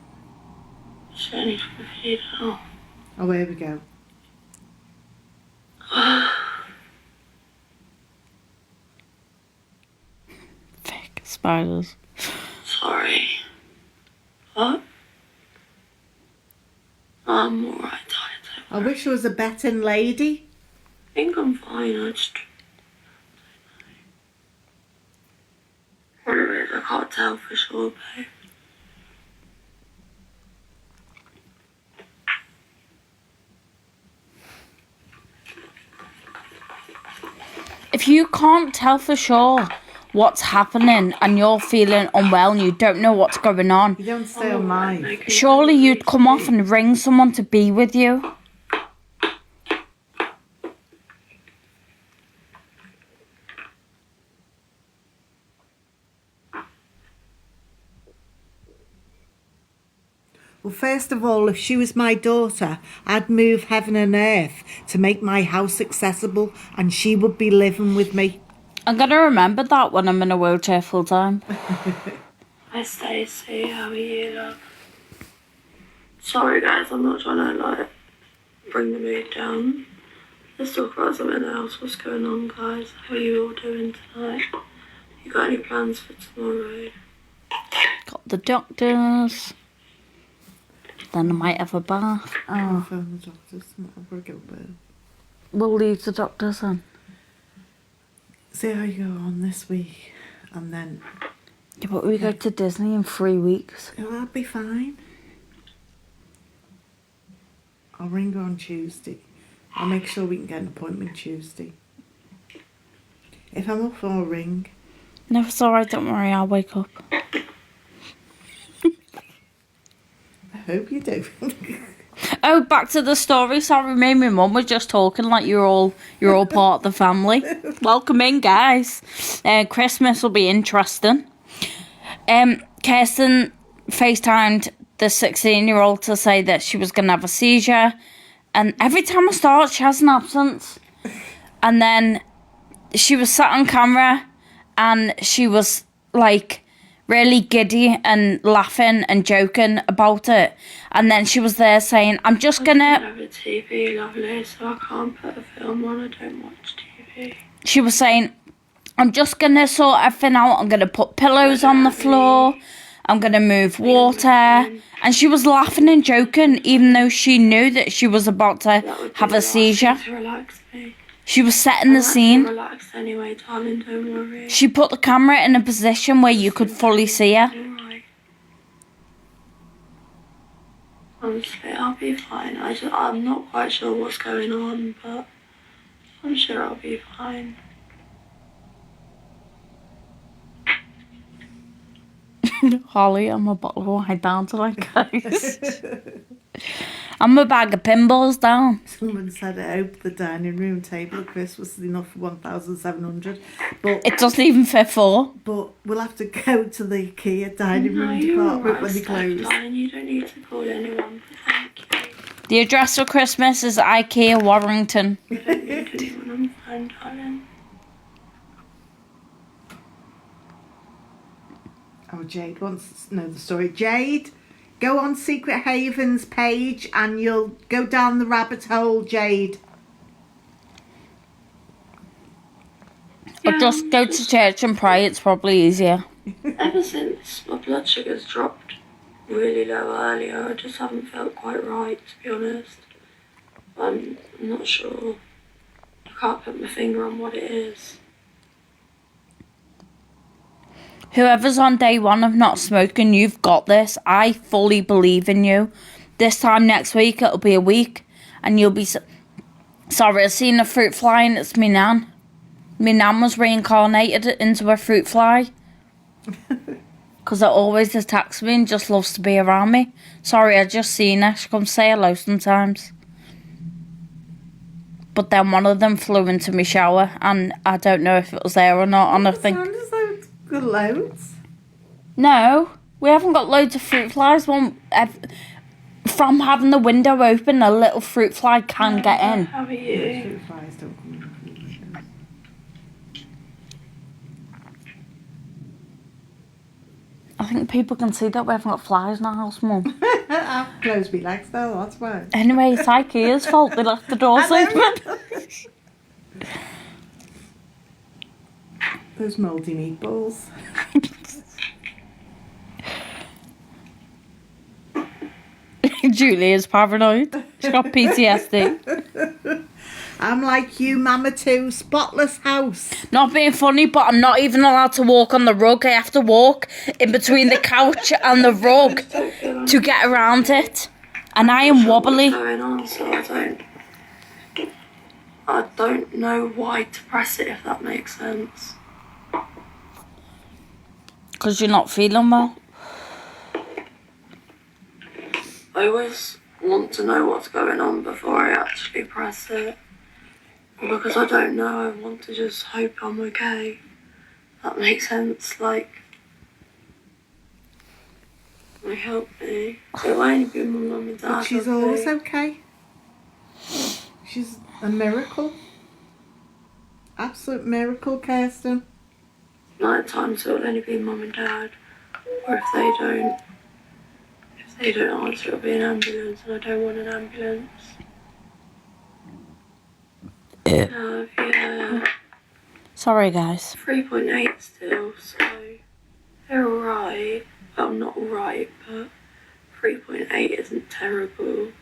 Shiny for feet. Oh. Oh, here we go. Fake spiders. Sorry. What? I'm alright, tired. I wish I was a betting lady. I think I'm fine. I just what it is, I can't tell for sure, babe. If you can't tell for sure what's happening and you're feeling unwell and you don't know what's going on, You don't stay on mine. surely you'd come off and ring someone to be with you. Well, first of all, if she was my daughter, I'd move heaven and earth to make my house accessible and she would be living with me. I'm going to remember that when I'm in a wheelchair full time. Hi Stacey, how are you, love? Sorry guys, I'm not trying to bring the mood down. Let's talk about something else. What's going on, guys? How are you all doing tonight? You got any plans for tomorrow? Got the doctors. Then I might have a bath. Oh, phone the doctors. I'll go bed. We'll leave the doctors then. See how you go on this week, and then Yeah, but we go to Disney in 3 weeks. oh, I'll be fine. I'll ring her on Tuesday. I'll make sure we can get an appointment Tuesday. If I'm up, I'll ring. No, it's alright, don't worry, I'll wake up. I hope you do. Oh, back to the story. Sorry, me and my mum were just talking like you're all part of the family. Welcome in, guys. Christmas will be interesting. Kirsten FaceTimed the 16-year-old to say that she was going to have a seizure. And every time I start, she has an absence. And then she was sat on camera and she was really giddy and laughing and joking about it. And then she was there saying, I'm just I don't gonna... have a TV, lovely, so I can't put a film on. I don't watch TV. She was saying, I'm just gonna sort everything out. I'm gonna put pillows on the floor. I'm gonna move water. And she was laughing and joking, even though she knew that she was about to have a seizure. To relax me. She was setting the scene. Relaxed anyway, darling, don't worry. She put the camera in a position where you could fully see her. Alright. Honestly, I'll be fine. I'm not quite sure what's going on, but I'm sure I'll be fine. Holly, I'm a bottle of wine down tonight, guys. I'm a bag of pinballs down. Someone said, I hope the dining room table at Christmas is enough for 1,700. But It doesn't even fit 4. But we'll have to go to the IKEA dining No, room you're department alright, when they close. darling. You don't need to call anyone, but thank you. The address for Christmas is IKEA Warrington. I don't need anyone, I'm fine, darling. Oh, Jade wants to know the story. Jade, go on Secret Haven's page and you'll go down the rabbit hole, Jade. Or just go to church and pray, it's probably easier. Ever since my blood sugar's dropped really low earlier, I just haven't felt quite right, to be honest. I'm not sure. I can't put my finger on what it is. Whoever's on day 1 of not smoking, you've got this. I fully believe in you. This time next week, it'll be a week, and you'll be... Sorry, I seen a fruit fly and it's me nan. Me nan was reincarnated into a fruit fly. Because it always attacks me and just loves to be around me. Sorry, I just seen her. She comes say hello sometimes. But then one of them flew into my shower, and I don't know if it was there or not, and I think... Good loads. No, we haven't got loads of fruit flies. From having the window open, a little fruit fly can get in. How are you? Fruit flies don't come in through the windows. I think people can see that we haven't got flies in our house, Mum. I've closed my legs though, that's why. Anyway, it's IKEA's fault they left the doors open. Those mouldy meatballs. Julie is paranoid. She's got PTSD. I'm like you, Mama too. Spotless house. Not being funny, but I'm not even allowed to walk on the rug. I have to walk in between the couch and the rug to get around it. And I am wobbly. What's going on, so I don't know why to press it, if that makes sense. Because you're not feeling well. I always want to know what's going on before I actually press it. Because I don't know, I want to just hope I'm okay. That makes sense, like... They help me. It will only be my mum and dad. But she's always okay. She's a miracle. Absolute miracle, Kirsten. Night time, so it'll only be mum and dad. Or if they don't answer, it'll be an ambulance, and I don't want an ambulance. Yeah. Sorry, guys. 3.8 still, so they're alright. Well, not alright, but 3.8 isn't terrible.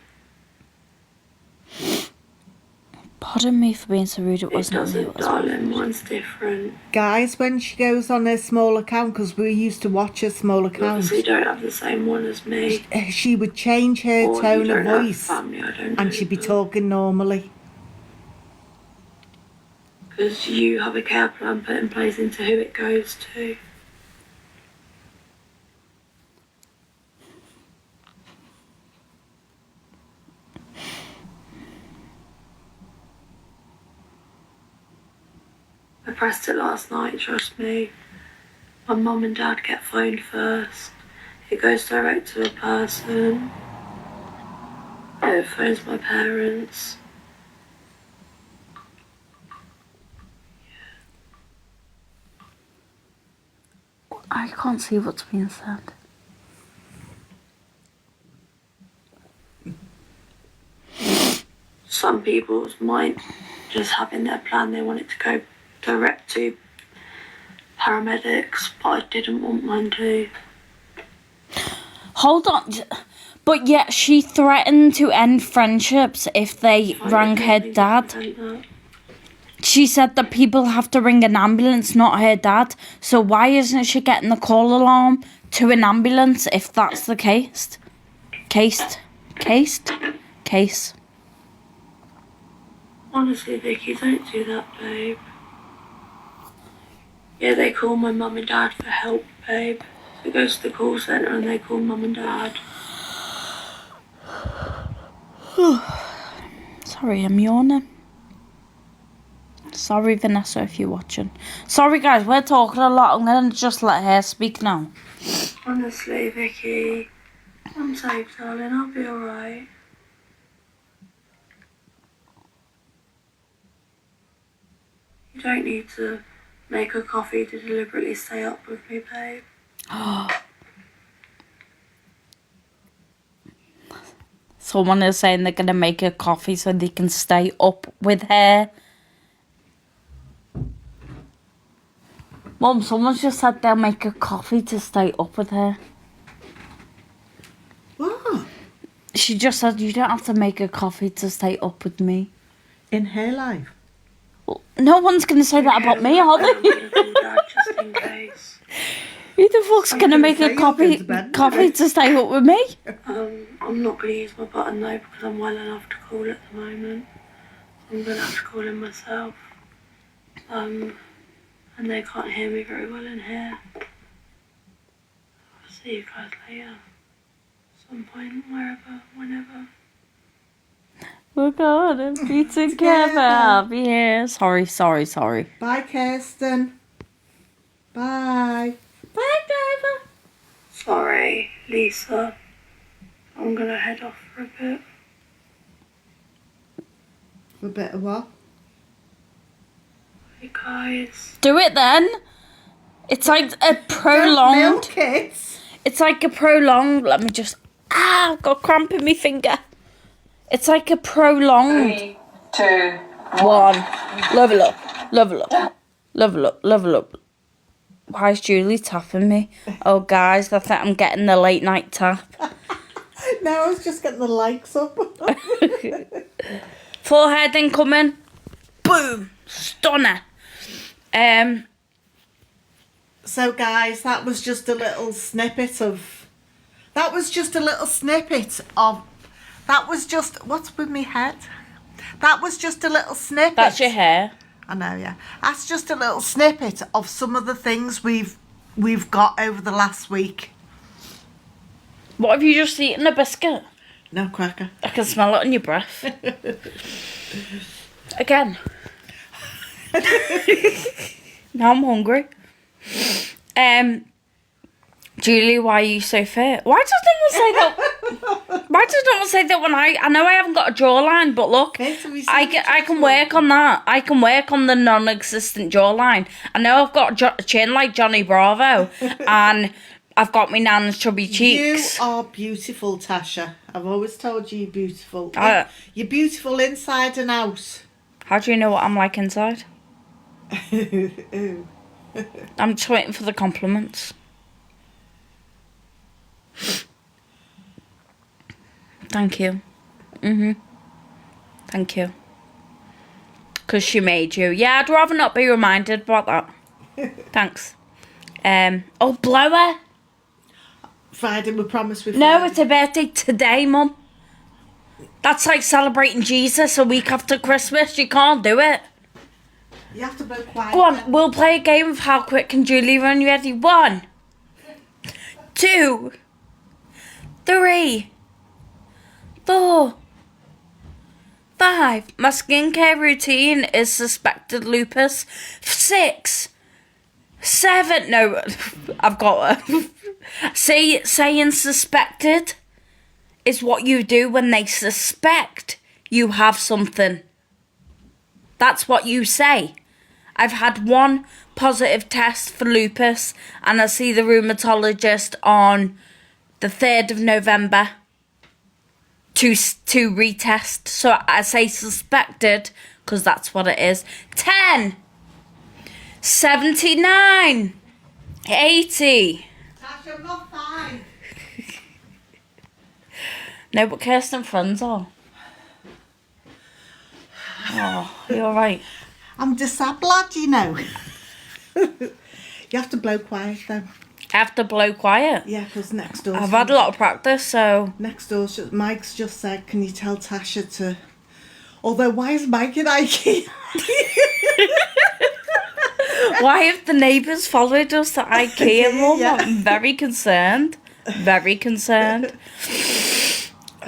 Pardon me for being so rude. It wasn't me. It doesn't, darling. Mine's different. Guys, when she goes on her small account, because we used to watch her small account, Obviously, you don't have the same one as me. she would change her Or tone you of don't have voice family, I don't know, and she'd be but- talking normally. Because you have a care plan put in place into who it goes to. I pressed it last night, trust me. My mum and dad get phoned first. It goes direct to a person. It phones my parents. I can't see what's being said. Some people's might just have in their plan they want it to go direct to paramedics, but I didn't want mine to. Hold on. But yet she threatened to end friendships if they rang her dad. She said that people have to ring an ambulance, not her dad. So why isn't she getting the call alarm to an ambulance if that's the case? Case. Honestly, Vicky, don't do that, babe. Yeah, they call my mum and dad for help, babe. So it goes to the call centre and they call mum and dad. Sorry, I'm yawning. Sorry, Vanessa, if you're watching. Sorry, guys, we're talking a lot. I'm going to just let her speak now. Honestly, Vicky, I'm safe, darling. I'll be alright. You don't need to make a coffee to deliberately stay up with me, babe. Someone is saying they're going to make a coffee so they can stay up with her. Mum, someone's just said they'll make a coffee to stay up with her. What? She just said you don't have to make a coffee to stay up with me. In her life? Well, no one's going to say that about me, are I'm they? gonna call Dad just in case. Who the fuck's going to gonna make say a you're going to coffee bed. to stay up with me? I'm not gonna use my button though because I'm well enough to call at the moment. I'm gonna have to call him myself. And they can't hear me very well in here. I'll see you guys later. Some point, wherever, whenever. We're going to be together. I'll be here. Sorry. Bye, Kirsten. Bye. Bye, driver. Sorry, Lisa. I'm gonna head off for a bit. A bit of what? Hey guys. Do it then. It's like a Don't prolonged. milk it. It's like a prolonged. Let me just. I've got cramp in my finger. It's like a prolonged. 3, 2, 1. Level up. Why is Julie tapping me? Oh, guys, I think I'm getting the late night tap. No, I was just getting the likes up. Forehead incoming. Boom. Stunner. So, guys, that was just a little snippet of. That was just what's with me head? That was just a little snippet. That's your hair. I know, yeah. That's just a little snippet of some of the things we've got over the last week. What have you just eaten? A biscuit? No cracker. I can smell it on your breath. Again. Now I'm hungry. Julie, why are you so fit? Why does no one say that? Why does no one say that when I know I haven't got a jawline, but look, I can work on that. I can work on the non-existent jawline. I know I've got a chin like Johnny Bravo, and I've got my nan's chubby cheeks. You are beautiful, Tasha. I've always told you you're beautiful. Uh, You're beautiful inside and out. How do you know what I'm like inside? I'm just waiting for the compliments. Thank you. Thank you. Because she made you. Yeah, I'd rather not be reminded about that. Thanks. Oh, blower. Friday, we promised we. No, it's her birthday today, Mum. That's like celebrating Jesus a week after Christmas. You can't do it. You have to be quiet. Go on, we'll play a game of how quick can Julie run. You ready? 1, 2, 3, 4, 5. My skincare routine is suspected lupus. 6, 7. No, I've got her. Saying suspected is what you do when they suspect you have something. That's what you say. I've had one positive test for lupus, and I see the rheumatologist on the 3rd of November to retest. So I say suspected because that's what it is. 10, 79, 80. Tasha, I'm not fine. No, but Kirsten friends are. Oh, you alright? I'm disabled, you know. You have to blow quiet though. I have to blow quiet. Yeah, because next door. I've had a lot of practice, so... Next door, Mike's just said, can you tell Tasha to... Although, why is Mike in IKEA? Why have the neighbours followed us to IKEA, Mum? Yeah. I'm very concerned. Very concerned.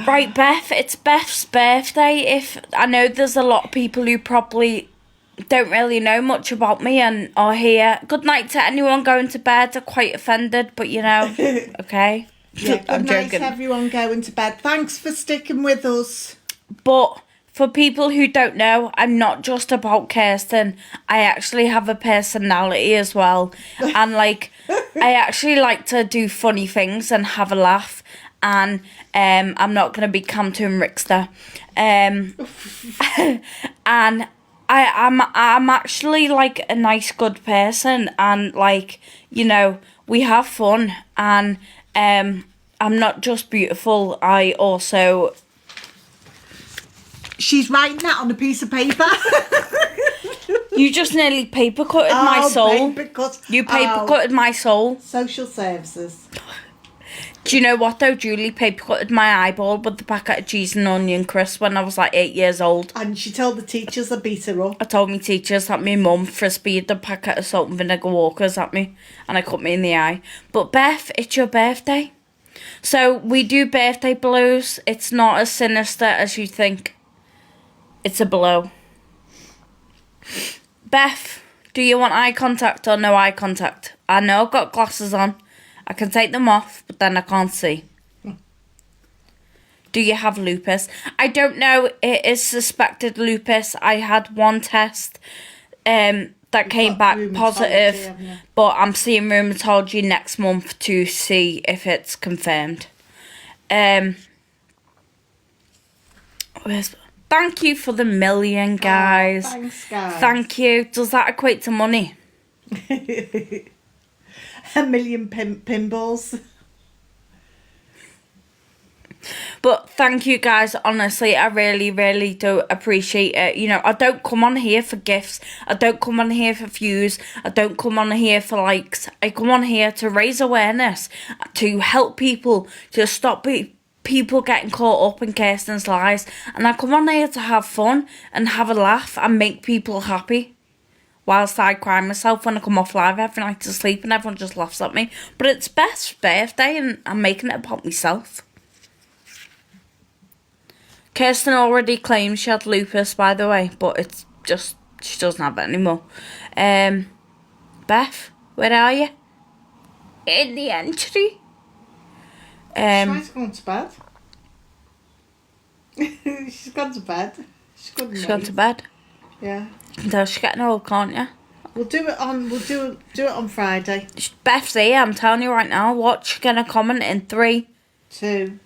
Right, Beth, it's Beth's birthday. If I know there's a lot of people who probably don't really know much about me and are here. Good night to anyone going to bed. I'm quite offended, but you know, okay. Yeah, good I'm night, joking. everyone going to bed. Thanks for sticking with us. But for people who don't know, I'm not just about Kirsten. I actually have a personality as well. And like, I actually like to do funny things and have a laugh. And I'm not going to be Camton Rickster. And I'm actually like a nice, good person. And like, you know, we have fun. And I'm not just beautiful. I also... She's writing that on a piece of paper. You just nearly paper cutted my soul. You paper cutted my soul. Social services. Do you know what though? Julie paper cutted my eyeball with the packet of cheese and onion crisps when I was like 8 years old. And she told the teachers I beat her up. I told my teachers that my mum frisbeed the packet of salt and vinegar walkers at me and I cut me in the eye. But Beth, it's your birthday. So we do birthday blows. It's not as sinister as you think. It's a blow. Beth, do you want eye contact or no eye contact? I know I've got glasses on. I can take them off, but then I can't see. Do you have lupus? I don't know. It is suspected lupus. I had one test that came back positive, but I'm seeing rheumatology next month to see if it's confirmed. Thank you for the 1 million, guys. Oh, thanks, guys. Thank you. Does that equate to money? 1 million pinballs. But thank you guys, honestly, I really, really do appreciate it. You know, I don't come on here for gifts. I don't come on here for views. I don't come on here for likes. I come on here to raise awareness, to help people, to stop people getting caught up in Kirsten's lies. And I come on here to have fun and have a laugh and make people happy. Whilst I cry myself when I come off live every night to sleep and everyone just laughs at me. But it's Beth's birthday and I'm making it about myself. Kirsten already claimed she had lupus, by the way, but it's just, she doesn't have it anymore. Beth, where are you? In the entry. She's gone to bed. She's gone to bed. She's gone to bed. Yeah. You can tell she's getting old, can't you? We'll do it on Friday. Beth's here, I'm telling you right now. Watch, gonna comment in 3, 2,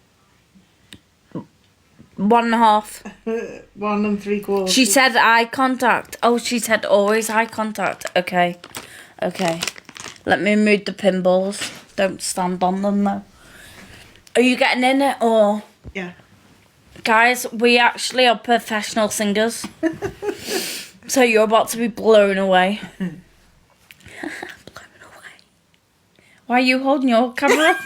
1.5. 1 3/4. She said eye contact. Oh, she said always eye contact. Okay. Let me move the pinballs. Don't stand on them though. Are you getting in it or? Yeah. Guys, we actually are professional singers. So you're about to be blown away. Blown away. Why are you holding your camera up?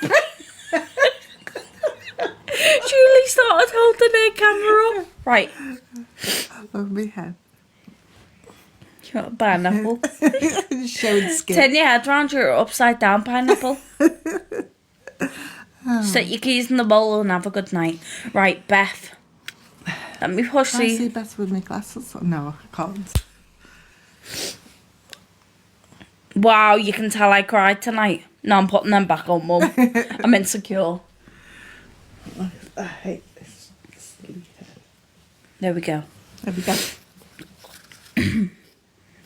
Julie started holding her camera up. Right. Over my head. You want a pineapple? Showing skin. Turn your head round, you're upside down pineapple. Stick your keys in the bowl and have a good night. Right, Beth. Let me push Can I these. see better with my glasses? No, I can't. Wow, you can tell I cried tonight. No, I'm putting them back on, Mum. I'm insecure. I hate this. There we go. There we go.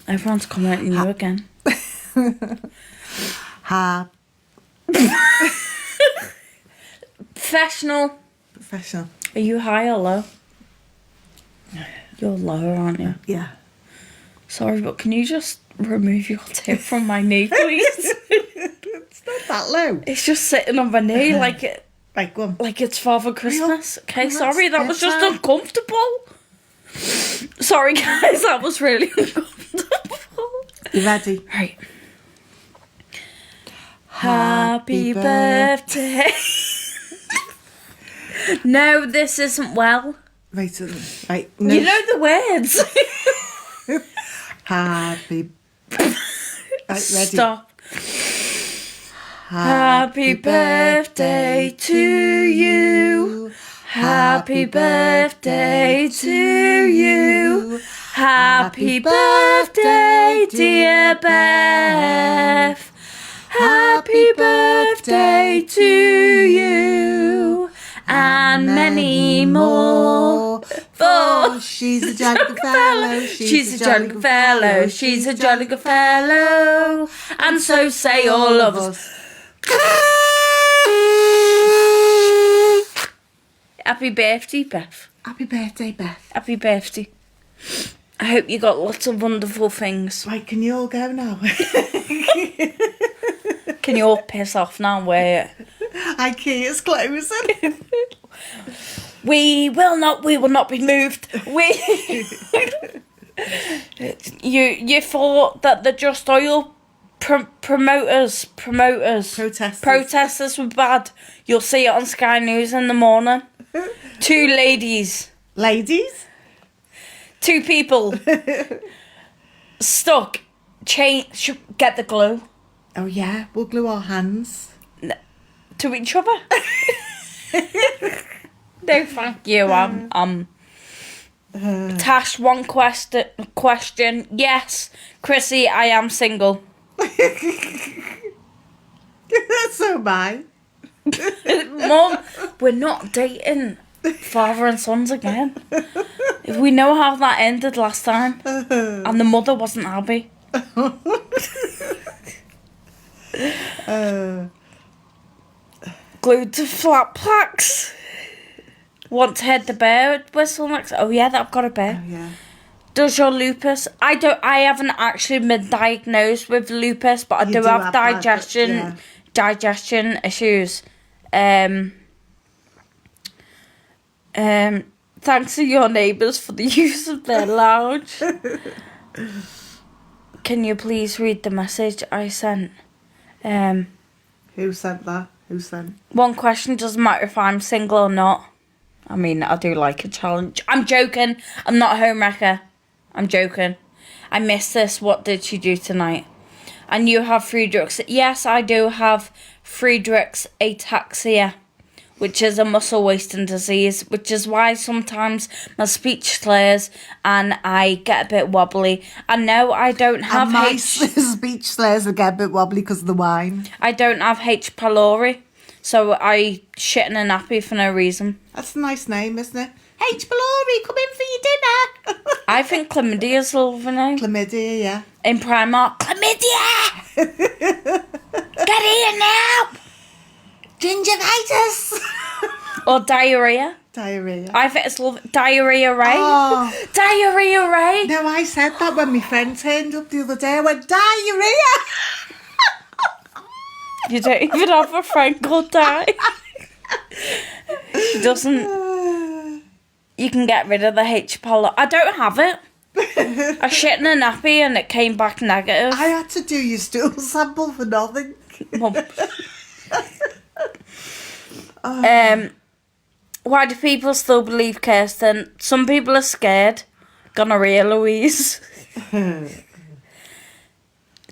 Everyone's commenting you again. Professional. Are you high or low? You're lower, aren't you? Yeah. Sorry, but can you just remove your tip from my knee, please? It's not that low. It's just sitting on my knee like it. Right, go on. Like it's Father Christmas. Okay, That's sorry, that was just better. uncomfortable. Sorry, guys, that was really uncomfortable. You ready? Right. Happy birthday. No, this isn't well. Right. No. You know the words. Happy. Right, ready. Stop. Happy birthday to you. Happy birthday to you. Happy birthday, dear Beth. Happy birthday to you. And many more. For she's a jolly good fellow. She's a jolly good fellow. She's a jolly good fellow. And so say all of us. Happy birthday, Beth. Happy birthday, Beth. Happy birthday. I hope you got lots of wonderful things. Right, can you all go now? Can you all piss off now? Where IKEA's closing. we will not be moved. You thought that the Just Oil protesters were bad. You'll see it on Sky News in the morning. 2 ladies. Ladies? 2 people. Stuck. Get the glue. Oh yeah, we'll glue our hands. To each other. No, thank you. Tash, one question. Yes, Chrissy, I am single. So bye. Mum, we're not dating father and sons again. If we know how that ended last time, and the mother wasn't happy. Glued to flat plaques. Want to head the bird whistle next? Oh yeah, I've got a bear. Oh yeah. Does your lupus? I haven't actually been diagnosed with lupus, but I do have digestion issues. Thanks to your neighbours for the use of their lounge. Can you please read the message I sent? Who sent that? Who sent? One question, doesn't matter if I'm single or not. I mean, I do like a challenge. I'm joking. I'm not a homewrecker. I'm joking. I missed this. What did she do tonight? And you have Friedrich's. Yes, I do have Friedrich's ataxia, which is a muscle wasting disease, which is why sometimes my speech slurs and I get a bit wobbly. And no, I don't have and my speech slurs get a bit wobbly because of the wine. I don't have H. pylori, so I shit in a nappy for no reason. That's a nice name, isn't it? H. pylori, come in for your dinner. I think chlamydia is a lovely name. Chlamydia, yeah. In Primark, chlamydia! Get here now! Gingivitis. Or diarrhea. Diarrhea. I think it's diarrhea, Ray. Oh. Diarrhea, Ray. No, I said that when my friend turned up the other day. I went, diarrhea. You don't even have a friend called Di. She doesn't. You can get rid of the H. pylori. I don't have it. I shit in a nappy and it came back negative. I had to do your stool sample for nothing. Mum. Why do people still believe Kirsten? Some people are scared. Gonorrhea, Louise.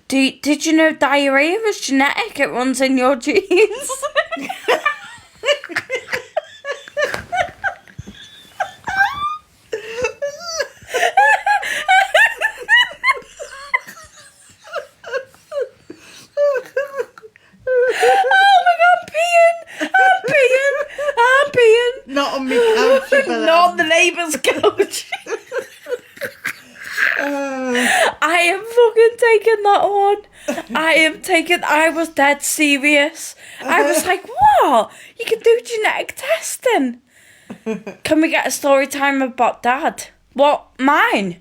Did you know diarrhea is genetic? It runs in your genes. I'm peeing. Not on my couch. Not on the neighbour's couch. I am fucking taking that one. I was dead serious. I was like, what? You can do genetic testing. Can we get a story time about Dad? What? Mine?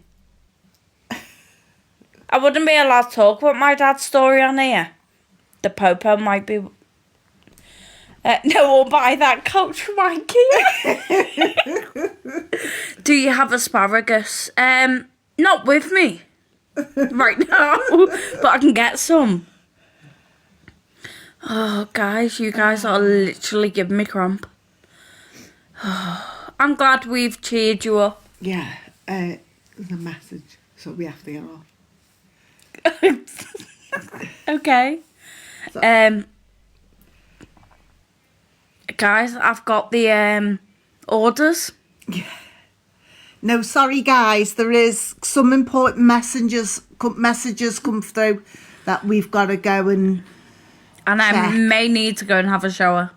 I wouldn't be allowed to talk about my dad's story on here. The Popo might be... no, we'll buy that couch from IKEA. Do you have asparagus? Not with me right now, but I can get some. Oh, guys, you guys are literally giving me cramp. I'm glad we've cheered you up. Yeah, the message, so we have to get off. Okay. Guys, I've got the orders. Yeah. No, sorry guys, there is some important messages come through that we've got to go and I check. may need to go and have a shower.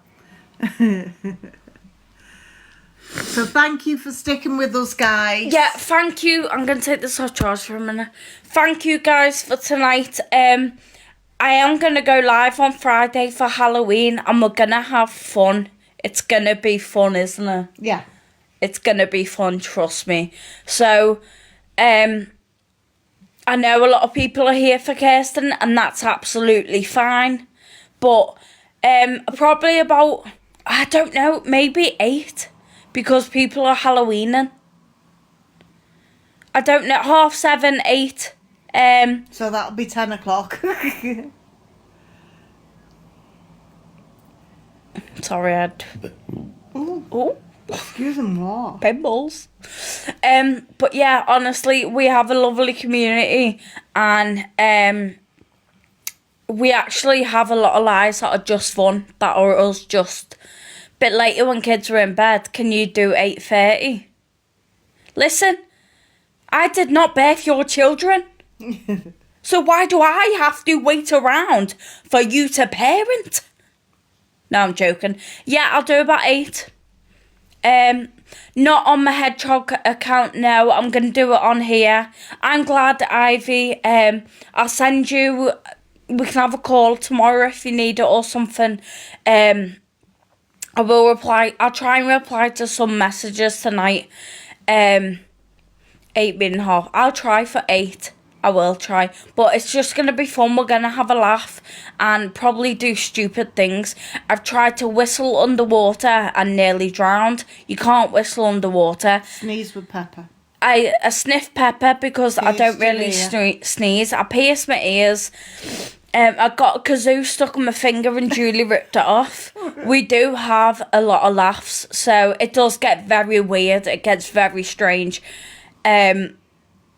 So thank you for sticking with us, guys. Yeah, thank you. I'm going to take this off charge for a minute. Thank you guys for tonight. I am going to go live on Friday for Halloween and we're going to have fun. It's going to be fun, isn't it? Yeah. It's going to be fun, trust me. So, I know a lot of people are here for Kirsten and that's absolutely fine. But probably about, I don't know, maybe 8. Because people are Halloweening. I don't know, 7:30, 8. So that'll be 10 o'clock. Sorry, I'd... Oh, excuse me, what? pimbles. But yeah, honestly, we have a lovely community. And we actually have a lot of lives that are just fun. That are us just... bit later when kids are in bed. Can you do 8:30? Listen, I did not birth your children. So why do I have to wait around for you to parent? No, I'm joking. Yeah, I'll do about 8. Not on my Hedgehog account, no. I'm going to do it on here. I'm glad, Ivy. I'll send you... We can have a call tomorrow if you need it or something. I will reply. I'll try and reply to some messages tonight. 8:30. I'll try for 8. I will try. But it's just going to be fun. We're going to have a laugh and probably do stupid things. I've tried to whistle underwater and nearly drowned. You can't whistle underwater. Sneeze with pepper. I sniff pepper because I don't really sneeze. I pierce my ears. I got a kazoo stuck in my finger and Julie ripped it off. We do have a lot of laughs, so it does get very weird. It gets very strange.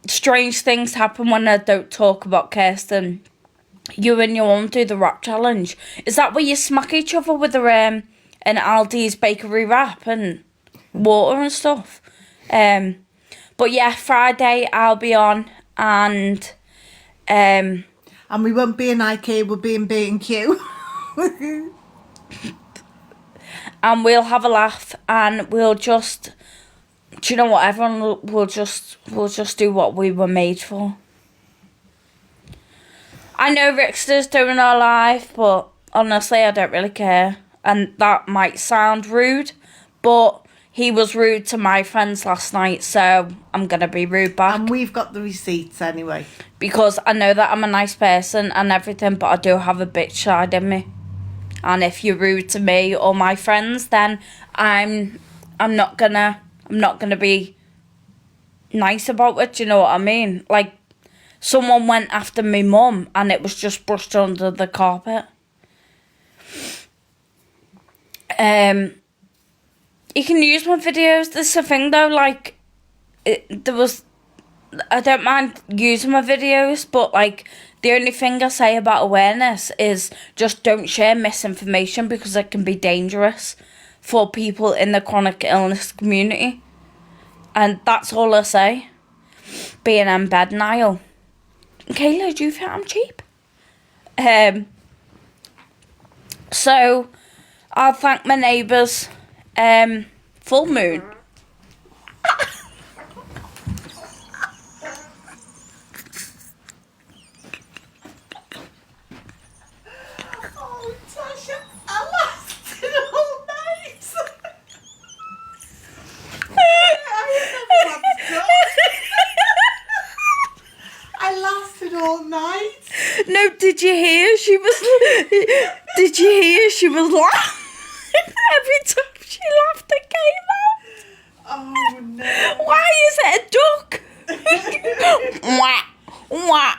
Strange things happen when I don't talk about Kirsten. You and your mum do the rap challenge. Is that where you smack each other with an Aldi's bakery wrap and water and stuff? But yeah, Friday I'll be on and... And we won't be in IKEA, we'll be in B&Q. And we'll have a laugh and we'll just... Do you know what? Everyone will just do what we were made for. I know Rickster's doing our live, but honestly, I don't really care. And that might sound rude, but he was rude to my friends last night, so I'm going to be rude back. And we've got the receipts anyway. Because I know that I'm a nice person and everything, but I do have a bitch side in me. And if you're rude to me or my friends, then I'm not gonna be nice about it. Do you know what I mean? Like, someone went after my mum and it was just brushed under the carpet. You can use my videos. This is the thing though, like, I don't mind using my videos, but like, the only thing I say about awareness is just don't share misinformation because it can be dangerous for people in the chronic illness community. And that's all I say. Being in bed, Niall. Kayla, do you think I'm cheap? So, I'll thank my neighbours. Full moon. all night. No, did you hear? Did you hear? She was laughing. Every time she laughed, it came out. Oh no. Why is it a duck? Wah, wah.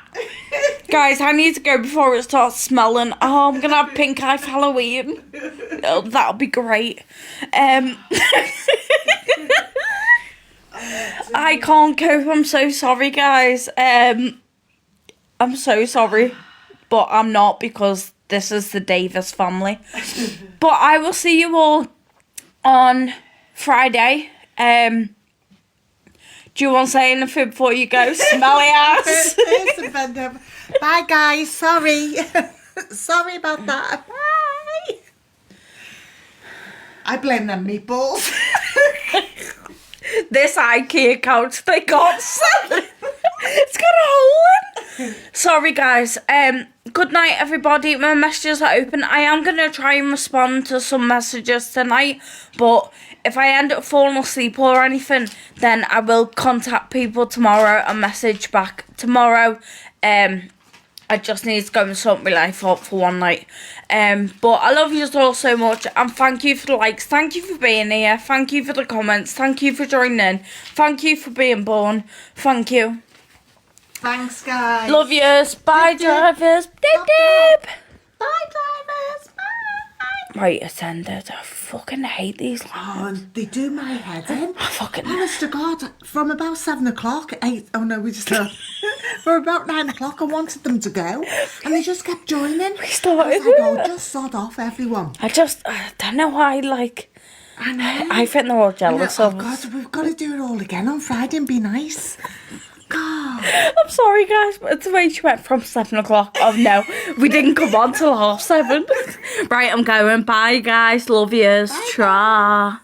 Guys, I need to go before it starts smelling. Oh, I'm going to have pink eye for Halloween. Oh, that'll be great. I can't cope. I'm so sorry, guys. I'm so sorry. But I'm not, because this is the Davis family. But I will see you all on Friday. Do you want to say anything before you go? Smelly ass. Bye, guys. Sorry. Sorry about that. Bye. I blame them meatballs. This IKEA couch, they can't sell it. It's got a hole in. Sorry, guys. Good night, everybody. My messages are open. I am going to try and respond to some messages tonight, but if I end up falling asleep or anything, then I will contact people tomorrow and message back tomorrow. I just need to go and sort my life up for one night. But I love you all so much, and thank you for the likes, thank you for being here, thank you for the comments, thank you for joining in, thank you for being born, thank you. Thanks, guys. Love yous. Bye, Dip, dip. drivers. Dip, dip. Bye, drivers. Bye. Right, attended. I fucking hate these lads. Oh, they do my head in. I fucking... Honest to God, from about 7 o'clock, 8, oh no, we just for about 9 o'clock, I wanted them to go, and they just kept joining. We started. I was like, oh, just sod off, everyone. I don't know why, like... I know. I think they're all jealous Oh of us. God, we've got to do it all again on Friday and be nice. God. I'm sorry, guys, but it's the way she went from 7 o'clock. Oh, no, we didn't come on till 7:30. Right, I'm going. Bye, guys. Love yous. Tra.